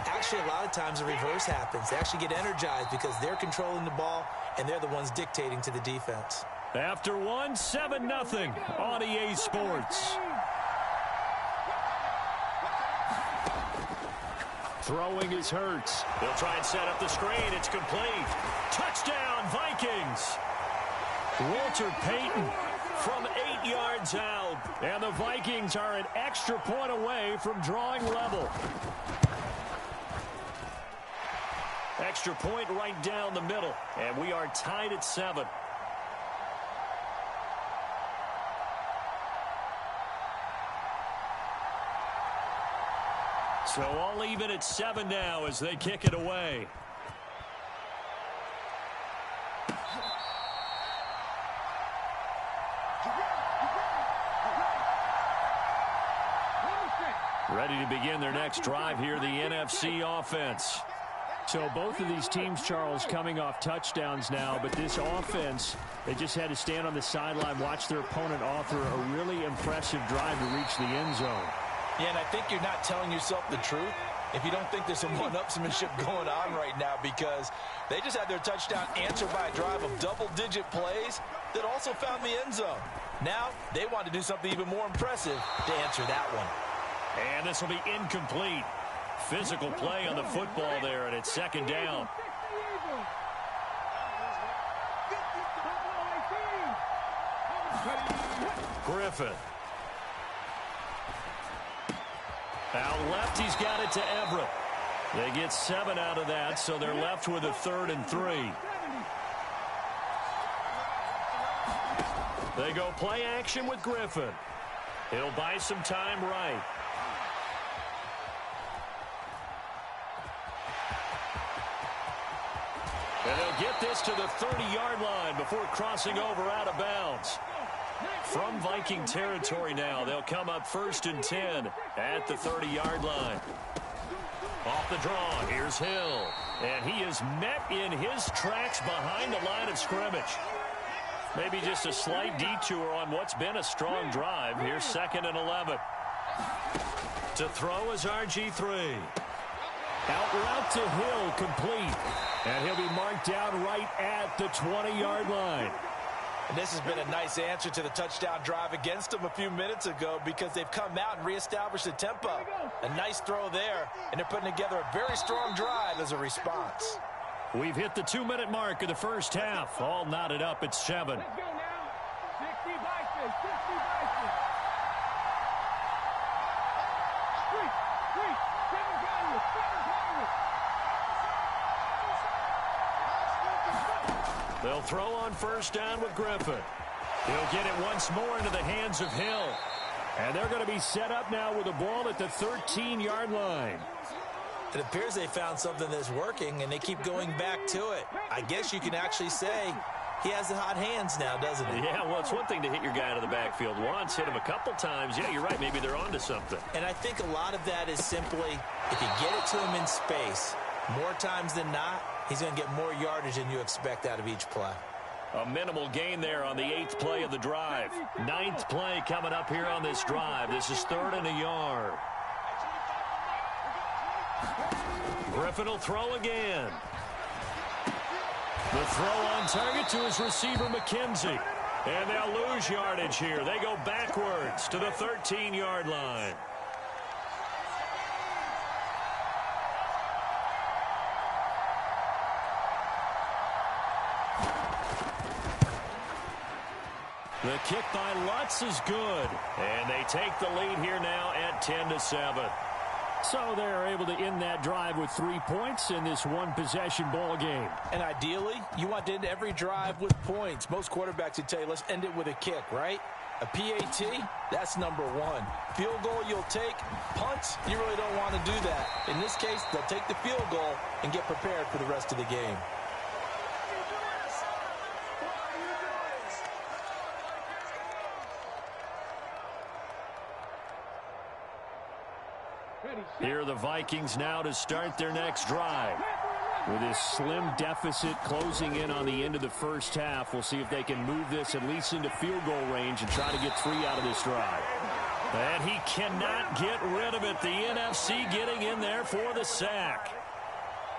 Actually, a lot of times the reverse happens. They actually get energized because they're controlling the ball, and they're the ones dictating to the defense. After one, 7-0 on EA Sports. Throwing is Hurts. He'll try and set up the screen. It's complete. Touchdown, Vikings. Walter Payton from 8 yards out. And the Vikings are an extra point away from drawing level. Extra point right down the middle. And we are tied at 7. So all even at 7 now as they kick it away. Ready to begin their next drive here, the NFC offense. So both of these teams, Charles, coming off touchdowns now, but this offense, they just had to stand on the sideline, watch their opponent offer a really impressive drive to reach the end zone. Yeah, and I think you're not telling yourself the truth if you don't think there's some one-upsmanship going on right now, because they just had their touchdown answered by a drive of double-digit plays that also found the end zone. Now they want to do something even more impressive to answer that one. And this will be incomplete. Physical play on the football there, and it's 2nd down. Griffin. Out left, he's got it to Everett. They get 7 out of that, so they're left with a 3rd and 3. They go play action with Griffin. He'll buy some time right. And they'll get this to the 30-yard line before crossing over out of bounds. From Viking territory now, they'll come up 1st and 10 at the 30-yard line. Off the draw, here's Hill. And he is met in his tracks behind the line of scrimmage. Maybe just a slight detour on what's been a strong drive. Here's 2nd and 11. To throw is RG3. Out route to Hill, complete. And he'll be marked down right at the 20-yard line. And this has been a nice answer to the touchdown drive against them a few minutes ago, because they've come out and reestablished the tempo. A nice throw there, and they're putting together a very strong drive as a response. We've hit the 2-minute mark of the first half. All knotted up at 7. Let's go now. 60 Vikings, 60 Vikings. 7 Cowboys, 7 Cowboys. They'll throw on 1st down with Griffin. He'll get it once more into the hands of Hill. And they're going to be set up now with the ball at the 13-yard line. It appears they found something that's working, and they keep going back to it. I guess you can actually say he has the hot hands now, doesn't he? Yeah, well, it's one thing to hit your guy out of the backfield once, hit him a couple times. Yeah, you're right. Maybe they're onto something. And I think a lot of that is simply, if you get it to him in space, more times than not, he's going to get more yardage than you expect out of each play. A minimal gain there on the 8th play of the drive. 9th play coming up here on this drive. This is 3rd and a yard. Griffin will throw again. The throw on target to his receiver, McKenzie. And they'll lose yardage here. They go backwards to the 13-yard line. The kick by Lutz is good. And they take the lead here now at 10-7. So they're able to end that drive with 3 points in this one-possession ball game. And ideally, you want to end every drive with points. Most quarterbacks would tell you, let's end it with a kick, right? A PAT, that's number 1. Field goal you'll take. Punts, you really don't want to do that. In this case, they'll take the field goal and get prepared for the rest of the game. Here are the Vikings now to start their next drive. With this slim deficit closing in on the end of the first half, we'll see if they can move this at least into field goal range and try to get 3 out of this drive. And he cannot get rid of it. The NFC getting in there for the sack.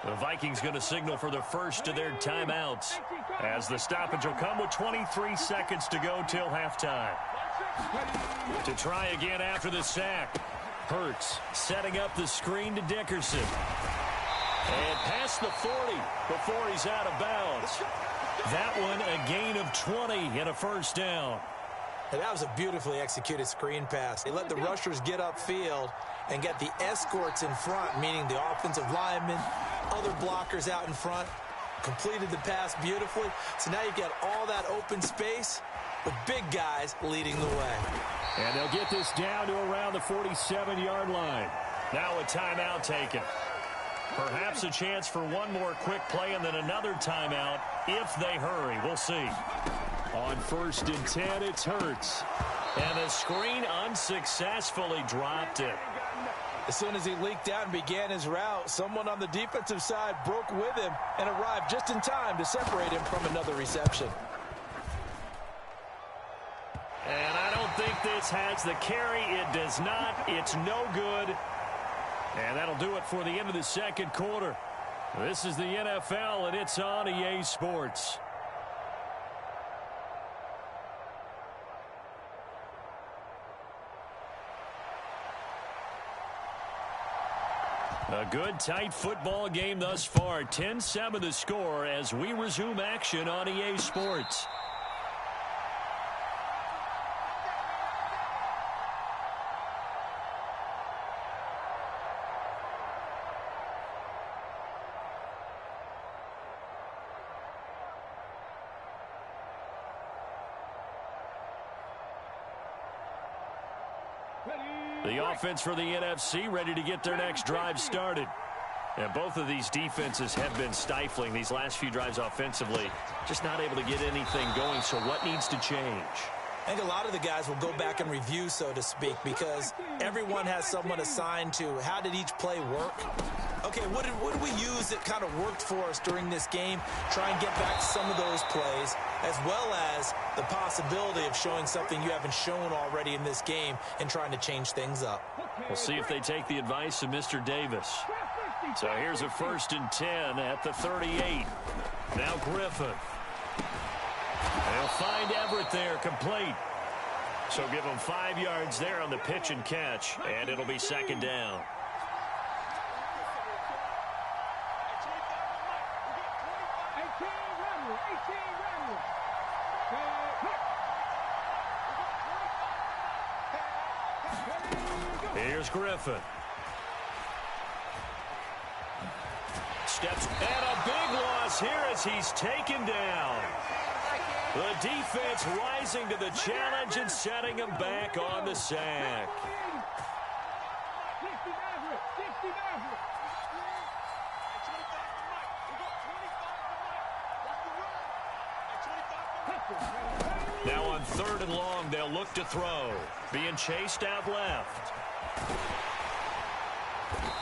The Vikings going to signal for the first of their timeouts, as the stoppage will come with 23 seconds to go till halftime. To try again after the sack. Hurts setting up the screen to Dickerson. And past the 40 before he's out of bounds. That one a gain of 20 and a first down. And that was a beautifully executed screen pass. They let the rushers get upfield and get the escorts in front, meaning the offensive linemen, other blockers out in front, completed the pass beautifully. So now you've got all that open space with big guys leading the way. And they'll get this down to around the 47-yard line. Now a timeout taken. Perhaps a chance for one more quick play and then another timeout if they hurry. We'll see. On 1st and 10, it's Hurts. And the screen unsuccessfully dropped it. As soon as he leaked out and began his route, someone on the defensive side broke with him and arrived just in time to separate him from another reception. And I don't think this has the carry. It does not. It's no good. And that'll do it for the end of the second quarter. This is the NFL, and it's on EA Sports. A good, tight football game thus far. 10-7 the score as we resume action on EA Sports. The offense for the NFC ready to get their next drive started. And both of these defenses have been stifling these last few drives offensively. Just not able to get anything going, so what needs to change? I think a lot of the guys will go back and review, so to speak, because everyone has someone assigned to how did each play work. Okay, what did we use that kind of worked for us during this game? Try and get back some of those plays, as well as the possibility of showing something you haven't shown already in this game and trying to change things up. We'll see if they take the advice of Mr. Davis. So here's a 1st and 10 at the 38. Now Griffin. They'll find Everett there, complete. So give them 5 yards there on the pitch and catch, and it'll be 2nd down. Here's Griffin. Steps, and a big loss here as he's taken down. The defense rising to the challenge and setting him back on the sack. Now on 3rd and long, they'll look to throw. Being chased out left.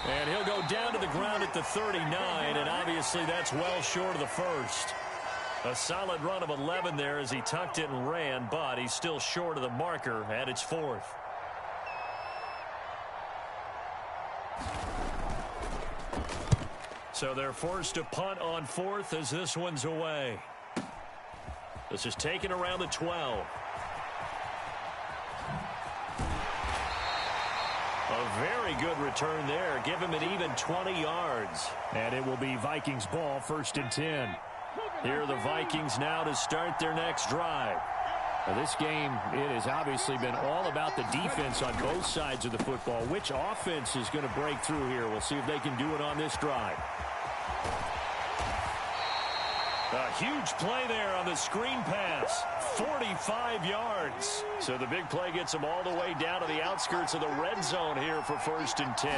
And he'll go down to the ground at the 39, and obviously that's well short of the first. A solid run of 11 there as he tucked it and ran, but he's still short of the marker at its 4th. So they're forced to punt on 4th as this one's away. This is taken around the 12. A very good return there. Give him an even 20 yards. And it will be Vikings ball, 1st and 10. Here are the Vikings now to start their next drive. Now this game, it has obviously been all about the defense on both sides of the football. Which offense is going to break through here? We'll see if they can do it on this drive. A huge play there on the screen pass. 45 yards. So the big play gets them all the way down to the outskirts of the red zone here for 1st and 10.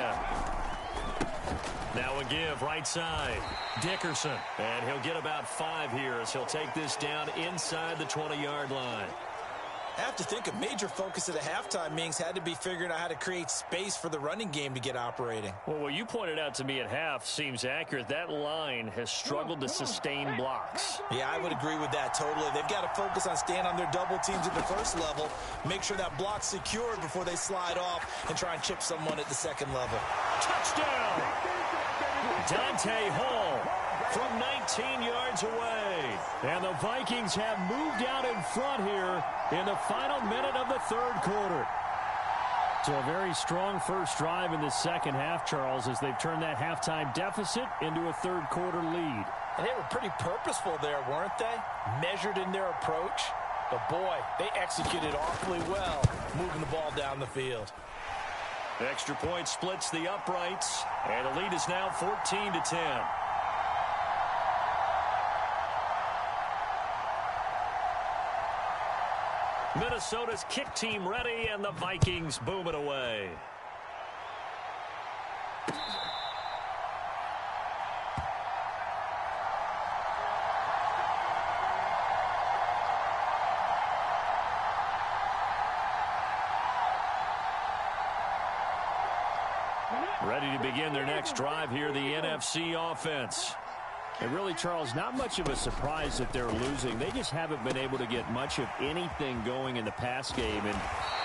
Now a give right side. Dickerson. And he'll get about 5 here as he'll take this down inside the 20-yard line. I have to think a major focus at the halftime meetings had to be figuring out how to create space for the running game to get operating. Well, what you pointed out to me at half seems accurate. That line has struggled to sustain blocks. Yeah, I would agree with that totally. They've got to focus on staying on their double teams at the first level, make sure that block's secured before they slide off and try and chip someone at the second level. Touchdown! Dante Hall from 19 yards away. And the Vikings have moved out in front here in the final minute of the third quarter. So a very strong first drive in the second half, Charles, as they've turned that halftime deficit into a third quarter lead. And they were pretty purposeful there, weren't they? Measured in their approach. But, boy, they executed awfully well, moving the ball down the field. Extra point splits the uprights, and the lead is now 14-10. Minnesota's kick team ready, and the Vikings boom it away. Ready to begin their next drive here, the NFC offense. And really, Charles, not much of a surprise that they're losing. They just haven't been able to get much of anything going in the pass game. And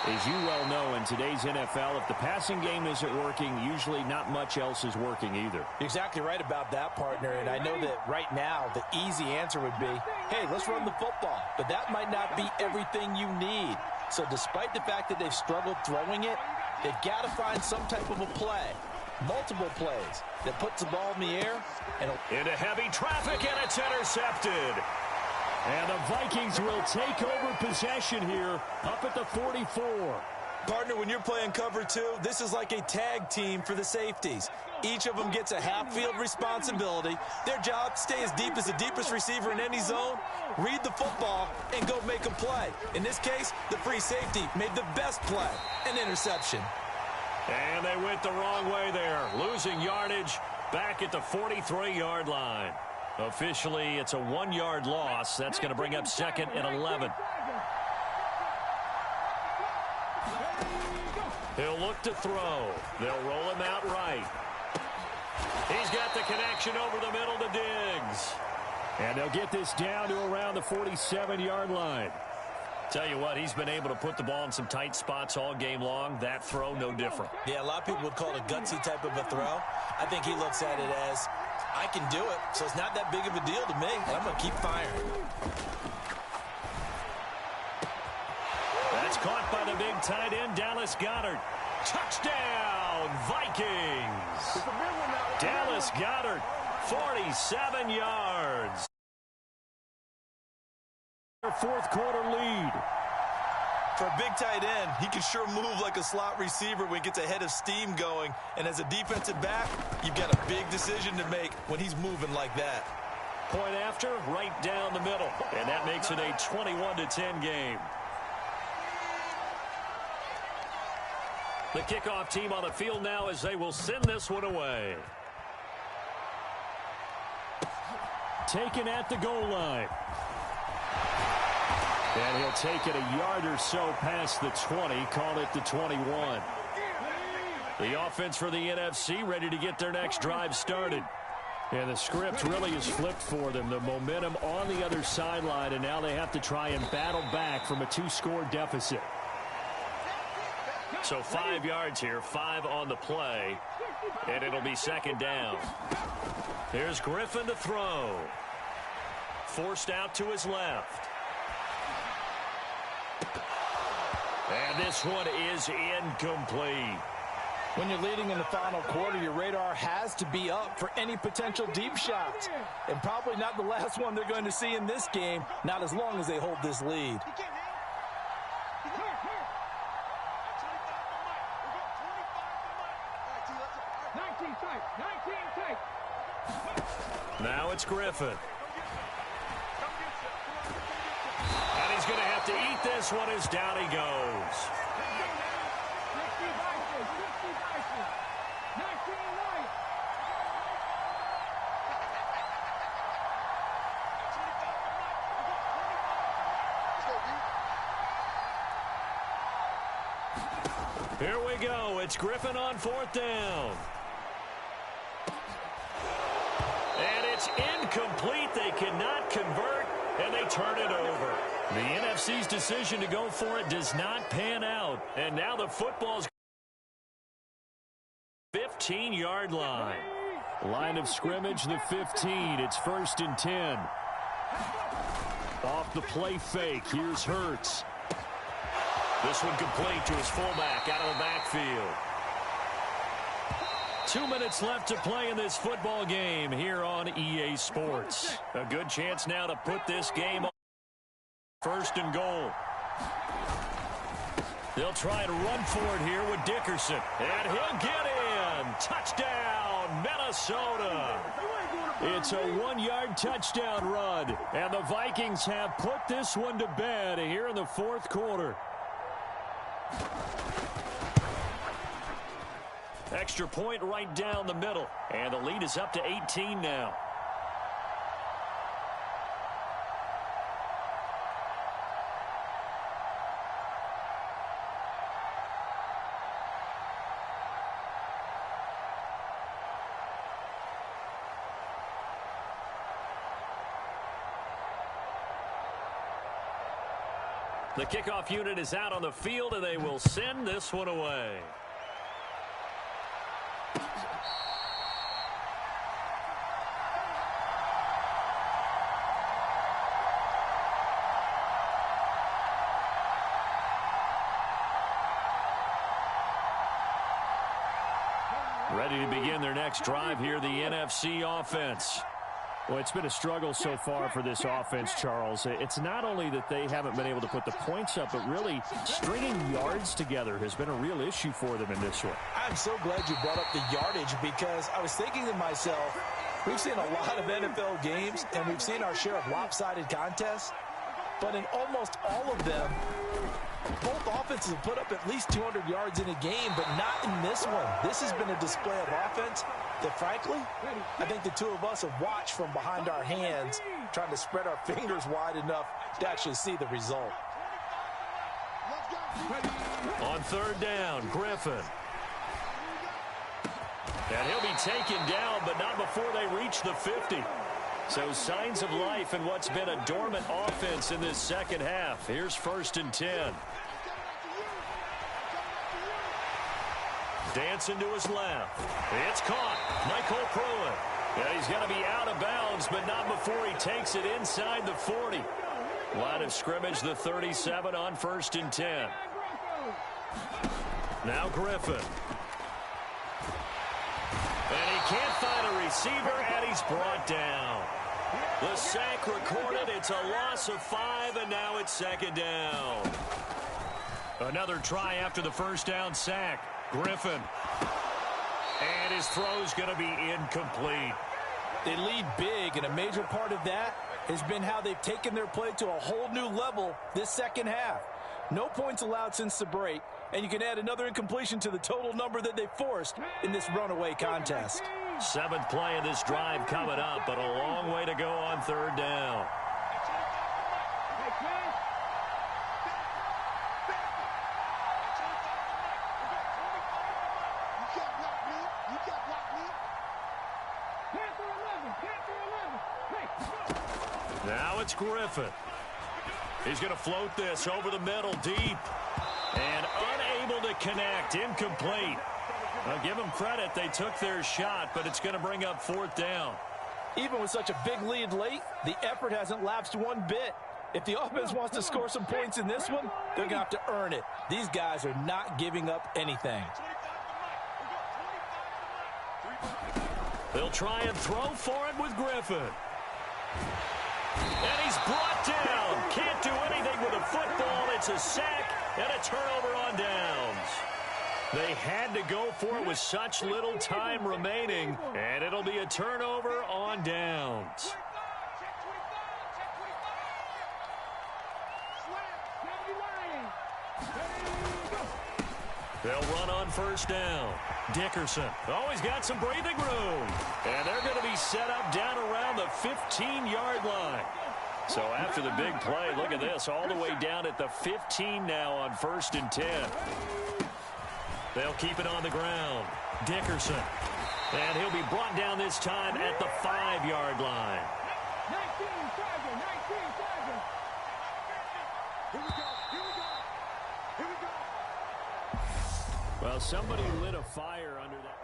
as you well know, in today's NFL, if the passing game isn't working, usually not much else is working either. You're exactly right about that, partner. And I know that right now the easy answer would be, hey, let's run the football. But that might not be everything you need. So despite the fact that they've struggled throwing it, they've got to find some type of a play. Multiple plays that puts the ball in the air. And into heavy traffic, and it's intercepted. And the Vikings will take over possession here up at the 44. Partner, when you're playing cover two, this is like a tag team for the safeties. Each of them gets a half-field responsibility. Their job, stay as deep as the deepest receiver in any zone, read the football, and go make a play. In this case, the free safety made the best play, an interception. And they went the wrong way there, losing yardage back at the 43-yard line. Officially, it's a 1-yard loss. That's going to bring up second and 11. He'll look to throw. They'll roll him out right. He's got the connection over the middle to Diggs. And they'll get this down to around the 47-yard line. Tell you what, he's been able to put the ball in some tight spots all game long. That throw, no different. Yeah, a lot of people would call it a gutsy type of a throw. I think he looks at it as, I can do it, so it's not that big of a deal to me, and I'm going to keep firing. That's caught by the big tight end, Dallas Goedert. Touchdown, Vikings! Dallas Goedert, 47 yards. Fourth quarter lead. For a big tight end, he can sure move like a slot receiver when he gets a head of steam going. And as a defensive back, you've got a big decision to make when he's moving like that. Point after, right down the middle. And that makes it a 21-10 game. The kickoff team on the field now as they will send this one away. Taken at the goal line. And he'll take it a yard or so past the 20, call it the 21. The offense for the NFC ready to get their next drive started. And the script really is flipped for them. The momentum on the other sideline, and now they have to try and battle back from a 2-score deficit. So 5 yards here, 5 on the play, and it'll be second down. Here's Griffin to throw. Forced out to his left. And this one is incomplete. When you're leading in the final quarter, your radar has to be up for any potential deep shots. And probably not the last one they're going to see in this game, not as long as they hold this lead. Now it's Griffin. And he's going to have to eat this one as down he goes. Here we go. It's Griffin on fourth down. And it's incomplete. They cannot convert, and they turn it over. The NFC's decision to go for it does not pan out. And now the football's 15-yard line. Line of scrimmage, the 15. It's 1st and 10. Off the play fake. Here's Hurts. This one complete to his fullback out of the backfield. 2 minutes left to play in this football game here on EA Sports. A good chance now to put this game on 1st and goal. They'll try to run for it here with Dickerson. And he'll get in. Touchdown, Minnesota. It's a 1-yard touchdown run. And the Vikings have put this one to bed here in the 4th quarter. Extra point right down the middle. And the lead is up to 18 now. The kickoff unit is out on the field, and they will send this one away. Ready to begin their next drive here, the NFC offense. Well, it's been a struggle so far for this offense, Charles. It's not only that they haven't been able to put the points up, but really stringing yards together has been a real issue for them in this one. I'm so glad you brought up the yardage because I was thinking to myself, we've seen a lot of NFL games and we've seen our share of lopsided contests, but in almost all of them, both offenses have put up at least 200 yards in a game, but not in this one. This has been a display of offense that, frankly, I think the two of us have watched from behind our hands, trying to spread our fingers wide enough to actually see the result. On 3rd down, Griffin. And he'll be taken down, but not before they reach the 50. So signs of life in what's been a dormant offense in this second half. Here's 1st and 10. Dancing to his left. It's caught. Michael Pruitt. Yeah, he's going to be out of bounds, but not before he takes it inside the 40. Line of scrimmage, the 37 on 1st and 10. Now Griffin. And he can't find a receiver, and he's brought down. The sack recorded. It's a loss of 5, and now it's 2nd down. Another try after the 1st down sack. Griffin. And his throw's going to be incomplete. They lead big, and a major part of that has been how they've taken their play to a whole new level this second half. No points allowed since the break, and you can add another incompletion to the total number that they forced in this runaway contest. 7th play of this drive coming up, but a long way to go on 3rd down. Now it's Griffin. He's going to float this over the middle deep. And unable to connect. Incomplete. I'll give them credit. They took their shot, but it's going to bring up 4th down. Even with such a big lead late, the effort hasn't lapsed one bit. If the offense wants to score some points in this one, they're going to have to earn it. These guys are not giving up anything. They'll try and throw for it with Griffin. And he's brought down. Can't do anything with a football. It's a sack and a turnover on downs. They had to go for it with such little time remaining, and it'll be a turnover on downs. They'll run on 1st down. Dickerson. Oh, he's got some breathing room. And they're going to be set up down around the 15-yard line. So after the big play, look at this, all the way down at the 15 now on 1st and 10. They'll keep it on the ground. Dickerson. And he'll be brought down this time at the 5-yard line. 19, Tiger, 19, Tiger. Here we go, here we go, here we go. Well, somebody lit a fire under that.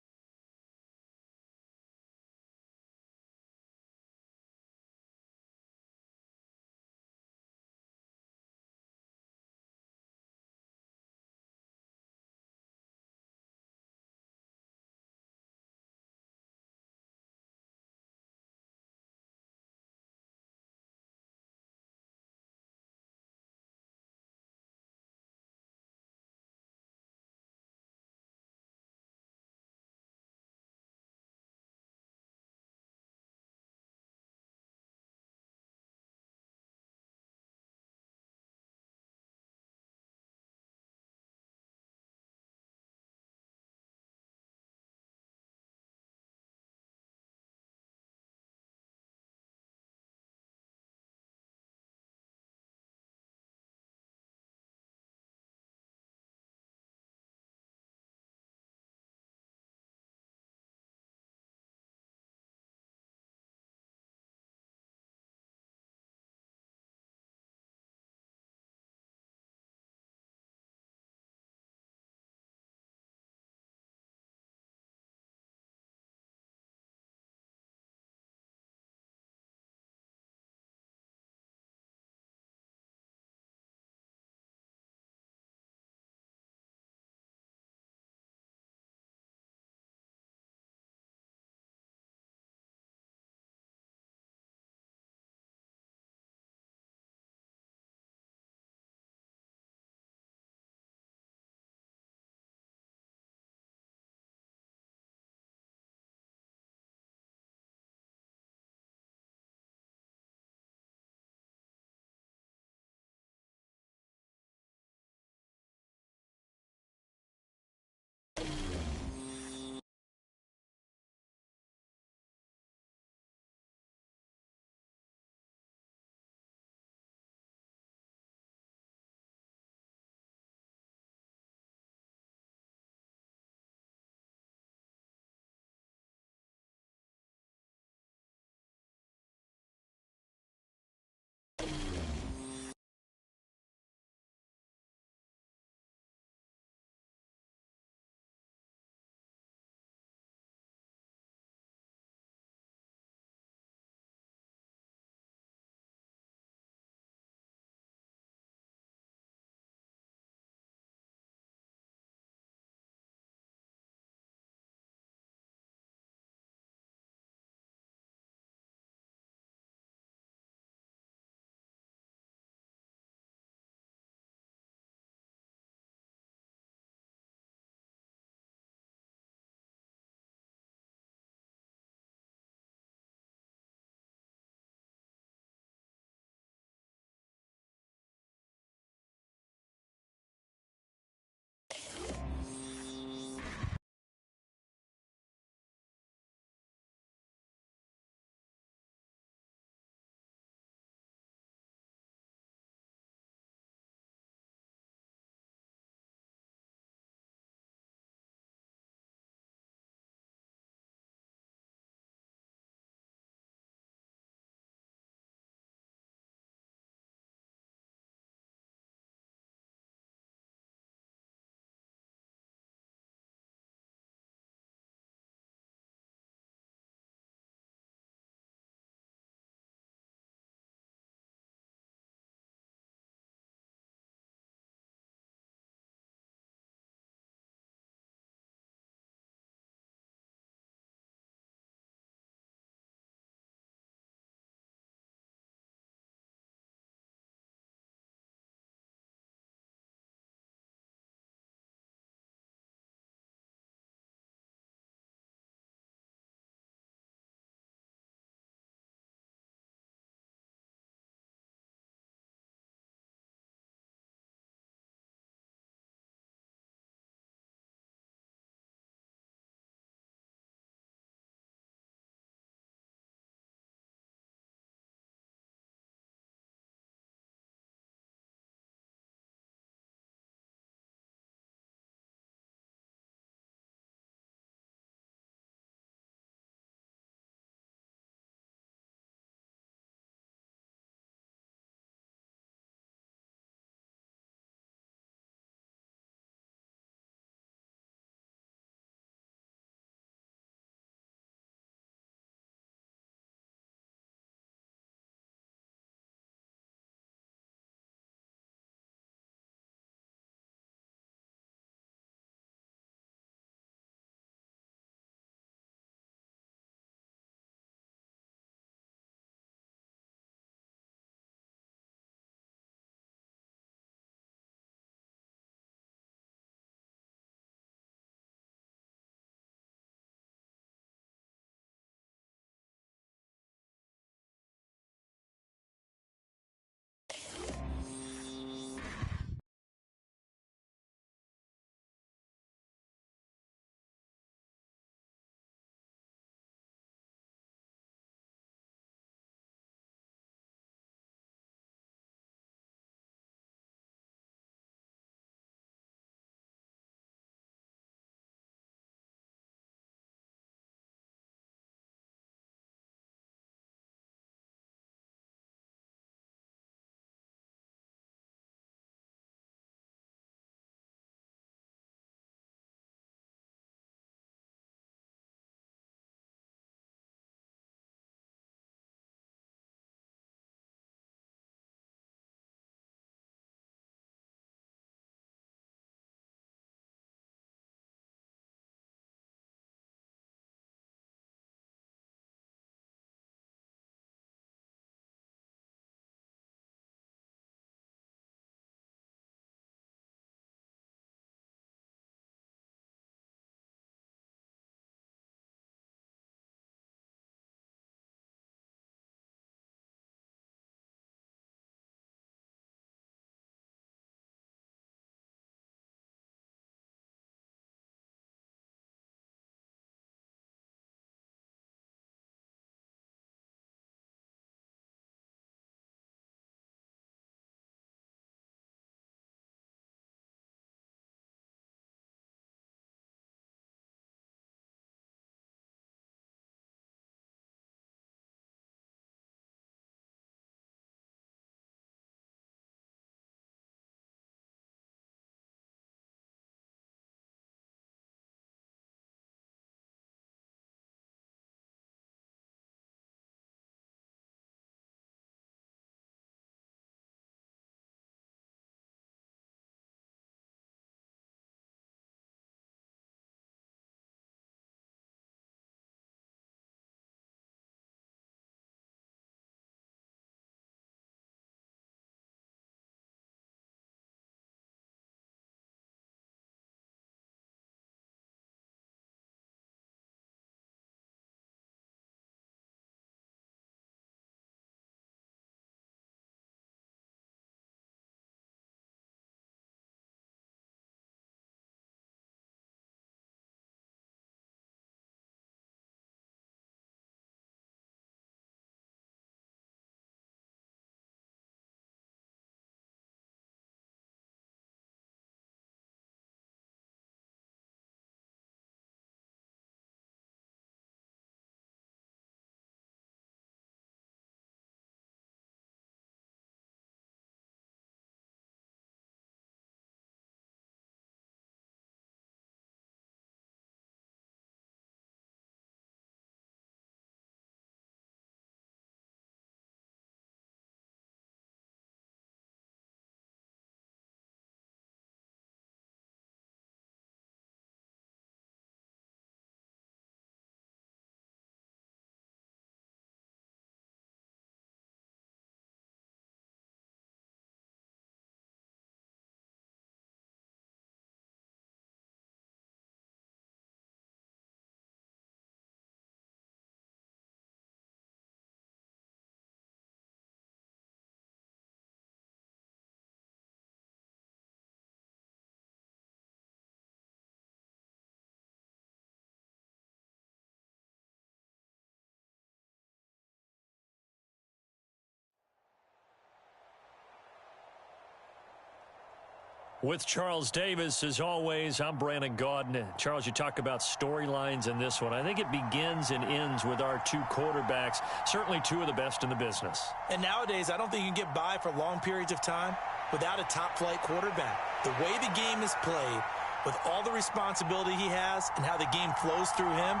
With Charles Davis, as always, I'm Brandon Gaudin. Charles, you talk about storylines in this one. I think it begins and ends with our two quarterbacks, certainly two of the best in the business. And nowadays, I don't think you can get by for long periods of time without a top-flight quarterback. The way the game is played, with all the responsibility he has and how the game flows through him,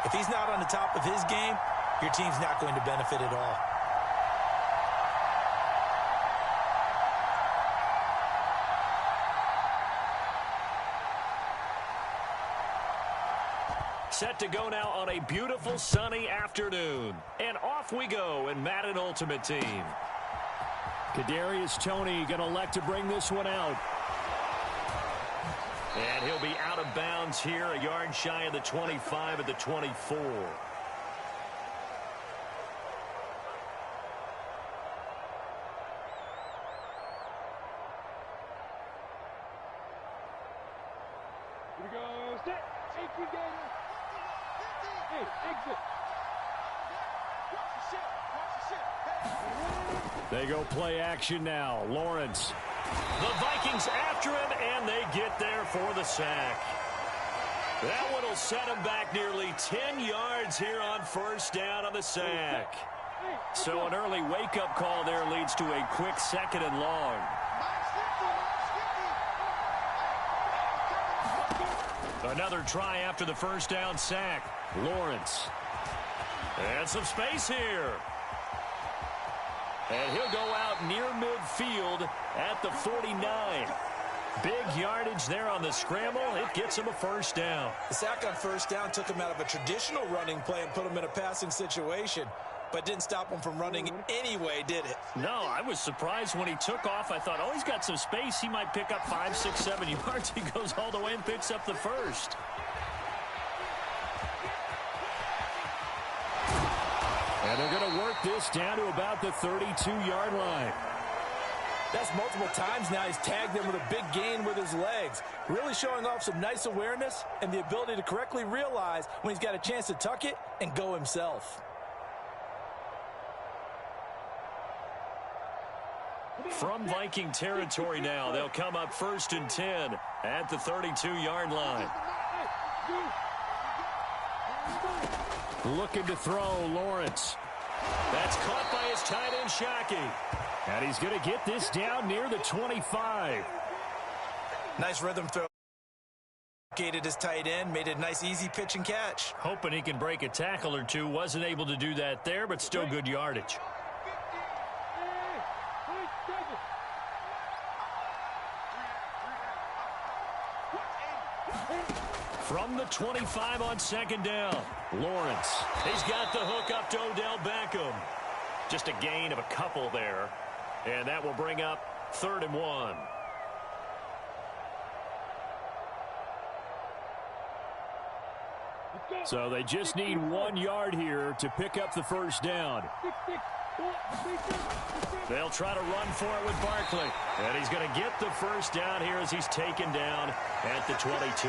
if he's not on the top of his game, your team's not going to benefit at all. Set to go now on a beautiful sunny afternoon. And off we go in Madden Ultimate Team. Kadarius Toney going to elect to bring this one out. And he'll be out of bounds here, a yard shy of the 25 at the 24. Here we go. Set. Take you, Gator. Hey, exit. Watch the ship. Watch the ship. They go play action now. Lawrence. The Vikings after him, and they get there for the sack. That one will set him back nearly 10 yards here on first down on the sack. So an early wake-up call there leads to a quick 2nd and long. Another try after the first down sack. Lawrence. And some space here. And he'll go out near midfield at the 49. Big yardage there on the scramble. It gets him a first down. The sack on first down took him out of a traditional running play and put him in a passing situation, but didn't stop him from running anyway, did it? No, I was surprised when he took off. I thought, oh, he's got some space. He might pick up 5, 6, 7 yards. He goes all the way and picks up the first. And they're going to work this down to about the 32-yard line. That's multiple times now he's tagged them with a big gain with his legs. Really showing off some nice awareness and the ability to correctly realize when he's got a chance to tuck it and go himself. From Viking territory now, they'll come up 1st and 10 at the 32-yard line. Looking to throw, Lawrence. That's caught by his tight end, Shockey. And he's going to get this down near the 25. Nice rhythm throw. Located his tight end, made a nice easy pitch and catch. Hoping he can break a tackle or two. Wasn't able to do that there, but still good yardage. From the 25 on 2nd down, Lawrence. He's got the hook up to Odell Beckham. Just a gain of a couple there. And that will bring up 3rd and 1. So they just need 1 yard here to pick up the first down. They'll try to run for it with Barkley. And he's going to get the first down here as he's taken down at the 22.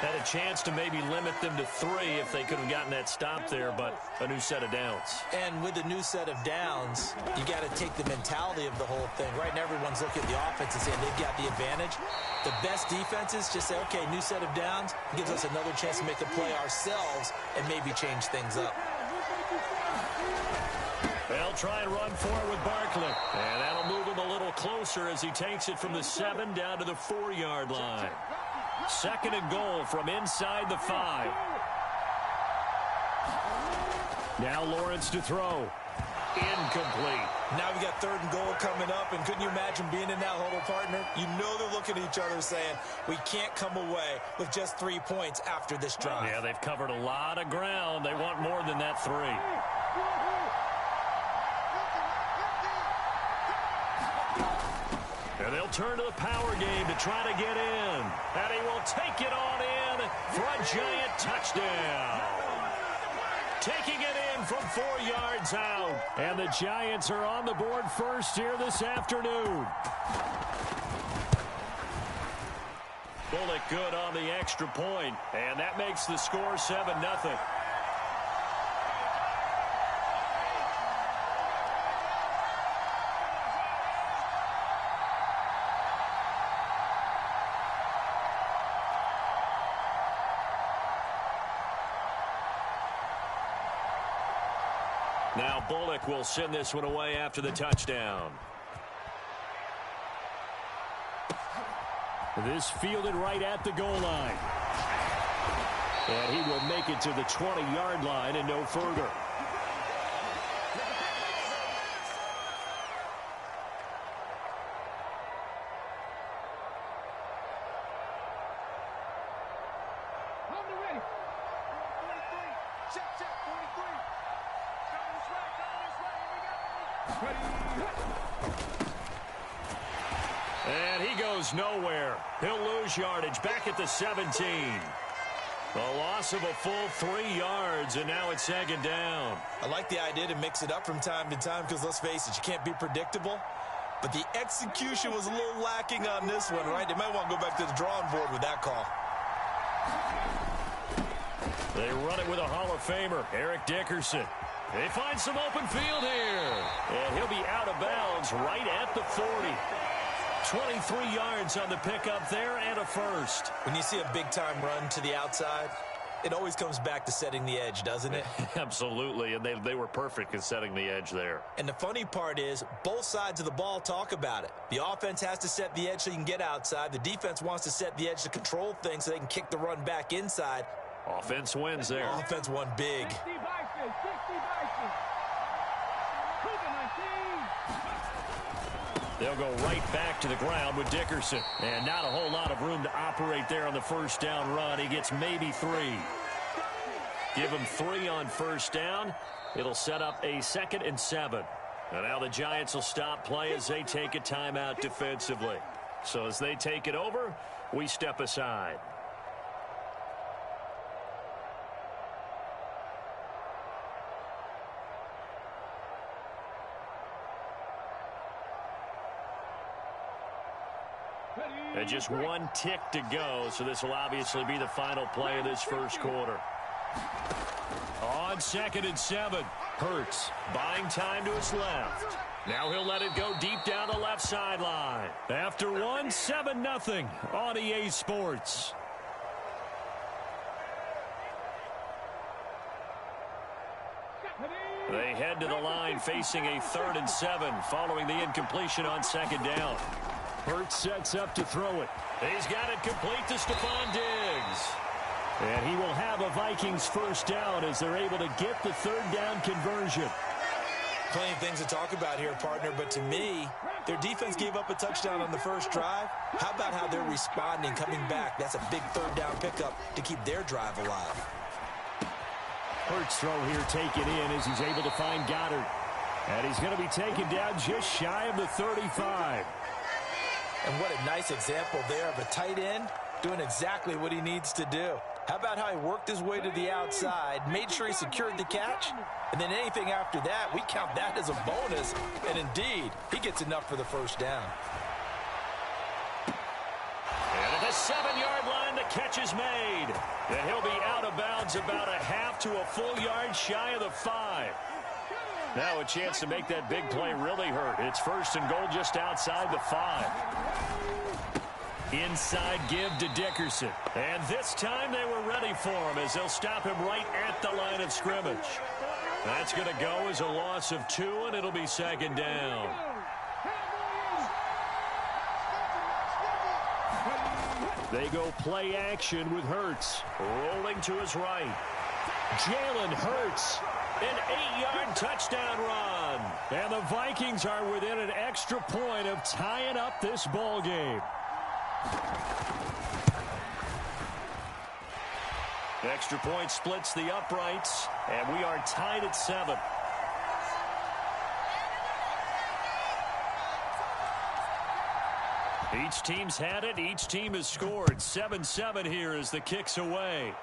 Had a chance to maybe limit them to 3 if they could have gotten that stop there, but a new set of downs. And with a new set of downs, you got to take the mentality of the whole thing. Right now, everyone's looking at the offense and saying they've got the advantage. The best defenses just say, okay, new set of downs gives us another chance to make a play ourselves and maybe change things up. They'll try and run for it with Barkley. And that'll move him a little closer as he takes it from the 7 down to the 4-yard line. 2nd and goal from inside the 5. Now Lawrence to throw. Incomplete. Now we got 3rd and goal coming up, and couldn't you imagine being in that huddle, partner? You know they're looking at each other saying, we can't come away with just 3 points after this drive. Yeah, they've covered a lot of ground. They want more than that 3. And they'll turn to the power game to try to get in. And he will take it on in for a giant touchdown. Taking it in from 4 yards out. And the Giants are on the board first here this afternoon. Bullock good on the extra point. And that makes the score 7-0. Now Bullock will send this one away after the touchdown. This fielded right at the goal line. And he will make it to the 20-yard line and no further. And he goes nowhere. He'll lose yardage back at the 17. A loss of a full 3 yards, and now it's second down. I like the idea to mix it up from time to time because, let's face it, you can't be predictable. But the execution was a little lacking on this one, right? They might want to go back to the drawing board with that call. They run it with a Hall of Famer, Eric Dickerson. They find some open field here. And he'll be out of bounds right at the 40. 23 yards on the pickup there and a first. When you see a big-time run to the outside, it always comes back to setting the edge, doesn't it? Absolutely, and they were perfect in setting the edge there. And the funny part is, both sides of the ball talk about it. The offense has to set the edge so you can get outside. The defense wants to set the edge to control things so they can kick the run back inside. Offense wins there. Offense won big. 60 Bison, 60 Bison. They'll go right back to the ground with Dickerson. And not a whole lot of room to operate there on the first down run. He gets maybe 3. Give him 3 on first down. It'll set up a 2nd and 7. And now the Giants will stop play as they take a timeout defensively. So as they take it over, we step aside. And just 1 tick to go, so this will obviously be the final play of this first quarter. On 2nd and 7, Hurts buying time to his left. Now he'll let it go deep down the left sideline. After 1, 7-0 on EA Sports. They head to the line facing a 3rd and 7 following the incompletion on 2nd down. Hurts sets up to throw it. He's got it complete to Stephon Diggs. And he will have a Vikings first down as they're able to get the 3rd down conversion. Plenty of things to talk about here, partner, but to me, their defense gave up a touchdown on the first drive. How about how they're responding, coming back? That's a big 3rd down pickup to keep their drive alive. Hurts throw here taken in as he's able to find Goddard. And he's going to be taken down just shy of the 35. And what a nice example there of a tight end doing exactly what he needs to do. How about how he worked his way to the outside, made sure he secured the catch, and then anything after that, we count that as a bonus. And indeed, he gets enough for the first down. And at the 7-yard line, the catch is made. And he'll be out of bounds about a half to a full yard shy of the 5. Now a chance to make that big play really hurt. It's 1st and goal just outside the 5. Inside give to Dickerson. And this time they were ready for him as they'll stop him right at the line of scrimmage. That's going to go as a loss of 2, and it'll be 2nd down. They go play action with Hurts. Rolling to his right. Jalen Hurts. An 8-yard touchdown run. And the Vikings are within an extra point of tying up this ball game. Extra point splits the uprights, and we are tied at 7. Each team's had it. Each team has scored. 7-7 here as the kick's away.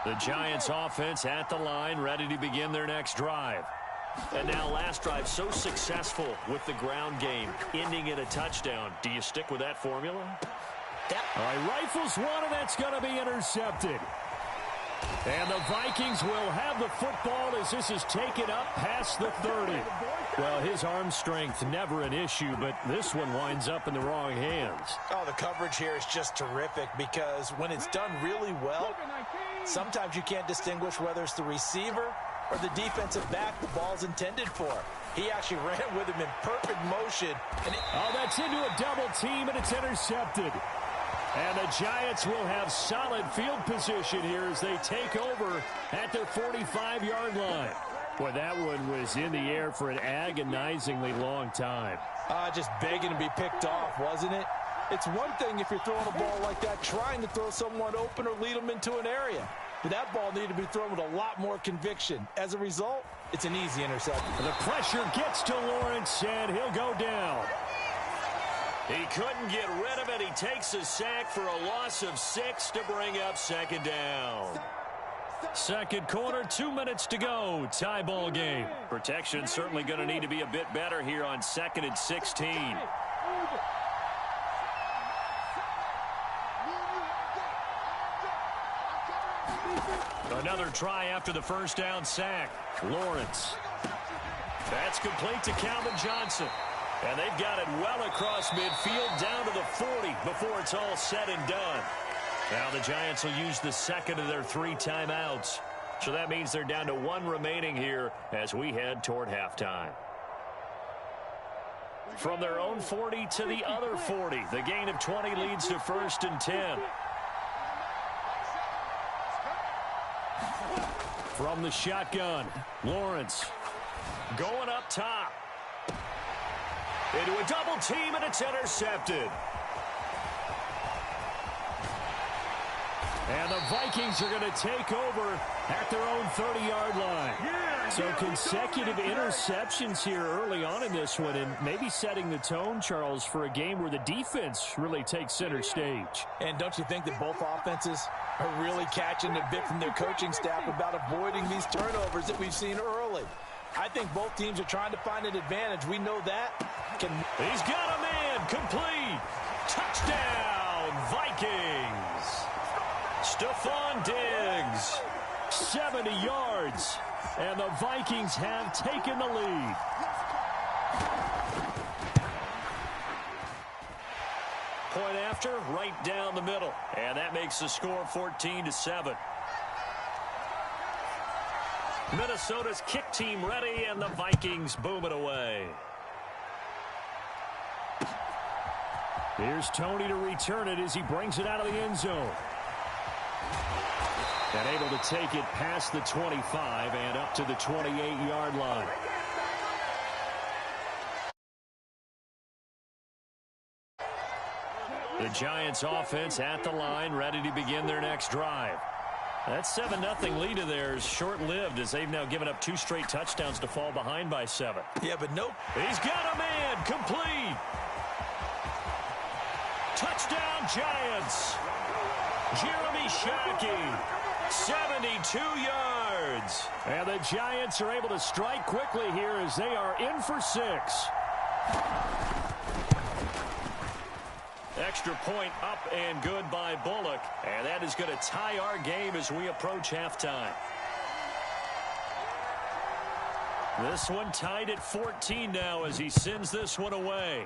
The Giants offense at the line, ready to begin their next drive. And now last drive so successful with the ground game, ending in a touchdown. Do you stick with that formula? All right, rifles one, and that's going to be intercepted. And the Vikings will have the football as this is taken up past the 30. Well, his arm strength never an issue, but this one winds up in the wrong hands. Oh, the coverage here is just terrific because when it's done really well, sometimes you can't distinguish whether it's the receiver or the defensive back the ball's intended for. He actually ran with him in perfect motion. That's into a double team, and it's intercepted. And the Giants will have solid field position here as they take over at their 45-yard line. Boy, that one was in the air for an agonizingly long time. Just begging to be picked off, wasn't it? It's one thing if you're throwing a ball like that, trying to throw someone open or lead them into an area. But that ball needed to be thrown with a lot more conviction. As a result, it's an easy interception. The pressure gets to Lawrence, and he'll go down. He couldn't get rid of it. He takes a sack for a loss of 6 to bring up second down. Second quarter, 2 minutes to go. Tie ball game. Protection certainly going to need to be a bit better here on 2nd and 16. Another try after the first down sack. Lawrence. That's complete to Calvin Johnson. And they've got it well across midfield down to the 40 before it's all said and done. Now the Giants will use the second of their 3 timeouts. So that means they're down to 1 remaining here as we head toward halftime. From their own 40 to the other 40. The gain of 20 leads to 1st and 10. From the shotgun, Lawrence going up top. Into a double team, and it's intercepted. And the Vikings are going to take over at their own 30-yard line. So consecutive interceptions here early on in this one, and maybe setting the tone, Charles, for a game where the defense really takes center stage. And don't you think that both offenses are really catching a bit from their coaching staff about avoiding these turnovers that we've seen early? I think both teams are trying to find an advantage. We know that. He's got a man. Complete. Touchdown, Vikings. Stephon Diggs. 70 yards. And the Vikings have taken the lead. Point after, right down the middle. And that makes the score 14-7. Minnesota's kick team ready, and the Vikings boom it away. Here's Tony to return it as he brings it out of the end zone. And able to take it past the 25 and up to the 28-yard line. The Giants offense at the line, ready to begin their next drive. That 7-0 lead of theirs short-lived as they've now given up 2 straight touchdowns to fall behind by 7. Yeah, but nope. He's got a man. Complete. Touchdown, Giants. Jeremy Shockey, 72 yards. And the Giants are able to strike quickly here as they are in for 6. Extra point up and good by Bullock. And that is going to tie our game as we approach halftime. This one tied at 14 now as he sends this one away.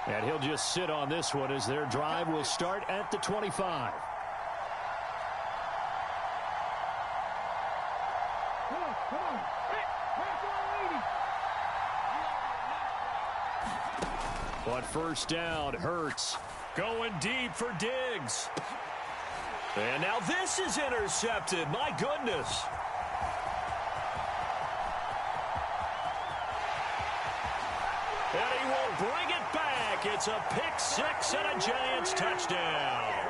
And he'll just sit on this one as their drive will start at the 25. But first down, Hurts going deep for Diggs. And now this is intercepted. My goodness. And he will bring it back. It's a pick 6 and a Giants touchdown.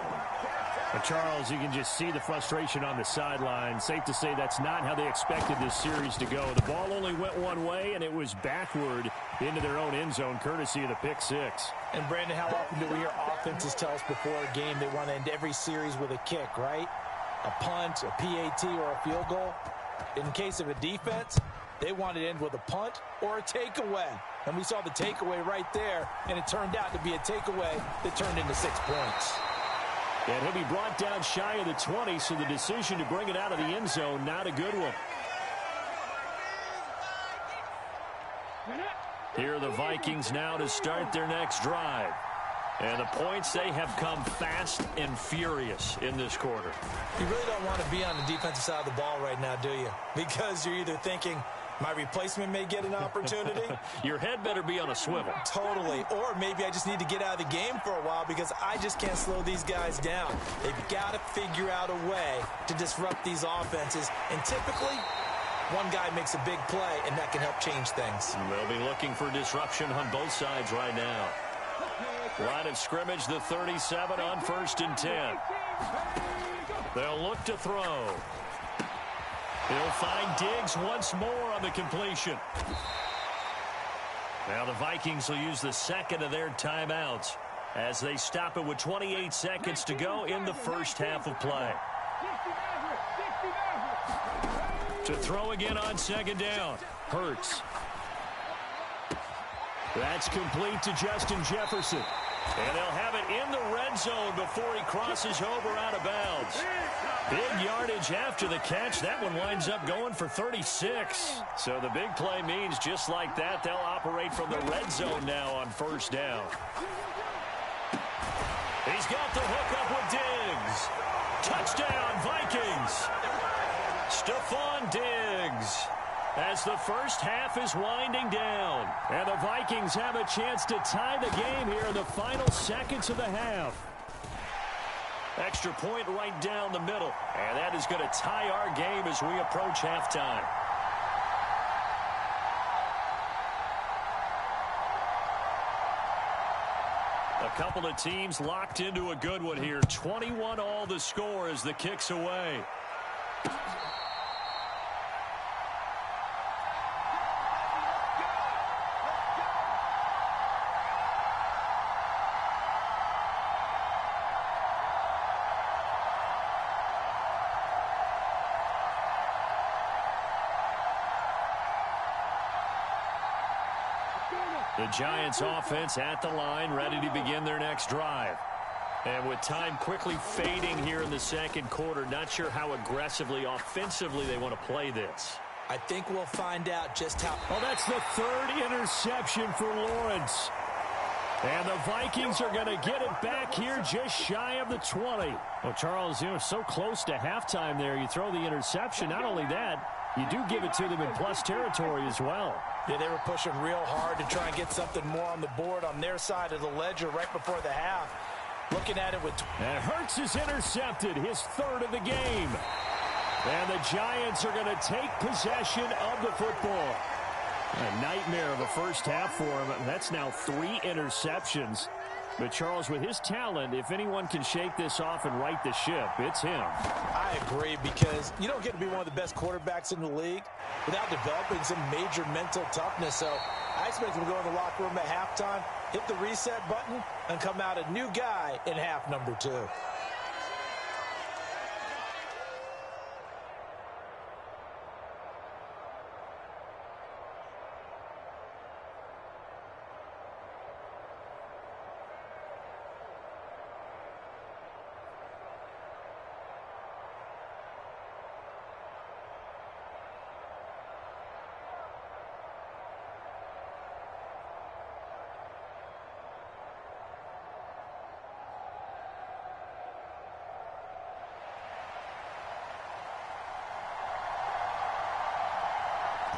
And Charles, you can just see the frustration on the sideline. Safe to say that's not how they expected this series to go. The ball only went one way, and it was backward into their own end zone, courtesy of the pick 6. And, Brandon, how often do we hear offenses tell us before a game they want to end every series with a kick, right? a punt, a PAT, or a field goal. In case of a defense, they wanted to end with a punt or a takeaway. And we saw the takeaway right there, and it turned out to be a takeaway that turned into 6 points. And he'll be brought down shy of the 20, so the decision to bring it out of the end zone, not a good one. Here are the Vikings now to start their next drive. And the points, they have come fast and furious in this quarter. You really don't want to be on the defensive side of the ball right now, do you? Because you're either thinking, my replacement may get an opportunity. Your head better be on a swivel. Totally. Or maybe I just need to get out of the game for a while because I just can't slow these guys down. They've got to figure out a way to disrupt these offenses. And typically, one guy makes a big play, and that can help change things. They'll be looking for disruption on both sides right now. Line of scrimmage, the 37 on 1st and 10. They'll look to throw. He'll find Diggs once more on the completion. Now the Vikings will use the second of their timeouts as they stop it with 28 seconds to go in the first half of play. To throw again on 2nd down. Hurts. That's complete to Justin Jefferson. And they'll have it in the red zone before he crosses over out of bounds. Big yardage after the catch. That one winds up going for 36. So the big play means just like that, they'll operate from the red zone now on 1st down. He's got the hook up with Diggs. Touchdown, Vikings. Stephon Diggs. As the first half is winding down. And the Vikings have a chance to tie the game here in the final seconds of the half. Extra point right down the middle. And that is going to tie our game as we approach halftime. A couple of teams locked into a good one here. 21 all the score as the kick's away. The Giants offense at the line, ready to begin their next drive. And with time quickly fading here in the second quarter, not sure how aggressively, offensively they want to play this. I think we'll find out just how. Oh, that's the 3rd interception for Lawrence. And the Vikings are going to get it back here just shy of the 20. Well, Charles, so close to halftime there. You throw the interception. Not only that, you do give it to them in plus territory as well. Yeah, they were pushing real hard to try and get something more on the board on their side of the ledger right before the half. Looking at it with... And Hurts is intercepted, his 3rd of the game. And the Giants are going to take possession of the football. A nightmare of a first half for him. That's now 3 interceptions. But, Charles, with his talent, if anyone can shake this off and right the ship, it's him. I agree, because you don't get to be one of the best quarterbacks in the league without developing some major mental toughness. So I expect him to go in the locker room at halftime, hit the reset button, and come out a new guy in half number 2.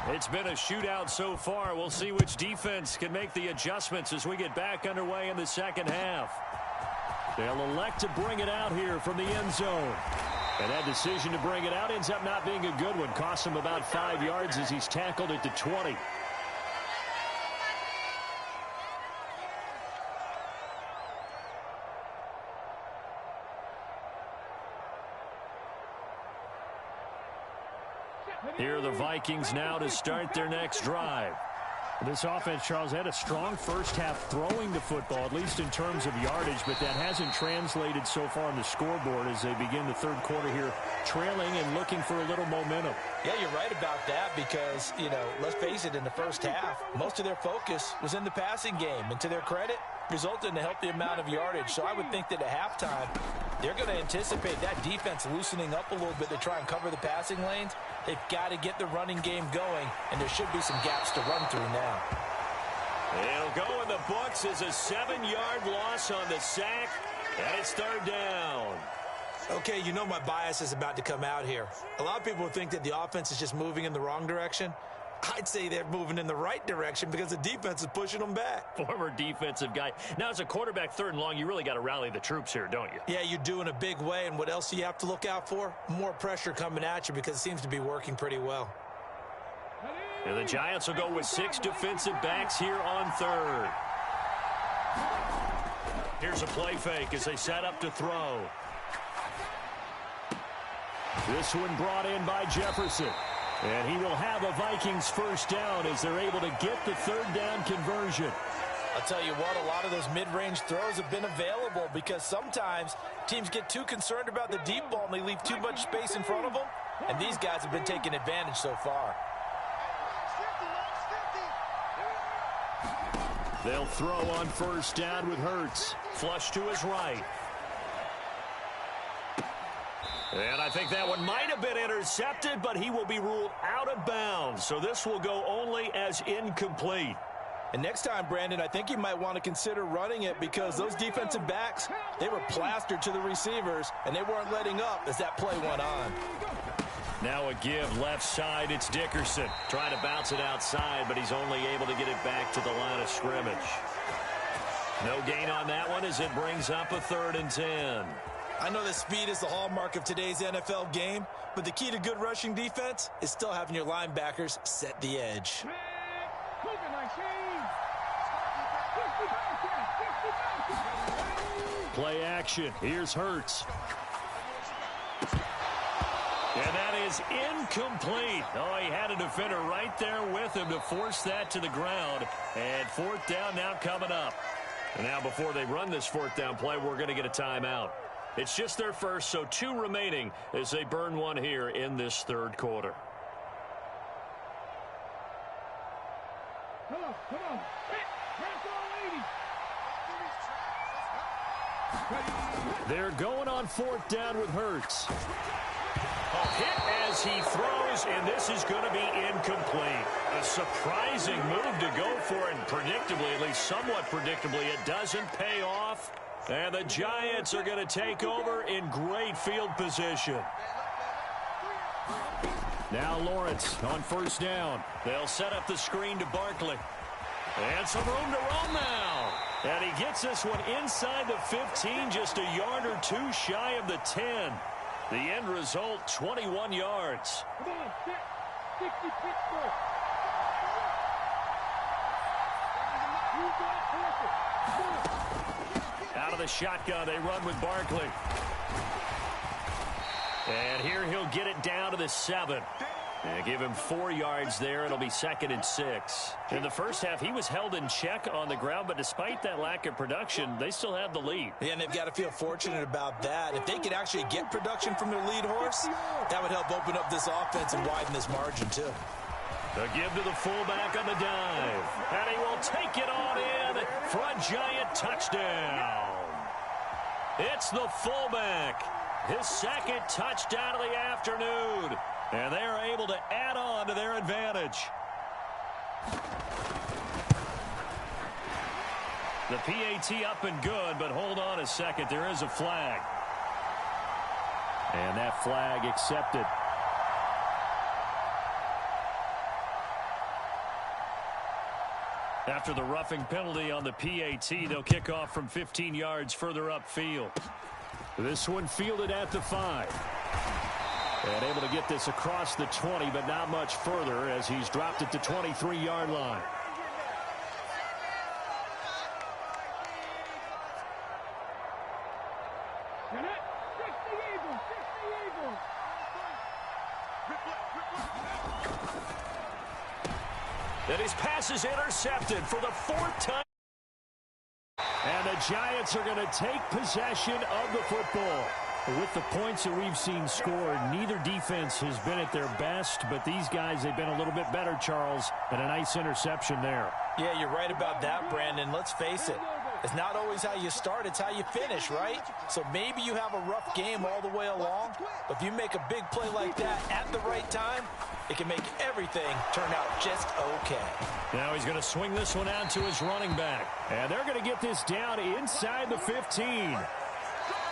It's been a shootout so far. We'll see which defense can make the adjustments as we get back underway in the second half. They'll elect to bring it out here from the end zone. And that decision to bring it out ends up not being a good one. Costs him about 5 yards as he's tackled at the 20. Here are the Vikings now to start their next drive. This offense, Charles, had a strong first half throwing the football, at least in terms of yardage, but that hasn't translated so far on the scoreboard as they begin the third quarter here, trailing and looking for a little momentum. Yeah, you're right about that because, let's face it, in the first half, most of their focus was in the passing game. And to their credit, resulted in a healthy amount of yardage. So I would think that at halftime, they're going to anticipate that defense loosening up a little bit to try and cover the passing lanes. They've got to get the running game going, and there should be some gaps to run through now. It'll go in the books as a 7-yard loss on the sack, and it's third down. Okay, my bias is about to come out here. A lot of people think that the offense is just moving in the wrong direction. I'd say they're moving in the right direction because the defense is pushing them back. Former defensive guy. Now, as a quarterback, third and long, you really got to rally the troops here, don't you? Yeah, you do in a big way. And what else do you have to look out for? More pressure coming at you because it seems to be working pretty well. And the Giants will go with 6 defensive backs here on third. Here's a play fake as they set up to throw. This one brought in by Jefferson. And he will have a Vikings first down as they're able to get the third down conversion. I'll tell you what, a lot of those mid-range throws have been available because sometimes teams get too concerned about the deep ball and they leave too much space in front of them. And these guys have been taking advantage so far. They'll throw on first down with Hurts. Flush to his right. And I think that one might have been intercepted, but he will be ruled out of bounds. So this will go only as incomplete. And next time, Brandon, I think you might want to consider running it because those defensive backs, they were plastered to the receivers, and they weren't letting up as that play went on. Now a give left side. It's Dickerson. Trying to bounce it outside, but he's only able to get it back to the line of scrimmage. No gain on that one as it brings up a 3rd and 10. I know that speed is the hallmark of today's NFL game, but the key to good rushing defense is still having your linebackers set the edge. Play action. Here's Hurts. And that is incomplete. Oh, he had a defender right there with him to force that to the ground. And 4th down now coming up. And now before they run this 4th down play, we're going to get a timeout. It's just their first, so 2 remaining as they burn one here in this 3rd quarter. Come on. They're going on 4th down with Hurts. A hit as he throws, and this is going to be incomplete. A surprising move to go for, and predictably, at least somewhat predictably, it doesn't pay off. And the Giants are going to take over in great field position. Now Lawrence on 1st down. They'll set up the screen to Barkley. And some room to run now. And he gets this one inside the 15, just a yard or 2 shy of the 10. The end result, 21 yards. Come on, 60 Pittsburgh. Out of the shotgun, they run with Barkley. And here he'll get it down to the 7. And give him 4 yards there. It'll be 2nd and 6. In the first half, he was held in check on the ground, but despite that lack of production, they still have the lead. Yeah, and they've got to feel fortunate about that. If they could actually get production from their lead horse, that would help open up this offense and widen this margin, too. The give to the fullback on the dive. And he will take it on in for a Giant touchdown. It's the fullback. His 2nd touchdown of the afternoon. And they are able to add on to their advantage. The PAT up and good, but hold on a second. There is a flag. And that flag accepted. After the roughing penalty on the PAT, they'll kick off from 15 yards further upfield. This one fielded at the 5. And able to get this across the 20, but not much further as he's dropped it to 23-yard line. And his pass is intercepted for the 4th time. And the Giants are going to take possession of the football. With the points that we've seen scored, neither defense has been at their best, but these guys, they've been a little bit better, Charles, and a nice interception there. Yeah, you're right about that, Brandon. Let's face it. It's not always how you start, it's how you finish, right? So maybe you have a rough game all the way along, but if you make a big play like that at the right time, it can make everything turn out just okay. Now he's going to swing this one out to his running back. And they're going to get this down inside the 15.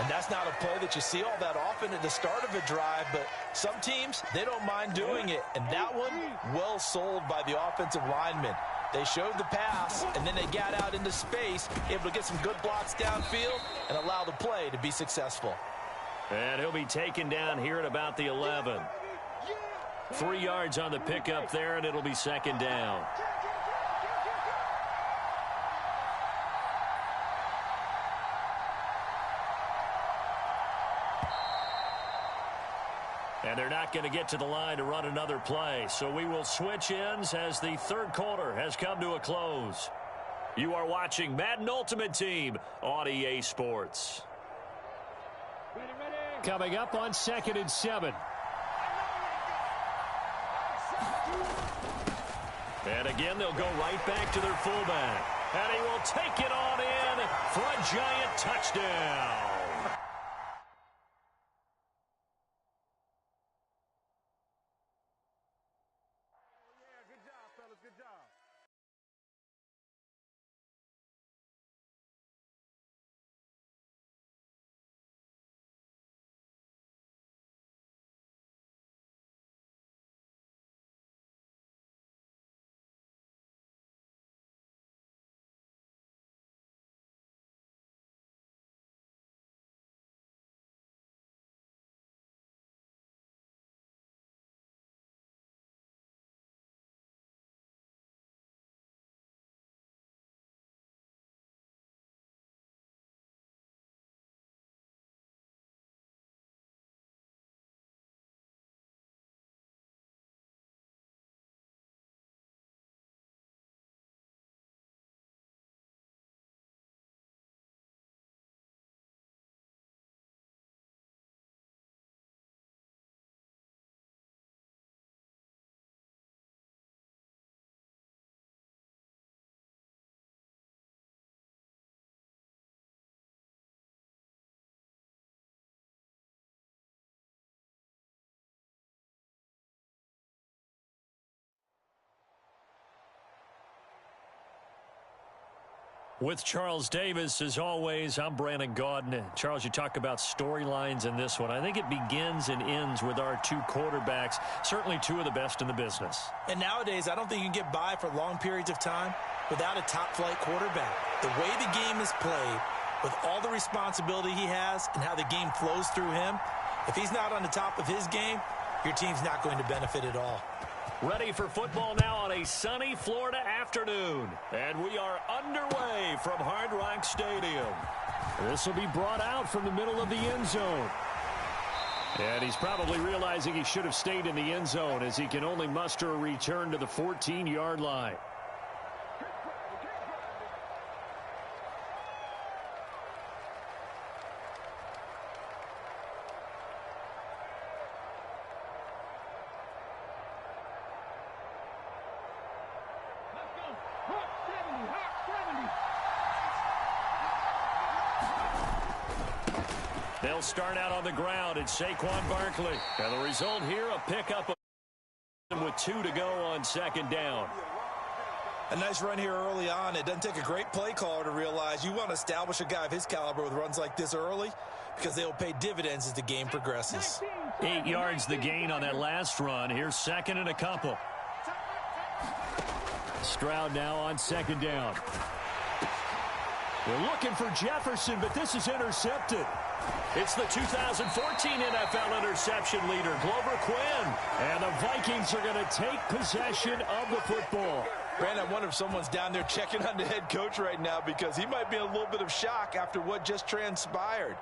And that's not a play that you see all that often at the start of a drive, but some teams, they don't mind doing it. And that one, well sold by the offensive lineman. They showed the pass, and then they got out into space, able to get some good blocks downfield and allow the play to be successful. And he'll be taken down here at about the 11. 3 yards on the pickup there, and it'll be 2nd down. And they're not going to get to the line to run another play. So we will switch ends as the 3rd quarter has come to a close. You are watching Madden Ultimate Team on EA Sports. Coming up on 2nd and 7. And again, they'll go right back to their fullback. And he will take it on in for a giant touchdown. With Charles Davis, as always, I'm Brandon Gaudin. Charles, you talk about storylines in this one. I think it begins and ends with our 2 quarterbacks, certainly 2 of the best in the business. And nowadays, I don't think you can get by for long periods of time without a top-flight quarterback. The way the game is played, with all the responsibility he has and how the game flows through him, if he's not on the top of his game, your team's not going to benefit at all. Ready for football now on a sunny Florida afternoon. And we are underway from Hard Rock Stadium. This will be brought out from the middle of the end zone. And he's probably realizing he should have stayed in the end zone as he can only muster a return to the 14-yard line. They'll start out on the ground. It's Saquon Barkley. And the result here, a pickup with 2 to go on 2nd down. A nice run here early on. It doesn't take a great play caller to realize you want to establish a guy of his caliber with runs like this early because they will pay dividends as the game progresses. 8 yards the gain on that last run. Here's 2nd and a couple. Stroud now on 2nd down. We're looking for Jefferson, but this is intercepted. It's the 2014 NFL interception leader, Glover Quinn. And the Vikings are going to take possession of the football. Brandon, I wonder if someone's down there checking on the head coach right now because he might be in a little bit of shock after what just transpired.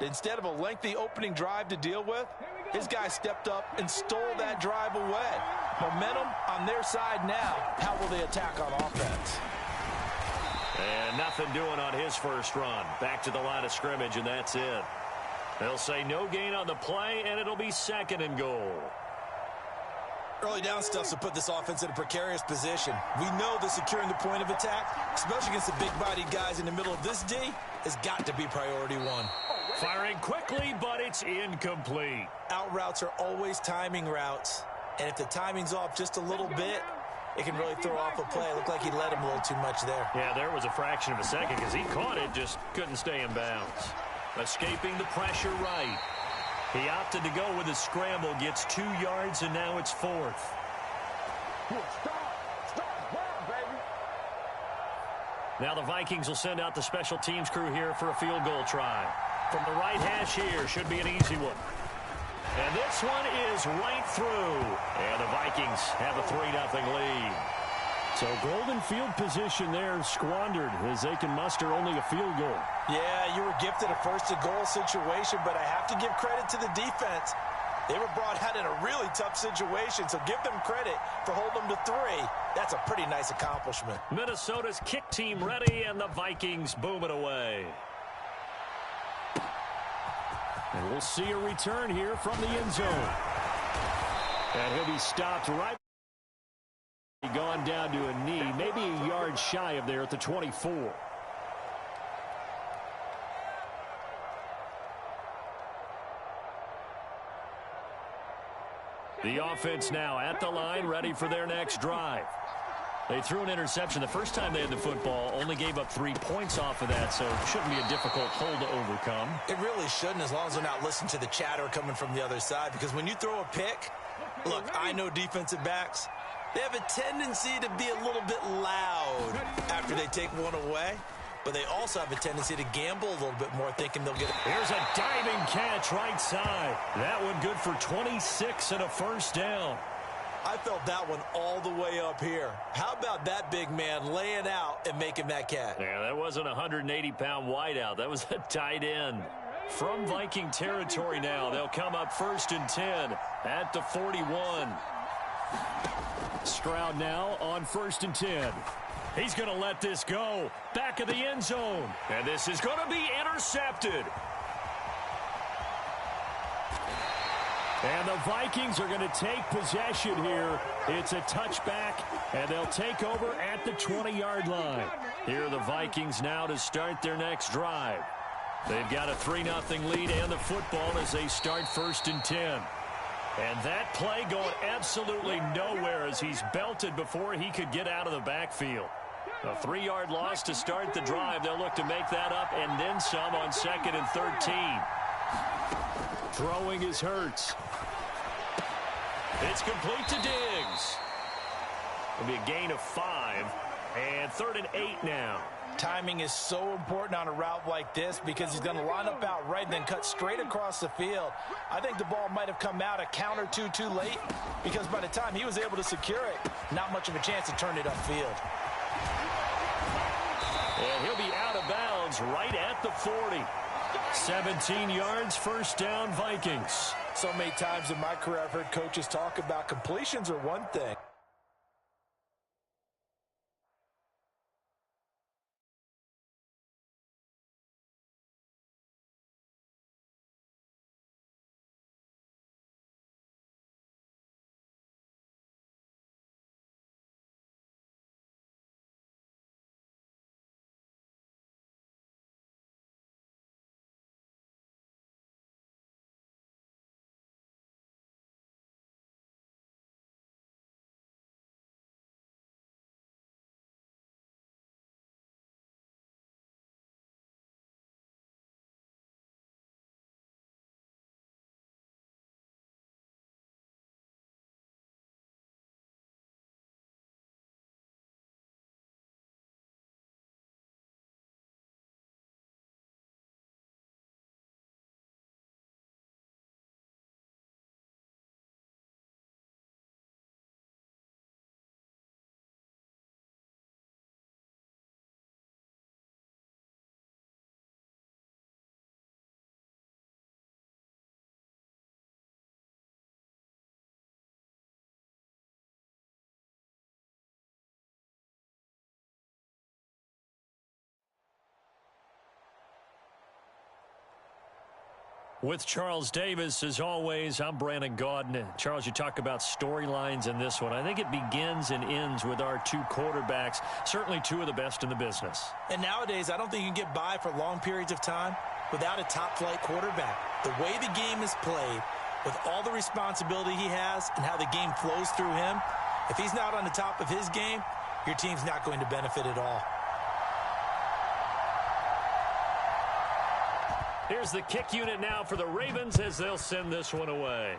Instead of a lengthy opening drive to deal with, his guy stepped up and stole that drive away. Momentum on their side now. How will they attack on offense? And nothing doing on his first run. Back to the line of scrimmage, and that's it. They'll say no gain on the play, and it'll be 2nd and goal. Early down stuff to put this offense in a precarious position. We know that securing the point of attack, especially against the big-bodied guys in the middle of this D, has got to be priority one. Firing quickly, but it's incomplete. Out routes are always timing routes, and if the timing's off just a little bit, it can really throw off a play. It looked like he let him a little too much there. Yeah, there was a fraction of a second because he caught it, just couldn't stay in bounds. Escaping the pressure right. He opted to go with a scramble, gets 2 yards, and now it's 4th. Now the Vikings will send out the special teams crew here for a field goal try. From the right hash here, should be an easy one. And this one is right through. And the Vikings have a 3-0 lead. So golden field position there squandered as they can muster only a field goal. Yeah, you were gifted a first-and-goal situation, but I have to give credit to the defense. They were brought out in a really tough situation, so give them credit for holding them to 3. That's a pretty nice accomplishment. Minnesota's kick team ready, and the Vikings boom it away. And we'll see a return here from the end zone. And he'll be stopped right. Gone down to a knee, maybe a yard shy of there at the 24. The offense now at the line, ready for their next drive. They threw an interception the first time they had the football, only gave up 3 points off of that, so it shouldn't be a difficult hole to overcome. It really shouldn't, as long as they're not listening to the chatter coming from the other side, because when you throw a pick, look, I know defensive backs, they have a tendency to be a little bit loud after they take one away, but they also have a tendency to gamble a little bit more, thinking they'll get it. Here's a diving catch right side. That one good for 26 and a first down. I felt that one all the way up here. How about that big man laying out and making that catch? Yeah, that wasn't a 180-pound wideout. That was a tight end. From Viking territory now, they'll come up 1st and 10 at the 41. Stroud now on 1st and 10. He's going to let this go. Back of the end zone. And this is going to be intercepted. And the Vikings are going to take possession here. It's a touchback, and they'll take over at the 20-yard line. Here are the Vikings now to start their next drive. They've got a 3-0 lead and the football as they start 1st and 10. And that play going absolutely nowhere as he's belted before he could get out of the backfield. A 3-yard loss to start the drive. They'll look to make that up and then some on 2nd and 13. Throwing is Hurts. It's complete to Diggs. It'll be a gain of 5. And 3rd and 8 now. Timing is so important on a route like this because he's going to line up out right and then cut straight across the field. I think the ball might have come out a count or two too late because by the time he was able to secure it, not much of a chance to turn it upfield. And he'll be out of bounds right at the 40. 17 yards, first down, Vikings. So many times in my career I've heard coaches talk about completions are one thing. With Charles Davis, as always, I'm Brandon Gaudin. Charles, you talk about storylines in this one. I think it begins and ends with our two quarterbacks, certainly two of the best in the business. And nowadays, I don't think you can get by for long periods of time without a top-flight quarterback. The way the game is played, with all the responsibility he has and how the game flows through him, if he's not on the top of his game, your team's not going to benefit at all. Here's the kick unit now for the Ravens as they'll send this one away.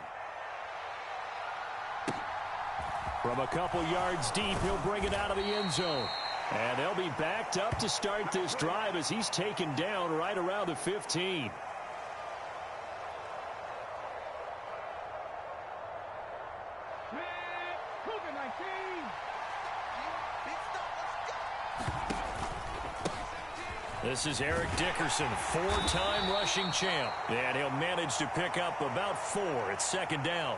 From a couple yards deep, he'll bring it out of the end zone. And they'll be backed up to start this drive as he's taken down right around the 15. This is Eric Dickerson, four-time rushing champ. And he'll manage to pick up about 4 at second down.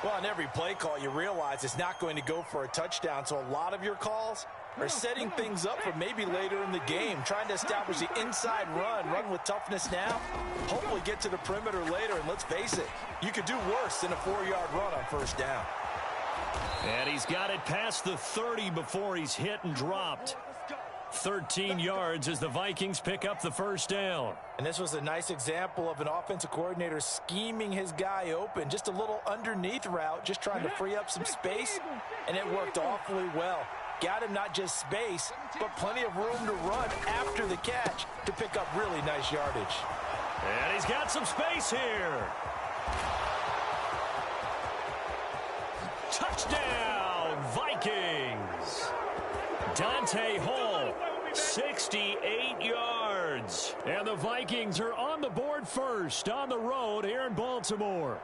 Well, on every play call, you realize it's not going to go for a touchdown, so a lot of your calls are setting things up for maybe later in the game, trying to establish the inside run with toughness now, hopefully get to the perimeter later, and let's face it, you could do worse than a 4-yard run on first down. And he's got it past the 30 before he's hit and dropped. 13 yards as the Vikings pick up the first down. And this was a nice example of an offensive coordinator scheming his guy open. Just a little underneath route, just trying to free up some space, and it worked awfully well. Got him not just space, but plenty of room to run after the catch to pick up really nice yardage. And he's got some space here. Touchdown, Vikings. Dante Hall, 68 yards. And the Vikings are on the board first on the road here in Baltimore.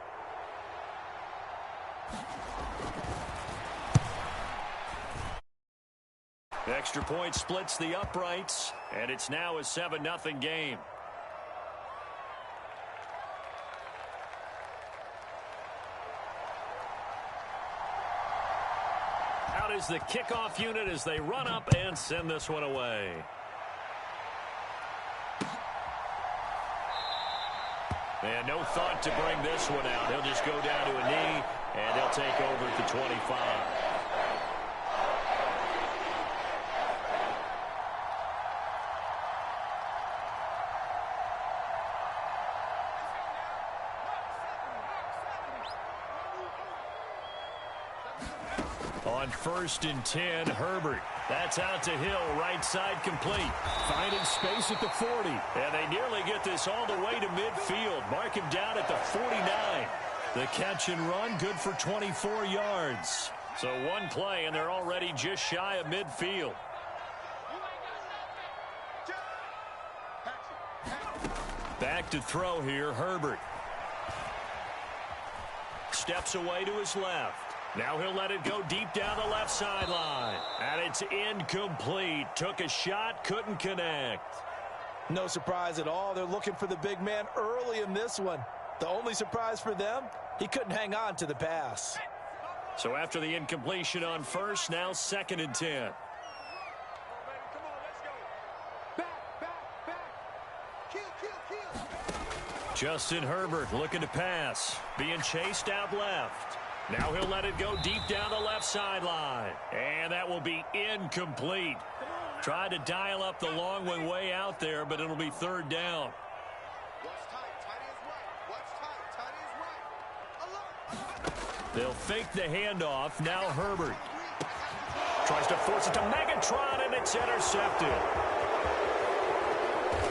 Extra point splits the uprights, and it's now a 7-0 game. Out is the kickoff unit as they run up and send this one away. And no thought to bring this one out. He'll just go down to a knee, and they'll take over at the 25. On 1st and 10, Herbert. That's out to Hill, right side complete. Finding space at the 40. And they nearly get this all the way to midfield. Mark him down at the 49. The catch and run, good for 24 yards. So one play, and they're already just shy of midfield. Back to throw here, Herbert. Steps away to his left. Now he'll let it go deep down the left sideline. And it's incomplete. Took a shot, couldn't connect. No surprise at all. They're looking for the big man early in this one. The only surprise for them, he couldn't hang on to the pass. So after the incompletion on 1st, now 2nd and 10. Justin Herbert looking to pass. Being chased out left. Now he'll let it go deep down the left sideline. And that will be incomplete. Tried to dial up the long one way out there, but it'll be 3rd down. They'll fake the handoff. Now Herbert. Tries to force it to Megatron, and it's intercepted.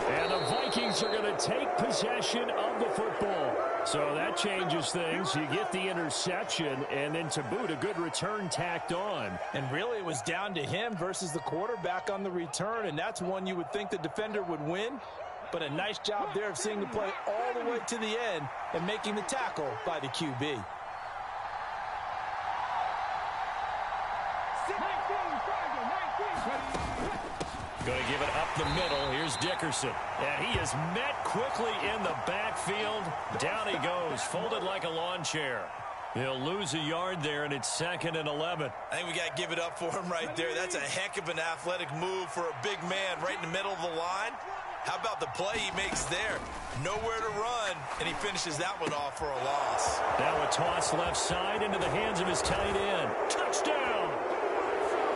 And the Vikings are going to take possession of the football. So that changes things. You get the interception, and then to boot, a good return tacked on. And really, it was down to him versus the quarterback on the return, and that's one you would think the defender would win. But a nice job there of seeing the play all the way to the end and making the tackle by the QB. Going to give it up the middle. Here's Dickerson. And he is met quickly in the backfield. Down he goes, folded like a lawn chair. He'll lose a yard there, and it's 2nd and 11. I think we got to give it up for him right there. That's a heck of an athletic move for a big man right in the middle of the line. How about the play he makes there? Nowhere to run, and he finishes that one off for a loss. Now a toss left side into the hands of his tight end. Touchdown!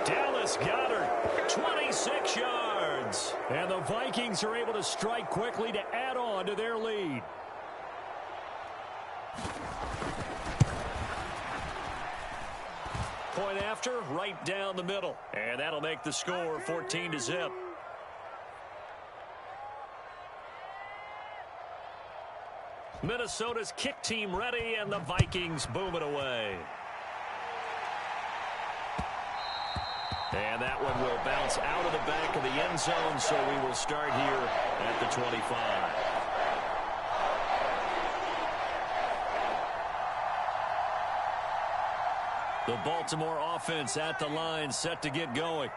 Dallas Goedert, 26 yards. And the Vikings are able to strike quickly to add on to their lead. Point after, right down the middle. And that'll make the score 14-0. Minnesota's kick team ready, and the Vikings boom it away. And that one will bounce out of the back of the end zone, so we will start here at the 25. The Baltimore offense at the line, set to get going.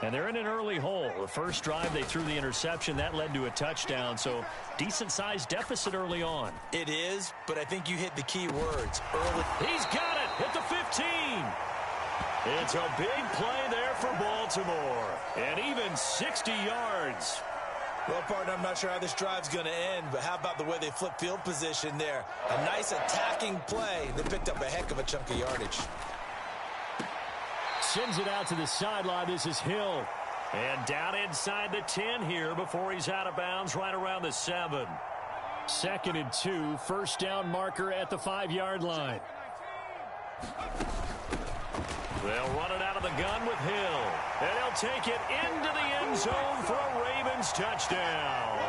And they're in an early hole. The first drive, they threw the interception. That led to a touchdown, so decent-sized deficit early on. It is, but I think you hit the key words. Early. He's got it at the 15. It's a big play there for Baltimore. And even 60 yards. Well, partner, I'm not sure how this drive's going to end, but how about the way they flip field position there? A nice attacking play. They picked up a heck of a chunk of yardage. Sends it out to the sideline. This is Hill. And down inside the 10 here before he's out of bounds right around the 7. 2nd and 2. First down marker at the 5-yard line. They'll run it out of the gun with Hill. And he'll take it into the end zone for a Ravens touchdown.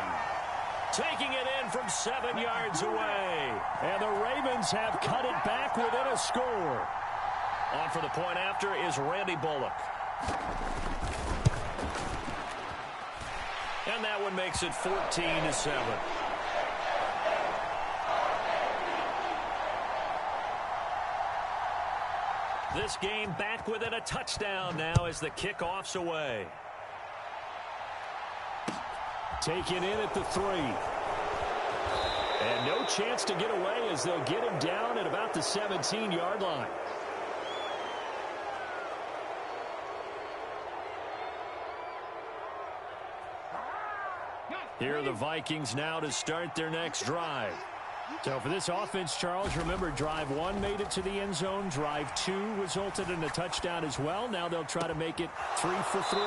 Taking it in from 7 yards away. And the Ravens have cut it back within a score. On for the point after is Randy Bullock. And that one makes it 14-7. This game back within a touchdown now as the kickoff's away. Taken in at the 3. And no chance to get away as they'll get him down at about the 17-yard line. Here are the Vikings now to start their next drive. So for this offense, Charles, remember drive 1 made it to the end zone. Drive 2 resulted in a touchdown as well. Now they'll try to make it 3 for 3.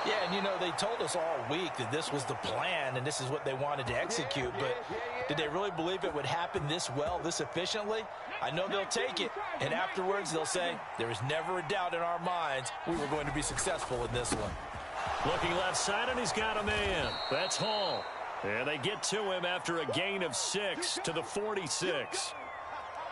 Yeah, and you know, they told us all week that this was the plan and this is what they wanted to execute. But did they really believe it would happen this well, this efficiently? I know they'll take it. And afterwards they'll say, there is never a doubt in our minds we were going to be successful in this one. Looking left side, and he's got a man. That's Hall. And they get to him after a gain of 6 to the 46.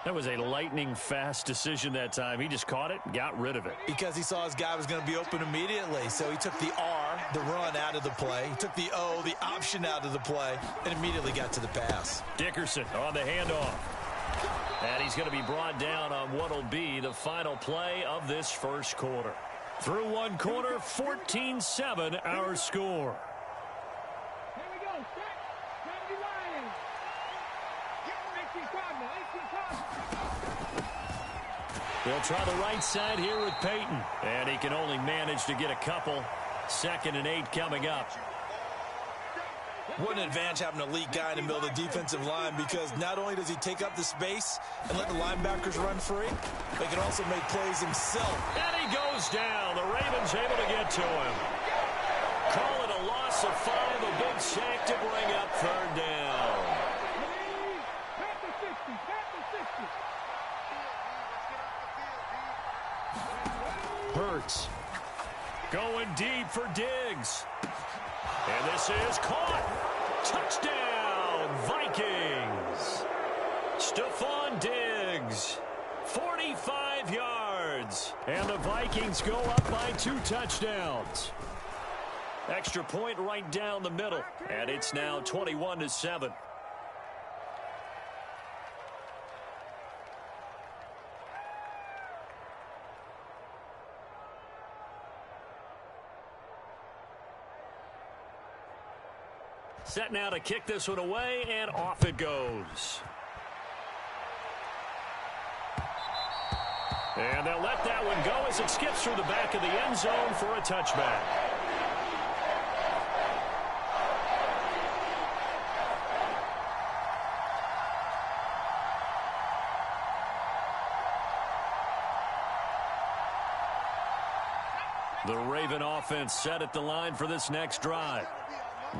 That was a lightning-fast decision that time. He just caught it and got rid of it. Because he saw his guy was going to be open immediately. So he took the R, the run, out of the play. He took the O, the option, out of the play, and immediately got to the pass. Dickerson on the handoff. And he's going to be brought down on what will be the final play of this first quarter. Through one quarter, 14-7, our score. Here we go. Set. Time to be Lions. 18 Cardinal. 18 Cardinal. They'll try the right side here with Peyton. And he can only manage to get a couple. 2nd and 8 coming up. What an advantage having an elite guy in the middle of the defensive line, because not only does he take up the space and let the linebackers run free, but he can also make plays himself. And he goes down. The Ravens able to get to him. Call it a loss of 5, a big sack to bring up 3rd down. Pat the 60. Pat the 60. Hurts. Going deep for Diggs. And this is caught. Touchdown, Vikings. Stephon Diggs, 45 yards. And the Vikings go up by 2 touchdowns. Extra point right down the middle. And it's now 21-7. Set now to kick this one away, and off it goes. And they'll let that one go as it skips through the back of the end zone for a touchback. The Raven offense set at the line for this next drive.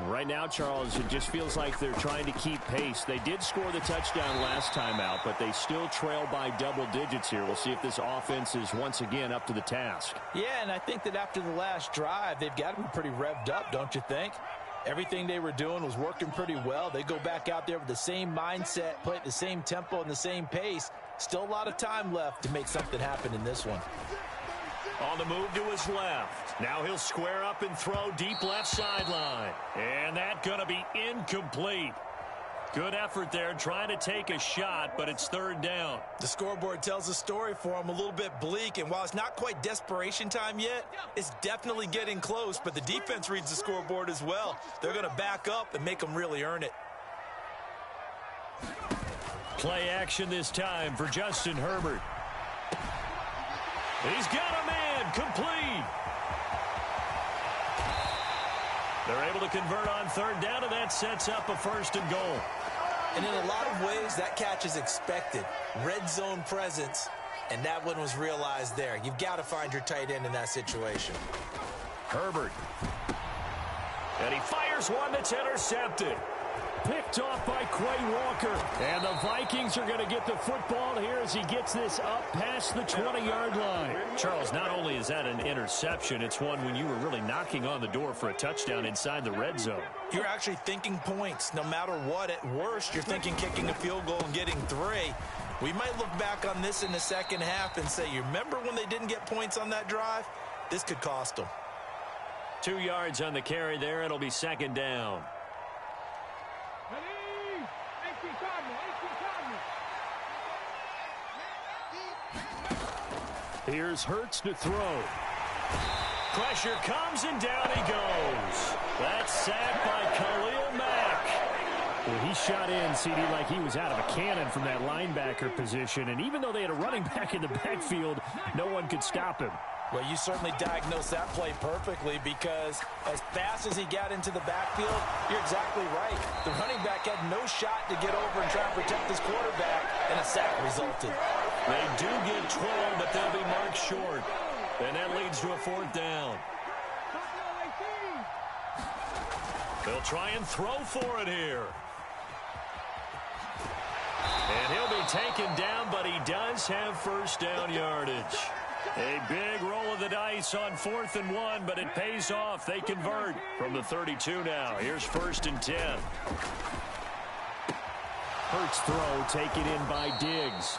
Right now, Charles, it just feels like they're trying to keep pace. They did score the touchdown last time out, but they still trail by double digits here. We'll see if this offense is once again up to the task. Yeah, and I think that after the last drive, they've got to be pretty revved up, don't you think? Everything they were doing was working pretty well. They go back out there with the same mindset, play at the same tempo and the same pace. Still a lot of time left to make something happen in this one. On the move to his left. Now he'll square up and throw deep left sideline. And that's going to be incomplete. Good effort there trying to take a shot, but it's third down. The scoreboard tells a story for him, a little bit bleak, and while it's not quite desperation time yet, it's definitely getting close, but the defense reads the scoreboard as well. They're going to back up and make them really earn it. Play action this time for Justin Herbert. He's got a man, complete. They're able to convert on third down, and that sets up a first and goal. And in a lot of ways, that catch is expected. Red zone presence, and that one was realized there. You've got to find your tight end in that situation. Herbert. And he fires one that's intercepted. Picked off by Quay Walker. And the Vikings are going to get the football here as he gets this up past the 20-yard line. Charles, not only is that an interception, it's one when you were really knocking on the door for a touchdown inside the red zone. You're actually thinking points no matter what. At worst, you're thinking kicking a field goal and getting 3. We might look back on this in the second half and say, you remember when they didn't get points on that drive? This could cost them. 2 yards on the carry there. It'll be second down. Here's Hurts to throw. Pressure comes and down he goes. That's sacked by Khalil Mack. Well, he shot in, CD, like he was out of a cannon from that linebacker position. And even though they had a running back in the backfield, no one could stop him. Well, you certainly diagnosed that play perfectly because as fast as he got into the backfield, you're exactly right. The running back had no shot to get over and try and protect his quarterback, and a sack resulted. They do get 12, but they'll be marked short. And that leads to a fourth down. They'll try and throw for it here. And he'll be taken down, but he does have first down yardage. A big roll of the dice on 4th and 1, but it pays off. They convert from the 32 now. Here's 1st and 10. Hurts throw taken in by Diggs.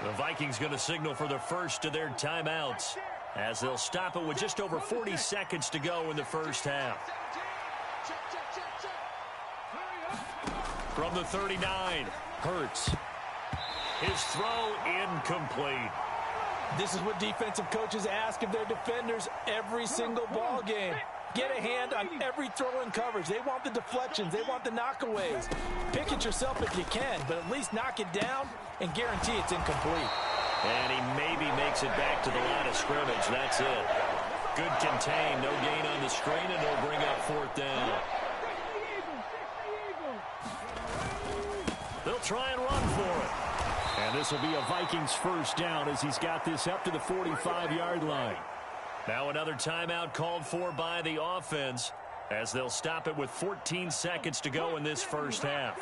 The Vikings going to signal for the first of their timeouts as they'll stop it with just over 40 seconds to go in the first half. From the 39, Hurts. His throw incomplete. This is what defensive coaches ask of their defenders every single ball game. Get a hand on every throw in coverage. They want the deflections. They want the knockaways. Pick it yourself if you can, but at least knock it down and guarantee it's incomplete. And he maybe makes it back to the line of scrimmage. That's it. Good contain. No gain on the screen, and it'll bring up 4th down. They'll try and run for it. And this will be a Vikings first down as he's got this up to the 45-yard line. Now another timeout called for by the offense as they'll stop it with 14 seconds to go in this first half.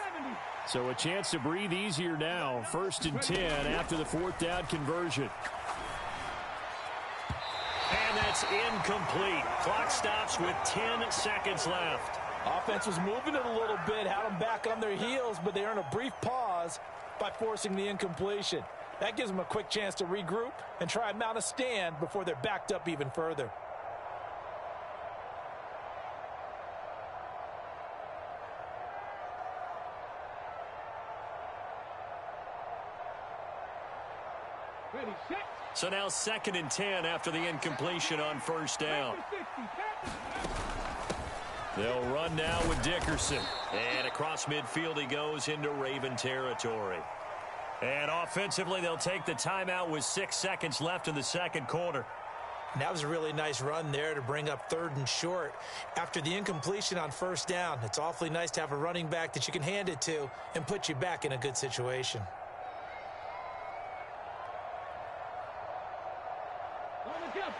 So a chance to breathe easier now. 1st and 10 after the 4th down conversion. And that's incomplete. Clock stops with 10 seconds left. Offense was moving it a little bit, had them back on their heels, but they earned a brief pause by forcing the incompletion. That gives them a quick chance to regroup and try and mount a stand before they're backed up even further. So now 2nd and 10 after the incompletion on first down. They'll run now with Dickerson. And across midfield he goes into Raven territory. And offensively, they'll take the timeout with 6 seconds left in the second quarter. And that was a really nice run there to bring up 3rd and short. After the incompletion on first down, it's awfully nice to have a running back that you can hand it to and put you back in a good situation.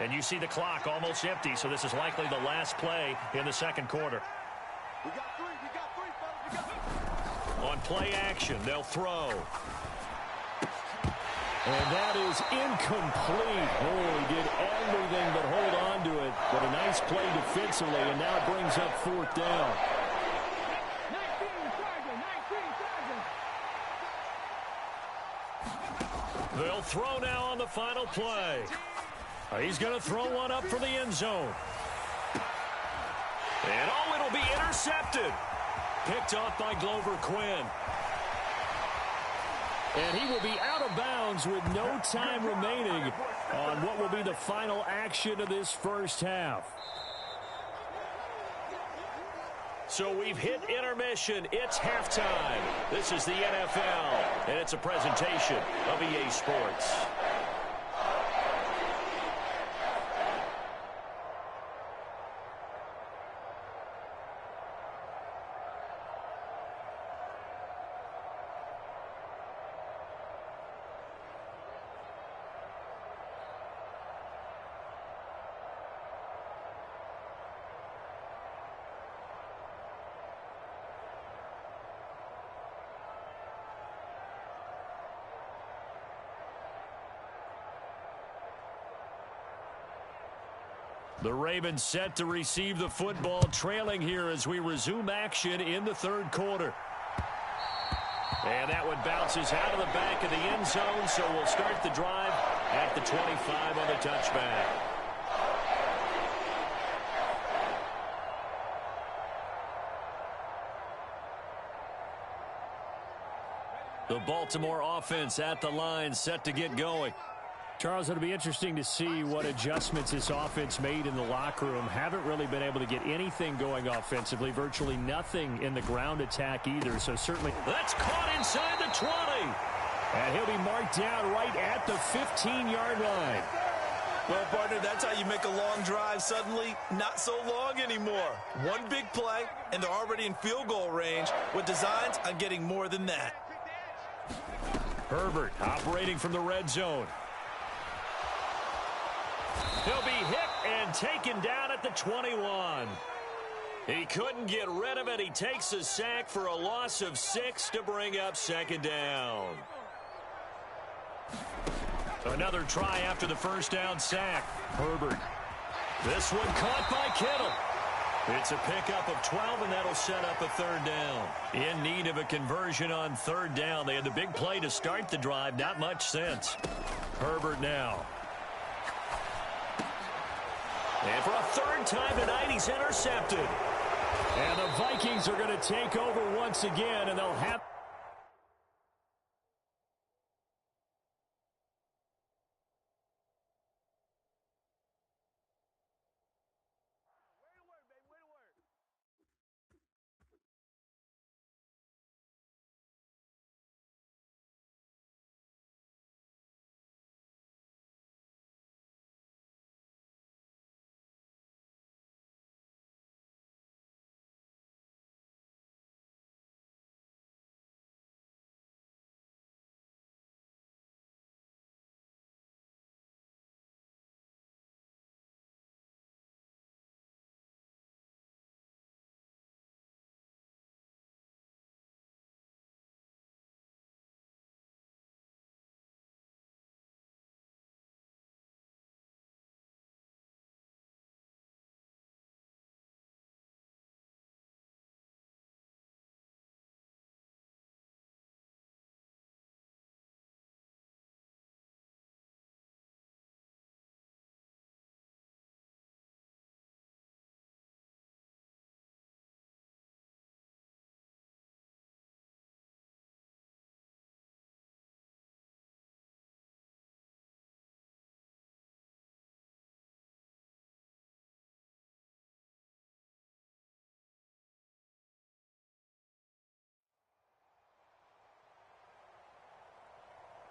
And you see the clock almost empty, so this is likely the last play in the second quarter. We got three, fellas. We got On play action, they'll throw. And that is incomplete. Oh, he did everything but hold on to it. But a nice play defensively, and now it brings up fourth down. 19 charges. They'll throw now on the final play. He's going to throw one up for the end zone. And oh, it'll be intercepted. Picked off by Glover Quinn. And he will be out of bounds with no time remaining on what will be the final action of this first half. So we've hit intermission. It's halftime. This is the NFL, and it's a presentation of EA Sports. The Ravens set to receive the football, trailing here as we resume action in the third quarter. And that one bounces out of the back of the end zone, so we'll start the drive at the 25 on the touchback. The Baltimore offense at the line, set to get going. Charles, it'll be interesting to see what adjustments this offense made in the locker room. Haven't really been able to get anything going offensively, virtually nothing in the ground attack either. So certainly that's caught inside the 20. And he'll be marked down right at the 15-yard line. Well, partner, that's how you make a long drive suddenly not so long anymore. One big play, and they're already in field goal range with designs on getting more than that. Herbert operating from the red zone. He'll be hit and taken down at the 21. He couldn't get rid of it. He takes a sack for a loss of 6 to bring up second down. Another try after the first down sack. Herbert. This one caught by Kittle. It's a pickup of 12, and that'll set up a third down. In need of a conversion on third down. They had the big play to start the drive. Not much sense. Herbert now. And for a third time tonight, he's intercepted. And the Vikings are going to take over once again, and they'll have...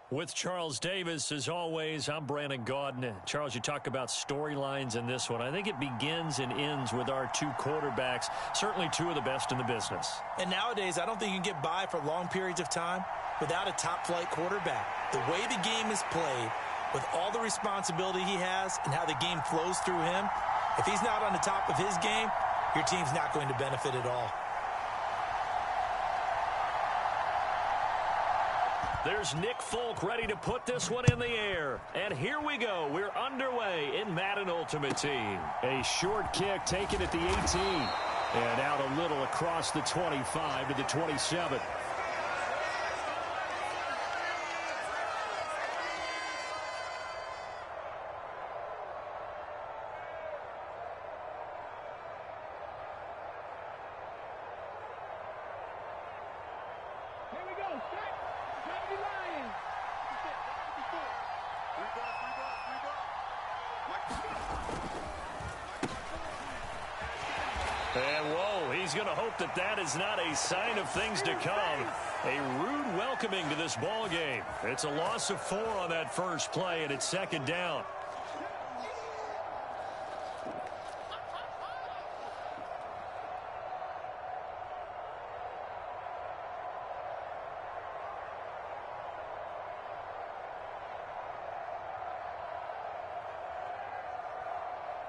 With Charles Davis, as always, I'm Brandon Gaudin. Charles, you talk about storylines in this one. I think it begins and ends with our two quarterbacks, certainly two of the best in the business. And nowadays, I don't think you can get by for long periods of time without a top-flight quarterback. The way the game is played, with all the responsibility he has and how the game flows through him, if he's not on the top of his game, your team's not going to benefit at all. There's Nick Folk ready to put this one in the air. And here we go. We're underway in Madden Ultimate Team. A short kick taken at the 18. And out a little across the 25 to the 27. Here we go. Set. Try to be lying. And whoa, he's going to hope that that is not a sign of things to come. A rude welcoming to this ball game. It's a loss of 4 on that first play, and it's second down.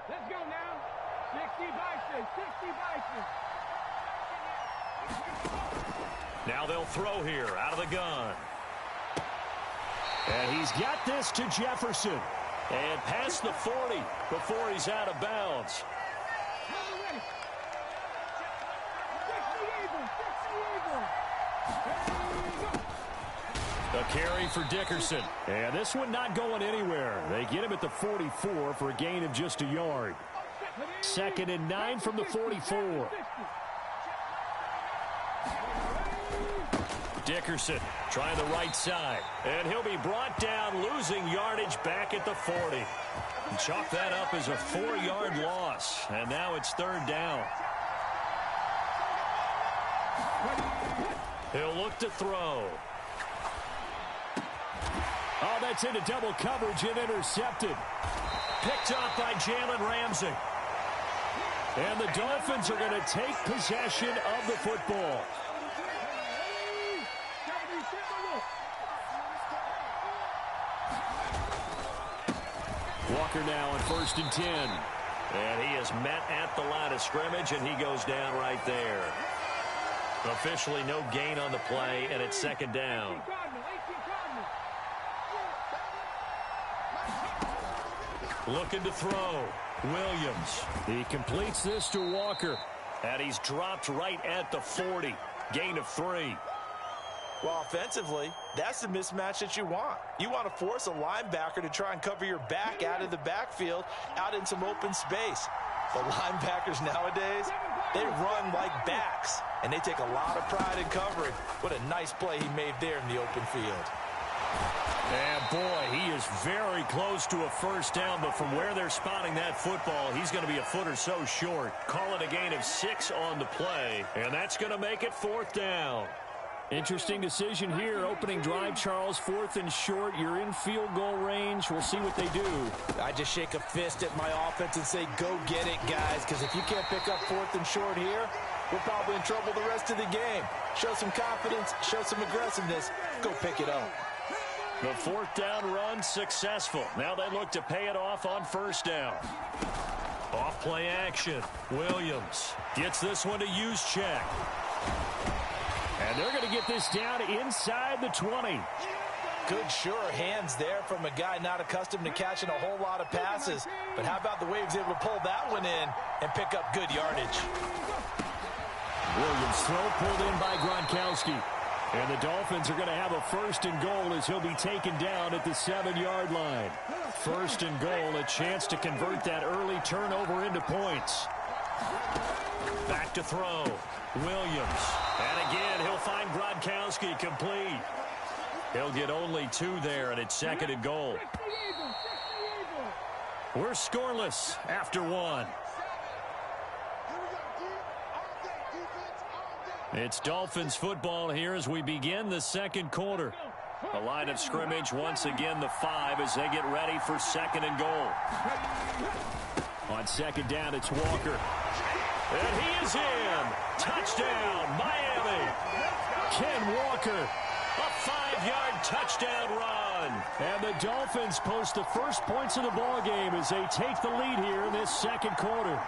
Let's go now. 60 Bison. 60 Bison. Now they'll throw here out of the gun. And he's got this to Jefferson. And past the 40 before he's out of bounds. Number ready. 60 Eagle. 60 Eagle. There you go. A carry for Dickerson. And this one not going anywhere. They get him at the 44 for a gain of just a yard. 2nd and 9 from the 44. Dickerson trying the right side. And he'll be brought down, losing yardage back at the 40. And chalk that up as a 4-yard loss. And now it's 3rd down. He'll look to throw. Oh, that's into double coverage and intercepted. Picked up by Jalen Ramsey. And the Dolphins are going to take possession of the football. Walker now on 1st and 10. And he is met at the line of scrimmage, and he goes down right there. Officially no gain on the play, and it's 2nd down. Looking to throw. Williams. He completes this to Walker. And he's dropped right at the 40. Gain of 3. Well, offensively, that's the mismatch that you want. You want to force a linebacker to try and cover your back out of the backfield, out in some open space. The linebackers nowadays, they run like backs, and they take a lot of pride in covering. What a nice play he made there in the open field. And boy, he is very close to a 1st down, but from where they're spotting that football, he's going to be a foot or so short. Call it a gain of 6 on the play, and that's going to make it 4th down. Interesting decision here. Opening drive, Charles. 4th and short. You're in field goal range. We'll see what they do. I just shake a fist at my offense and say, go get it, guys, because if you can't pick up 4th and short here, we're probably in trouble the rest of the game. Show some confidence, show some aggressiveness, go pick it up. The 4th down run successful. Now they look to pay it off on 1st down. Off play action. Williams gets this one to use check. And they're going to get this down inside the 20. Good, sure hands there from a guy not accustomed to catching a whole lot of passes. But how about the way he was able to pull that one in and pick up good yardage? Williams throw pulled in by Gronkowski. And the Dolphins are going to have a 1st and goal as he'll be taken down at the 7-yard line. 1st and goal, a chance to convert that early turnover into points. Back to throw. Williams. And again, he'll find Gronkowski complete. He'll get only 2 there, and it's 2nd and goal. We're scoreless after 1. It's Dolphins football here as we begin the 2nd quarter. The line of scrimmage once again the 5 as they get ready for 2nd and goal. On 2nd down, it's Walker. And he is in. Touchdown, Miami. Ken Walker A 5-yard touchdown run. And the Dolphins post the first points of the ball game as they take the lead here in this second quarter.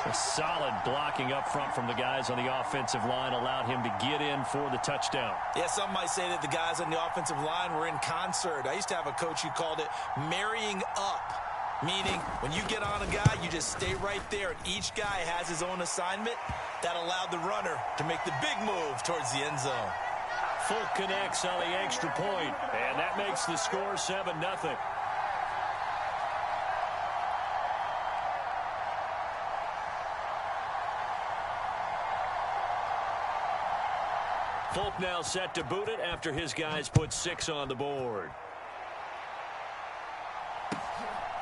A solid blocking up front from the guys on the offensive line allowed him to get in for the touchdown. Yeah, some might say that the guys on the offensive line were in concert. I used to have a coach who called it marrying up, meaning when you get on a guy, you just stay right there, and each guy has his own assignment. That allowed the runner to make the big move towards the end zone. Full connects on the extra point, and that makes the score 7-0. Folk now set to boot it after his guys put 6 on the board.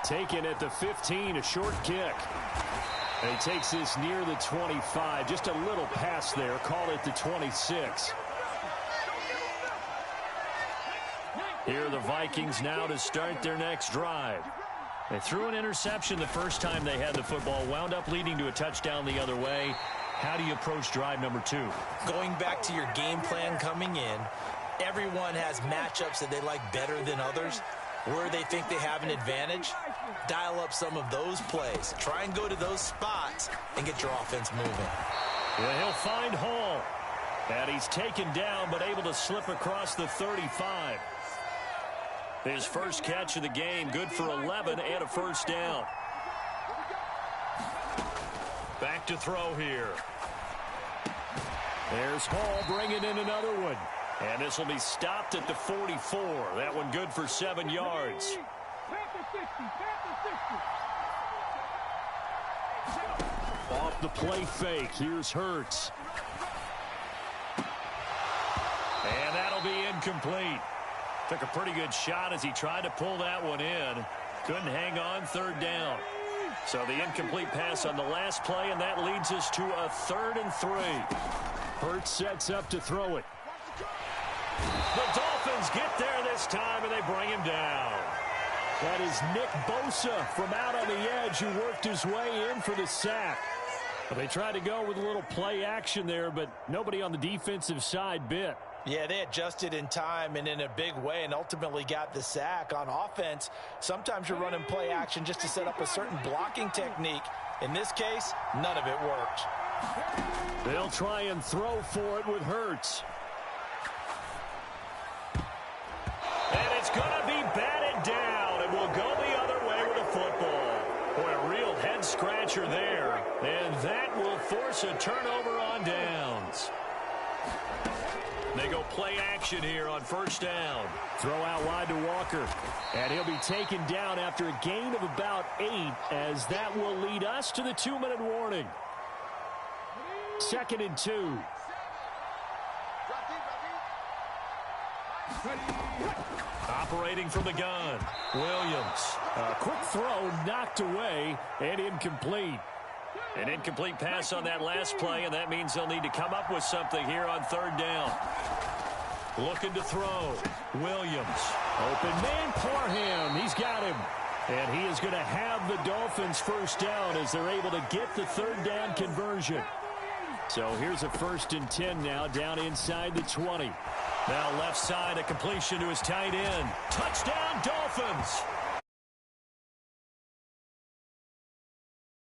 Taken at the 15, a short kick. And he takes this near the 25. Just a little pass there. Call it the 26. Here are the Vikings now to start their next drive. They threw an interception the first time they had the football. Wound up leading to a touchdown the other way. How do you approach drive number 2? Going back to your game plan coming in, everyone has matchups that they like better than others. Where they think they have an advantage, dial up some of those plays. Try and go to those spots and get your offense moving. Yeah, he'll find Hall. And he's taken down but able to slip across the 35. His first catch of the game, good for 11 and a first down. Back to throw here. There's Hall bringing in another one. And this will be stopped at the 44. That one good for 7 yards. Off the play fake. Here's Hurts. And that'll be incomplete. Took a pretty good shot as he tried to pull that one in. Couldn't hang on, third down. So the incomplete pass on the last play, and that leads us to a 3rd and 3. Hurts sets up to throw it. The Dolphins get there this time, and they bring him down. That is Nick Bosa from out on the edge who worked his way in for the sack. But they tried to go with a little play action there, but nobody on the defensive side bit. Yeah, they adjusted in time and in a big way and ultimately got the sack. On offense, sometimes you're running play action just to set up a certain blocking technique. In this case, none of it worked. They'll try and throw for it with Hurts. And it's going to be batted down, and we'll go the other way with a football. Boy, a real head-scratcher there, and that will force a turnover on downs. They go play action here on first down. Throw out wide to Walker, and he'll be taken down after a gain of about 8, as that will lead us to the 2-minute warning. 2nd and 2. Operating from the gun, Williams. A quick throw knocked away and incomplete. An incomplete pass on that last play, and that means they'll need to come up with something here on 3rd down. Looking to throw, Williams. Open man, Parham. He's got him. And he is going to have the Dolphins first down as they're able to get the 3rd down conversion. So here's a 1st and 10 now down inside the 20. Now left side, a completion to his tight end. Touchdown, Dolphins.